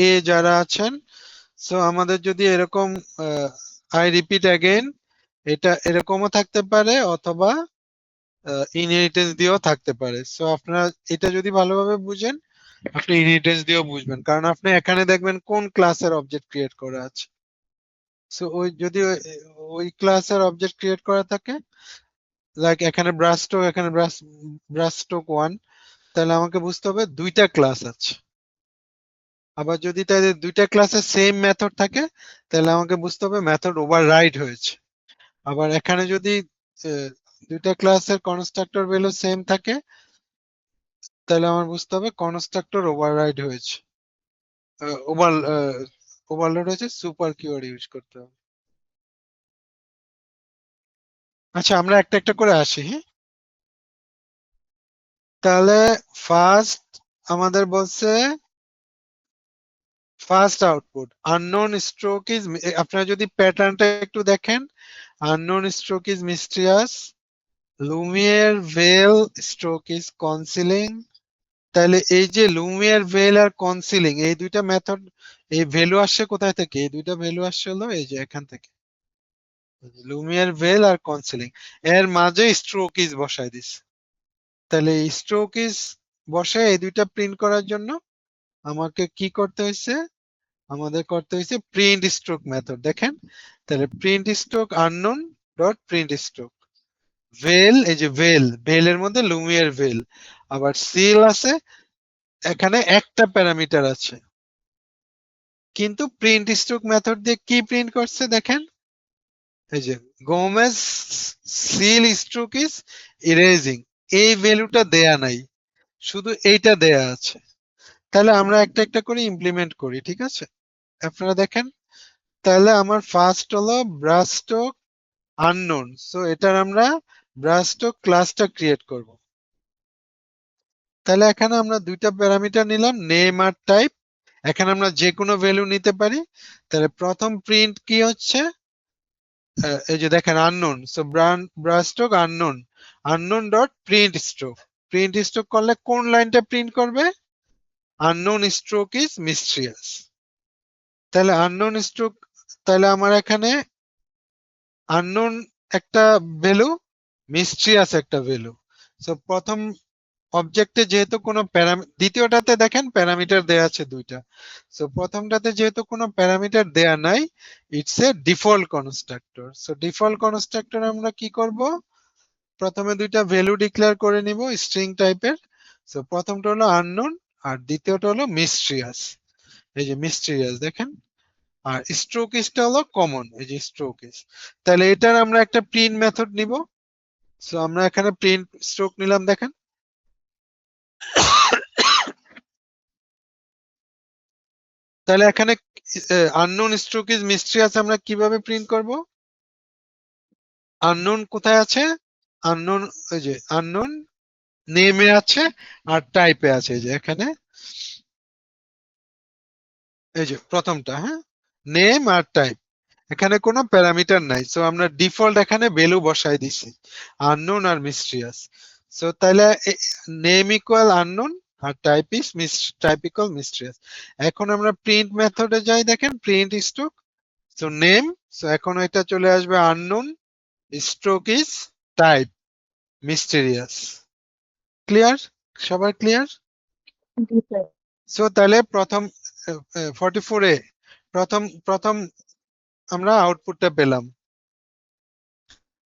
Speaker 1: এ যারা আছেন, সো আমাদের যদি এরকম আই রিপিট অ্যাগেন, এটা এরকমও থাকতে পারে অথবা ইনহেরিটেন্স দিয়েও থাকতে পারে। সো আপনারা এটা যদি ভালোভাবে বুঝেন, আপনি ইনহেরিটেন্স দিয়েও বুঝবেন, কারণ আপনি এখানে দেখবেন কোন ক্লাসের অবজেক্ট ক্রিয়েট করা আছে। সো ওই যদি ওই ক্লাসের অবজেক্ট ক্রিয়েট করা থাকে, লাইক এখানে ব্রাশস্ট্রোক, এখানে ব্রাশস্ট্রোক 1, তাহলে আমাকে বুঝতে হবে দুইটা ক্লাস আছে। আবার যদি তাদের দুইটা ক্লাসের সেম মেথড থাকে, তাহলে আমাকে বুঝতে হবে মেথড ওভাররাইড হয়েছে। আবার এখানে যদি দুইটা ক্লাসের কনস্ট্রাক্টর ভ্যালু সেম থাকে, তাহলে আমার বুঝতে হবে কনস্ট্রাক্টর ওভাররাইড হয়েছে, ওভারলোড হয়েছে, সুপার কিওয়ার্ড ইউজ করতে হবে। আচ্ছা, আমরা একটা একটা করে আসি। হ্যাঁ, তাহলে ফার্স্ট আমাদের বলছে first output unknown stroke is, আপনারা যদি প্যাটার্নটা একটু দেখেন, unknown stroke is mysterious, Lumiere veil stroke is concealing. তাহলে এই যে লুমিয়ার ভেল আর কনসিলিং এই দুইটা মেথড, এই ভ্যালু আসছে কোথায় থেকে? এই দুইটা ভ্যালু আসছে হলো এই যে এখান থেকে, লুমিয়ার ভেল আর কনসিলিং, এর মাঝে স্ট্রোক ইজ বসায় দিছে। তাহলে স্ট্রোক ইজ বসে এই দুইটা প্রিন্ট করার জন্য আমাকে কি করতে হয়েছে, আমাদের করতে হয়েছে প্রিন্ট স্ট্রোক মেথড। দেখেন, তাহলে print stroke unknown dot print stroke veil, এই যে ভেলের মধ্যে লুমিয়ার ভেল, আবার সিল আছে, এখানে একটা প্যারামিটার আছে, কিন্তু প্রিন্ট স্ট্রোক মেথড দিয়ে কি প্রিন্ট করছে দেখেন, এই যে Gomez seal stroke is erasing, এই ভ্যালুটা দেয়া নাই, শুধু এইটা দেয়া আছে। তাহলে আমরা একটা একটা করে ইমপ্লিমেন্ট করি, ঠিক আছে? আপনারা দেখেন, তাহলে আমার ফার্স্ট হলো ব্রাশস্ট্রোক আননোন, সো এটার আমরা ব্রাশস্ট্রোক ক্লাসটা ক্রিয়েট করব। তাহলে এখানে আমরা দুইটা প্যারামিটার নিলাম, নেম আর টাইপ। এখানে আমরা যে কোনো ভ্যালু নিতে পারি। তাহলে প্রথম প্রিন্ট কি হচ্ছে, এই যে দেখেন unknown, so brushstroke unknown, unknown dot print stroke, print stroke করলে কোন লাইনটা প্রিন্ট করবে, আননোন স্ট্রোক ইজ মিস্ট্রিয়াস। তাহলে আননোন স্ট্রোক, তাহলে আমার এখানে আননোন একটা ভ্যালু, মিস্ট্রিয়াস একটা ভ্যালু। সো প্রথম অবজেক্টে যেহেতু কোনো দ্বিতীয়টাতে দেখেন প্যারামিটার দেয়া আছে দুইটা, সো প্রথমটাতে যেহেতু কোনো প্যারামিটার দেয়া নাই, it's a default constructor. So default constructor আমরা কি করব, প্রথমে দুইটা ভ্যালু ডিক্লেয়ার করে নিব স্ট্রিং টাইপের। সো প্রথমটা হলো আননোন আর দ্বিতীয়টা হলো মিস্ট্রিয়াস, এই যে মিস্ট্রিয়াস দেখেন, আর স্ট্রোক ইজটা হলো কমন, এই যে স্ট্রোক ইজ। তাহলে এটার আমরা একটা প্রিন্ট মেথড নিব। সো আমরা এখানে প্রিন্ট স্ট্রোক নিলাম, দেখেন তাহলে এখানে আননোন স্ট্রোক ইজ মিস্ট্রিয়াস আমরা কিভাবে প্রিন্ট করব? আননোন কোথায় আছে? আননোন, ওই যে আননোন নেমে আছে আর টাইপে আছে, এই যে এখানে, এই যে প্রথমটা, হ্যাঁ, নেম আর টাইপ, এখানে কোনো প্যারামিটার নাই, সো আমরা ডিফল্ট এখানে ভ্যালু বসাই দিছি আননোন আর মিস্ট্রিয়াস। সো তাহলে নেম ইকুয়াল আননোন আর টাইপ ইকুয়াল মিস্ট্রিয়াস। এখন আমরা প্রিন্ট মেথডে যাই, দেখেন print stroke, so name, so এখন এটা চলে আসবে unknown stroke is type mysterious. Clear? সবার ক্লিয়ার?
Speaker 2: জি স্যার।
Speaker 1: সো তাহলে প্রথম 44 এ প্রথম আমরা আউটপুটটা পেলাম,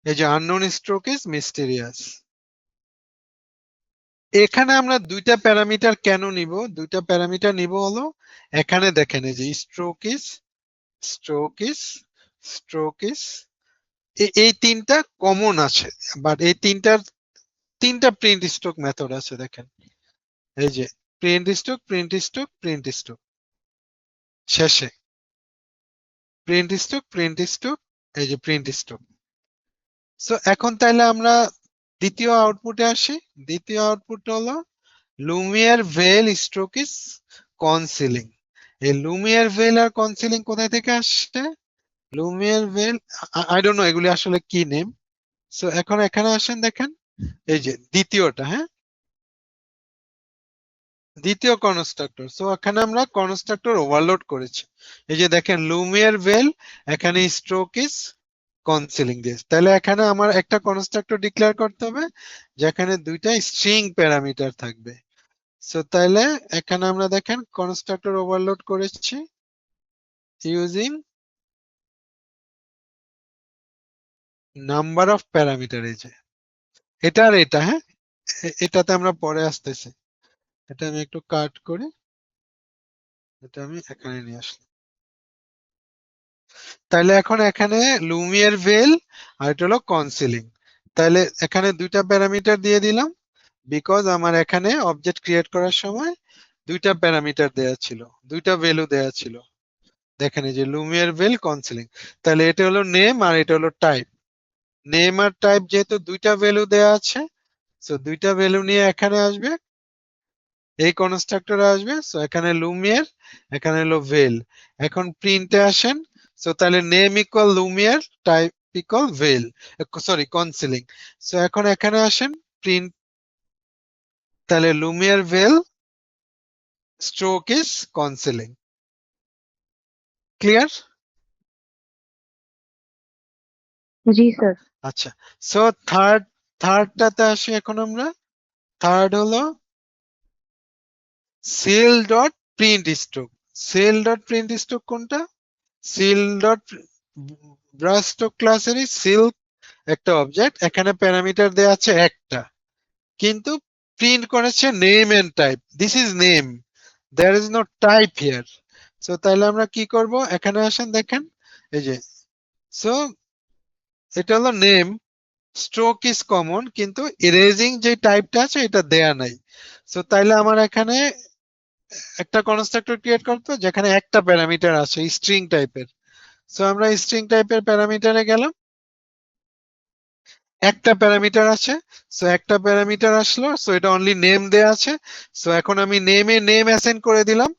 Speaker 1: এই যে আননোন স্ট্রোক ইজ মিস্টেরিয়াস। এখানে আমরা দুইটা প্যারামিটার কেন নিব? দুইটা প্যারামিটার নিব হলো, এখানে দেখেন এই যে স্ট্রোক ইজ এই তিনটা কমন আছে, বাট এই তিনটা প্রিন্ট স্ট্রোক মেথড আছে, দেখেন এই যে প্রিন্ট স্ট্রোক শেষে প্রিন্ট স্ট্রোক, এই যে প্রিন্ট স্ট্রোক। সো এখন তাইলে আমরা দ্বিতীয় আউটপুটে আসি। দ্বিতীয় আউটপুট হলো Lumiere veil stroke is concealing. এই লুমিয়ার ভেল আর কনসিলিং কোথায় থেকে আসছে? Lumiere veil, I don't know এগুলি আসলে কি নেম। সো এখন এখানে আসেন, দেখেন এই যে দ্বিতীয়টা, হ্যাঁ, দ্বিতীয় কনস্ট্রাক্টর। সো এখানে আমরা কনস্ট্রাক্টর ওভারলোড করেছি, এই যে দেখেন লুমিয়ার ভেল, এখানে স্ট্রোক ইজ কনসিলিং দিয়েছে। তাহলে এখানে আমার একটা কনস্ট্রাক্টর ডিক্লেয়ার করতে হবে যেখানে দুইটা স্ট্রিং প্যারামিটার থাকবে। সো তাহলে এখানে আমরা দেখেন কনস্ট্রাক্টর ওভারলোড করেছি ইউজিং নাম্বার অফ প্যারামিটার, এই যে এটা আর এটা, হ্যাঁ, এটাতে আমরা পরে আসতেছি, এটা আমি একটু কাট করি, এটা আমি এখানে নিয়ে আসলাম। তাহলে এখন এখানে লুমিয়ার ভেল আর এটা হলো কনসিলিং। তাহলে এখানে দুইটা প্যারামিটার দিয়ে দিলাম, বিকজ আমার এখানে অবজেক্ট ক্রিয়েট করার সময় দুইটা প্যারামিটার দেয়া ছিল, দুইটা ভ্যালু দেয়া ছিল, দেখেন এই যে লুমিয়ার ভেল কনসিলিং। তাহলে এটা হলো নেম আর এটা হলো টাইপ। নেম আর টাইপ যেহেতু দুইটা ভ্যালু দেয়া আছে, সো দুইটা ভ্যালু নিয়ে এখানে আসবে, এই কনস্ট্রাক্টরে আসবে। সো এখানে লুমিয়ার, এখানে হলো ভেল। এখন প্রিন্টে আসেন, সো তাহলে name equal Lumiere, type equal veil, sorry concealing. So এখন এখানে আসেন প্রিন্ট, তাহলে Lumiere veil stroke is concealing. Clear?
Speaker 2: জি স্যার।
Speaker 1: আচ্ছা, সো থার্ডটাতে আসি এখন আমরা। থার্ড হলো cel dot print stroke. Cel dot print stroke কোনটা? সেল ডট ব্রাশ স্ট্রোক ক্লাসেরই সেল একটা অবজেক্ট, এখানে প্যারামিটার দেয়া আছে একটা, কিন্তু প্রিন্ট করেছে name and type. This is name, there is no type here. So তাহলে আমরা কি করব? এখানে আসেন, দেখেন এই যে, সো এটা হলো নেম, স্ট্রোক ইজ কমন, কিন্তু ইরেজিং যে টাইপটা আছে এটা দেয়া নাই। সো তাইলে আমার এখানে একটা কনস্ট্রাক্টর ক্রিয়েট করতে যেখানে একটা প্যারামিটার আছে স্ট্রিং টাইপের। সো আমরা স্ট্রিং টাইপের প্যারামিটারে গেলাম, একটা প্যারামিটার আছে, সো একটা প্যারামিটার আসলো, সো এটা অনলি নেম দেয়া আছে। সো এখন আমি নেম অ্যাসাইন করে দিলাম,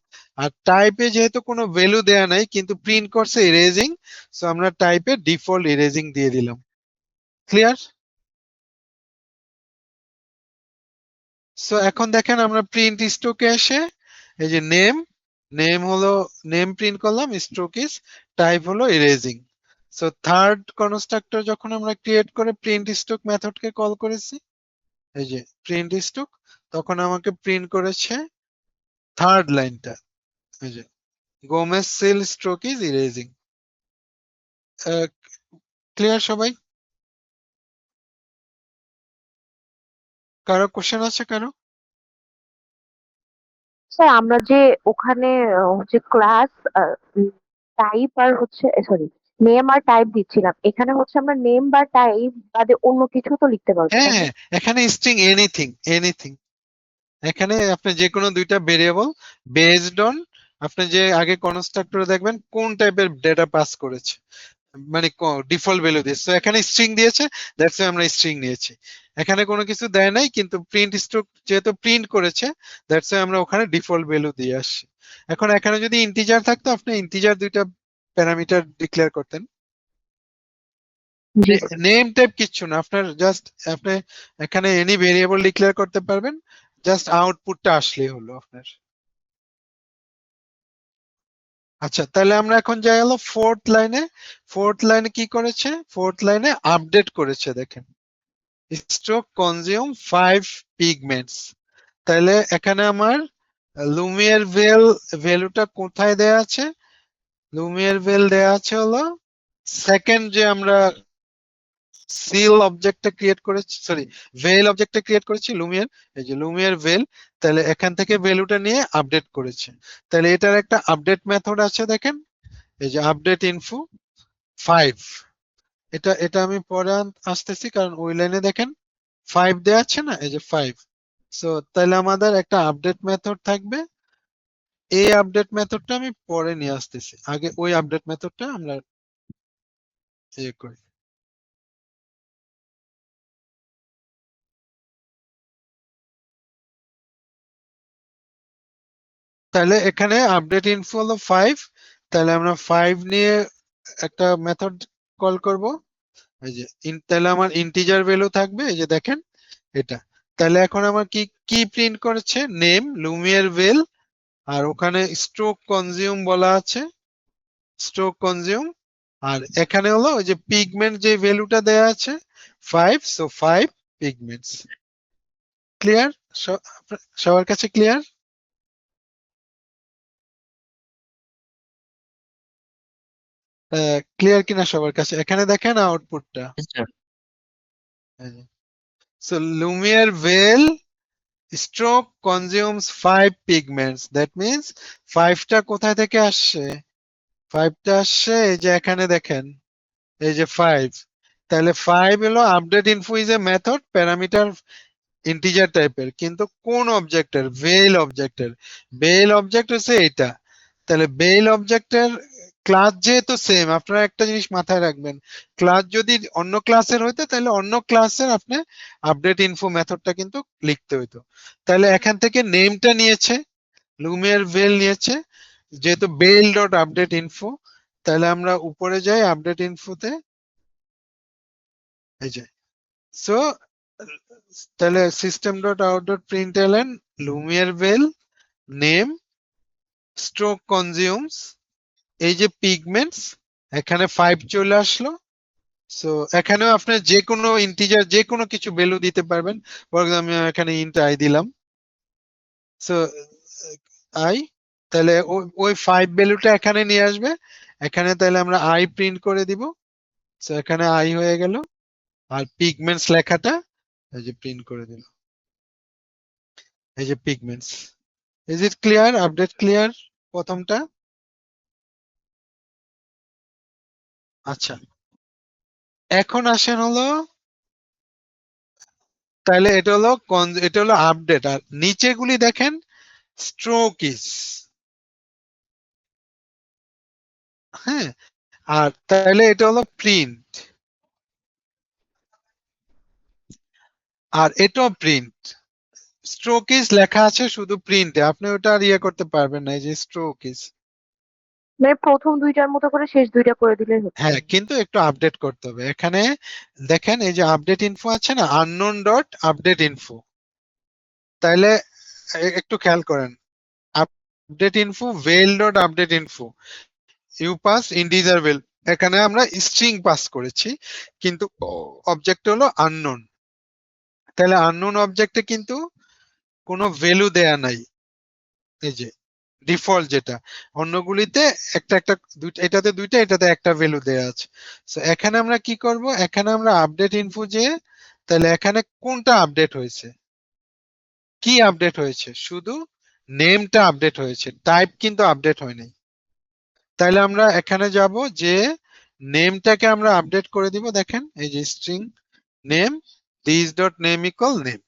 Speaker 1: আর টাইপে যেহেতু কোনো ভ্যালু দেয়া নাই কিন্তু প্রিন্ট করছে ইরেজিং, সো আমরা টাইপে ডিফল্ট ইরেজিং দিয়ে দিলাম। ক্লিয়ার? সো এখন দেখেন আমরা প্রিন্ট স্ট্রোকে এসে এই যে নেম হলো নেম প্রিন্ট করলাম, স্ট্রোক ইজ, টাইপ হলো ইরেজিং। সো থার্ড কনস্ট্রাক্টর যখন আমরা ক্রিয়েট করে প্রিন্ট স্ট্রোক মেথডকে কল করেছি, এই যে প্রিন্ট স্ট্রোক, তখন আমাকে প্রিন্ট করেছে থার্ড লাইনটা, এই যে Gomez cell stroke is erasing. Clear সবাই? কারো কোশ্চেন আছে কারো?
Speaker 2: স্যার আমরা যে ওখানে হচ্ছে ক্লাস টাইপ আর হচ্ছে সরি নেম আর টাইপ দিচ্ছিলাম, এখানে হচ্ছে আমরা নেম বা টাইপ বাদে অন্য কিছু তো লিখতে পারবো, তাই না?
Speaker 1: হ্যাঁ, এখানে স্ট্রিং এনিথিং, এখানে আপনি যে কোনো দুইটা ভেরিয়েবল বেসড অন আপনি যে আগে কনস্ট্রাক্টরে দেখবেন কোন টাইপের ডেটা পাস করেছে, মানে ডিফল্ট ভ্যালু দিয়েছে। তো এখানে স্ট্রিং দিয়েছে, দ্যাটস ওয়াই আমরা স্ট্রিং নিয়েছি। এখানে কোনো কিছু দেয় নাই, কিন্তু প্রিন্ট স্ট্রোক যেহেতু প্রিন্ট করেছে, দ্যাটস ওয়াই আমরা ওখানে ডিফল্ট ভ্যালু দিয়ে আসছি। এখন এখানে যদি ইন্টিজার থাকতো, আপনি ইন্টিজার দুইটা প্যারামিটার ডিক্লেয়ার করতেন।
Speaker 2: জি
Speaker 1: নেম টাইপ কিচ্ছু না, আপনার জাস্ট আপনি এখানে এনি ভেরিয়েবল ডিক্লেয়ার করতে পারবেন, জাস্ট আউটপুটটা আসলেই হলো আপনার। আচ্ছা, তাহলে আমরা এখন যাই হলো ফোর্থ লাইনে। ফোর্থ লাইনে কি করেছে? ফোর্থ লাইনে আপডেট করেছে, দেখেন স্ট্রোক কনজিউম 5 পিগমেন্টস। তাহলে এখানে আমার লুমিয়ার ভেল ভ্যালুটা কোথায় দেয়া আছে? লুমিয়ার ভেল দেয়া আছে হলো সেকেন্ড যে আমরা সিল অবজেক্টটা ক্রিয়েট করেছি, সরি ভেল অবজেক্টটা ক্রিয়েট করেছি লুমিয়ার, এই যে লুমিয়ার ভেল। তাহলে এখান থেকে ভ্যালুটা নিয়ে আপডেট করেছে। তাহলে এটার একটা আপডেট মেথড আছে, দেখেন এই যে আপডেট ইনফো 5। এটা এটা আমি পরে আসতেছি, কারণ ওই লাইনে দেখেন 5 দেয়া আছে না, এই যে 5। সো তাহলে আমাদের একটা আপডেট মেথড থাকবে। এই আপডেট মেথডটা আমি পরে নিয়ে আসতেছি, আগে ওই আপডেট মেথডটা আমরা ইয়ে করি। তাহলে এখানে আপডেট ইনফো হলো 5। তাহলে আমরা 5 নিয়ে একটা মেথড কল করব, এই যে তাহলে আমার ইন্টিজার ভ্যালু থাকবে, এই যে দেখেন এটা। তাহলে এখন আমার কি কি প্রিন্ট করেছে? নেম লুমিয়ার ভেল, আর ওখানে স্ট্রোক কনজিউম বলা আছে, স্ট্রোক কনজিউম। আর এখানে হলো ওই যে পিগমেন্ট যে ভ্যালুটা দেয়া আছে 5, সো 5 পিগমেন্টস। ক্লিয়ার? সবার কাছে ক্লিয়ার? ক্লিয়ার কিনা সবার কাছে? এখানে দেখেন আউটপুটটা।
Speaker 5: Sir
Speaker 1: So Lumiere veil stroke consumes 5 pigments. That means 5টা কোথায় থেকে আসছে? 5টা আসছে এই যে এখানে দেখেন, এই যে 5। তাহলে 5 হলো update info is a method parameter integer টাইপের, কিন্তু কোন অবজেক্টের? ভেল অবজেক্টের। ভেল অবজেক্ট হচ্ছে এটা। তাহলে ভেল অবজেক্টের ক্লাস যেহেতু সেম, আপনারা একটা জিনিস মাথায় রাখবেন, ক্লাস যদি অন্য ক্লাসের হইতো তাহলে অন্য ক্লাসের আপনি আপডেট ইনফো মেথডটা কিন্তু লিখতে হইতো। তাহলে এখান থেকে নেমটা নিয়েছে, লুমিয়ার ভেল নিয়েছে, যেহেতু বেল ডট আপডেট ইনফো। তাহলে আমরা উপরে যাই আপডেট ইনফোতে, এই যে সো তাহলে system dot out dot println লুমিয়ার ভেল নেম স্ট্রোক কনজিউমস, এই যে পিগমেন্টস, এখানে 5 চলে আসলো। সো এখানেও আপনি যে কোনো ইন্টিজার যে কোনো কিছু ভ্যালু দিতে পারবেন। ফর এক্সাম্পল আমি এখানে ইন্ট আই দিলাম, সো আই। তাহলে ওই 5 ভ্যালুটা এখানে নিয়ে আসবে, এখানে তাহলে আমরা আই প্রিন্ট করে দিব। সো এখানে আই হয়ে গেল, আর পিগমেন্টস লেখাটা এই যে প্রিন্ট করে দিল, এই যে pigments. Is it clear? Update clear প্রথমটা? আচ্ছা, এখন আসেন হলো, তাহলে এটা হলো আপডেট। আর নিচেগুলি দেখেন স্ট্রোক ইজ, হ্যাঁ। আর তাহলে এটা হলো প্রিন্ট, আর এটাও প্রিন্ট। স্ট্রোক ইজ লেখা আছে শুধু প্রিন্টে, আপনি ওটা আর ইয়ে করতে পারবেন না, এই যে স্ট্রোক ইজ।
Speaker 2: মানে প্রথম দুইটার মতো করে শেষ দুইটা করে দিলেই হচ্ছে।
Speaker 1: হ্যাঁ, কিন্তু একটু আপডেট করতে হবে। এখানে দেখেন এই যে আপডেট ইনফো আছে না, আননোন ডট আপডেট ইনফো। তাহলে একটু খেয়াল করেন, update info val dot update info, you pass integer val. এখানে আমরা স্ট্রিং পাস করেছি, কিন্তু অবজেক্ট হলো আননোন। তাহলে আননোন অবজেক্টে কিন্তু কোনো ভ্যালু দেয়া নাই, এই যে ডিফল্ট যেটা। অন্যগুলিতে একটা একটা এটাতে দুইটা, এটাতে একটা ভ্যালু দেয়া আছে। সো এখানে আমরা কি করব? এখানে আমরা আপডেট ইনফো যে, তাহলে এখানে কোনটা আপডেট হয়েছে? কি আপডেট হয়েছে? শুধু নেমটা আপডেট হয়েছে, টাইপ কিন্তু আপডেট হয়নি। তাহলে আমরা এখানে যাব যে নেমটাকে আমরা আপডেট করে দিব, দেখেন এই যে string name this dot name equal name.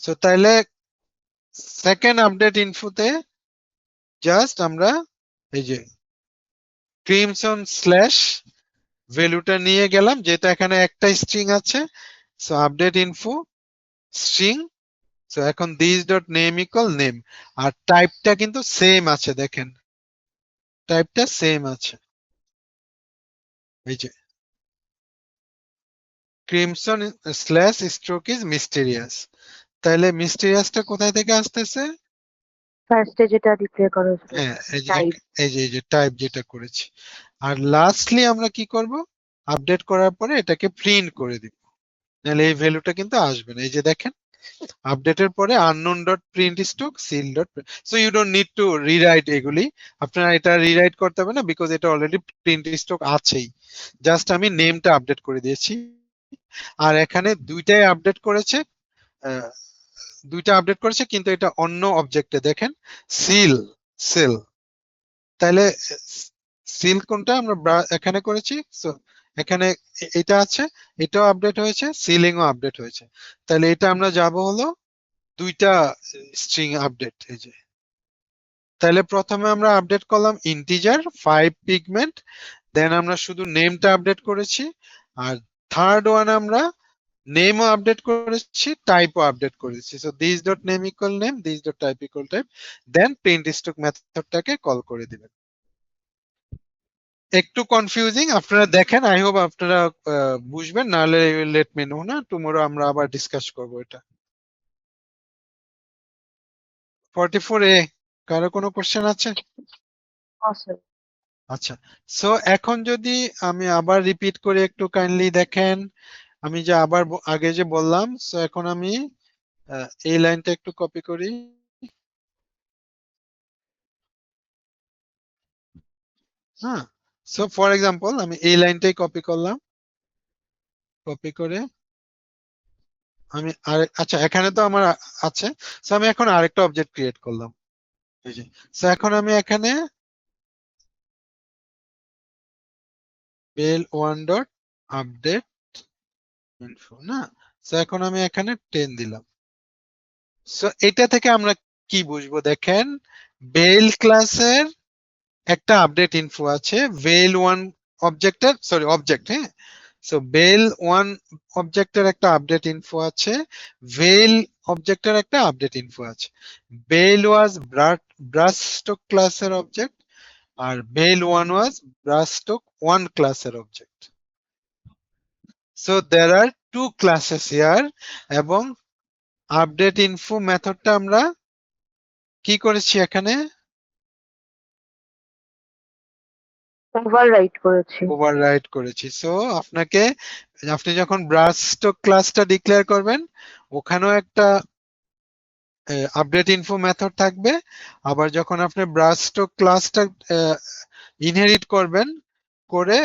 Speaker 1: So তাহলে সেকেন্ড আপডেট ইনফোতে জাস্ট আমরা এই যে ক্রিমসন স্ল্যাশ ভ্যালুটা নিয়ে গেলাম, যেটা এখানে একটা স্ট্রিং আছে। So update info string. So এখন this dot name equal name, আর টাইপটা কিন্তু সেম আছে, দেখেন টাইপটা সেম আছে। এই যে crimson slash stroke is mysterious, তাহলে মিস্টেরিয়াসটা কোথায় থেকে আসতেছে?
Speaker 2: ফার্স্টে যেটা ডিক্লেয়ার করা হয়েছিল
Speaker 1: হ্যাঁ, এই যে
Speaker 2: টাইপ।
Speaker 1: এই যে টাইপ যেটা করেছি। আর লাস্টলি আমরা কি করব, আপডেট করার পরে এটাকে প্রিন্ট করে দিব, নাহলে এই ভ্যালুটা কিন্তু আসবে না। এই যে দেখেন আপডেটের পরে unknown dot print stock seal dot, so you don't need to rewrite এগুলি, আপনারা এটা রিরাইট করতে হবে না, বিকজ এটা অলরেডি প্রিন্ট স্টক আছেই। জাস্ট আমি নেমটা আপডেট করে দিয়েছি। আর এখানে দুইটাই আপডেট করেছে, দুইটা আপডেট করেছে, কিন্তু এটা অন্য অবজেক্টে, দেখেন সিল সেল। তাহলে সিল কোনটা আমরা এখানে করেছি, সো এখানে এটা আছে, এটাও আপডেট হয়েছে, সিলিংও আপডেট হয়েছে। তাহলে এটা আমরা যাব হলো দুইটা স্ট্রিং আপডেট। এই যে তাহলে প্রথমে আমরা আপডেট করলাম ইন্টিজার 5 পিগমেন্ট, দেন আমরা শুধু নেমটা আপডেট করেছি, আর থার্ড ওয়ান আমরা নেমও আপডেট করেছি, টাইপও আপডেট করেছি। So this dot name equal name, this dot type equal type, then print stock মেথডটাকে কল করে দিবেন। একটু কনফিউজিং, আপনারা দেখেন, আই হোপ আপনারা বুঝবেন, নাহলে লেট মি নো, না টুমরো আমরা আবার ডিসকাস করব এটা। 44A কারো কোনো কোশ্চেন আছে?
Speaker 2: Awesome.
Speaker 1: আচ্ছা, সো এখন যদি আমি আবার রিপিট করে একটু কাইন্ডলি দেখেন, আমি যে আবার আগে যে বললাম, সো এখন আমি এই লাইনটা একটু কপি করি। হ্যাঁ, সো ফর এক্সাম্পল আমি এই লাইনটাই কপি করলাম, কপি করে আমি আচ্ছা এখানে তো আমার আছে, সো আমি এখন আরেকটা অবজেক্ট ক্রিয়েট করলাম। এই যে সো এখন আমি এখানে বেল 1 ডট আপডেট ইনফো, না সো এখন আমি এখানে 10 দিলাম। সো এটা থেকে আমরা কি বুঝবো, দেখেন বেল ক্লাসের একটা আপডেট ইনফো আছে, বেল 1 অবজেক্টের, সরি অবজেক্ট, হ্যাঁ, সো বেল 1 অবজেক্টের একটা আপডেট ইনফো আছে, বেল অবজেক্টের একটা আপডেট ইনফো আছে। বেল ওয়াজ ব্রাশ স্ট্রোক ক্লাসের অবজেক্ট, আর বেল 1 ওয়াজ ব্রাশ স্ট্রোক 1 ক্লাসের object. So there are 2 classes here, এবং আপডেট ইনফো মেথডটা আমরা কি করেছি এখানে,
Speaker 2: ওভাররাইট করেছি।
Speaker 1: ওভাররাইট করেছি। সো আপনাকে, আপনি যখন ব্রাশ স্ট্রোক ক্লাসটা ডিক্লেয়ার করবেন, ওখানেও একটা আপডেট ইনফো মেথড থাকবে, আবার যখন আপনি ব্রাশ স্ট্রোক ক্লাসটা ইনহেরিট করবেন করে,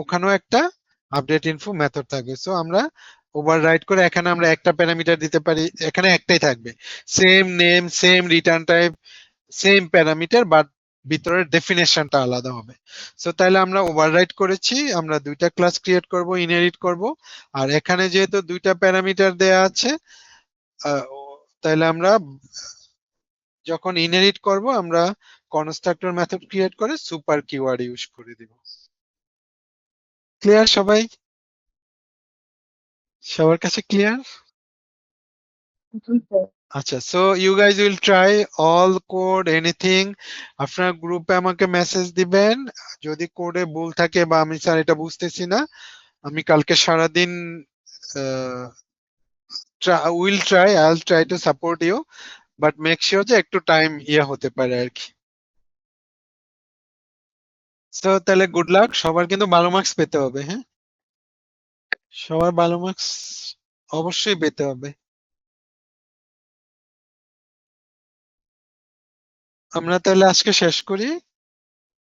Speaker 1: ওখানেও একটা আপডেট ইনফো মেথড থাকবে। সো আমরা ওভাররাইট করে এখানে আমরা একটা প্যারামিটার দিতে পারি, এখানে একটাই থাকবে, same name same return type same parameter, but ভিতরের ডেফিনেশনটা আলাদা হবে। সো তাহলে আমরা ওভাররাইট করেছি, আমরা দুইটা ক্লাস ক্রিয়েট করব, ইনহেরিট করব, আর এখানে যেহেতু দুইটা প্যারামিটার দেয়া আছে, তাহলে আমরা যখন ইনহেরিট করব আমরা কনস্ট্রাক্টর মেথড ক্রিয়েট করে সুপার কিওয়ার্ড ইউজ করে দিব। ক্লিয়ার সবাই? সবার কাছে ক্লিয়ার?
Speaker 2: জি স্যার।
Speaker 1: আচ্ছা, so you guys will try all code anything, আপনার গ্রুপে আমাকে মেসেজ দিবেন যদি কোডে ভুল থাকে বা আমি স্যার এটা বুঝতেছি না, আমি কালকে সারাদিন will try, I will try to support you, but make sure যে একটু টাইম হতে পারে আর কি। সো তাহলে গুড লাক, সবার কিন্তু ভালো মার্কস পেতে হবে, হ্যাঁ সবার ভালো মার্কস অবশ্যই পেতে হবে। আমরা তাহলে আজকে শেষ করি।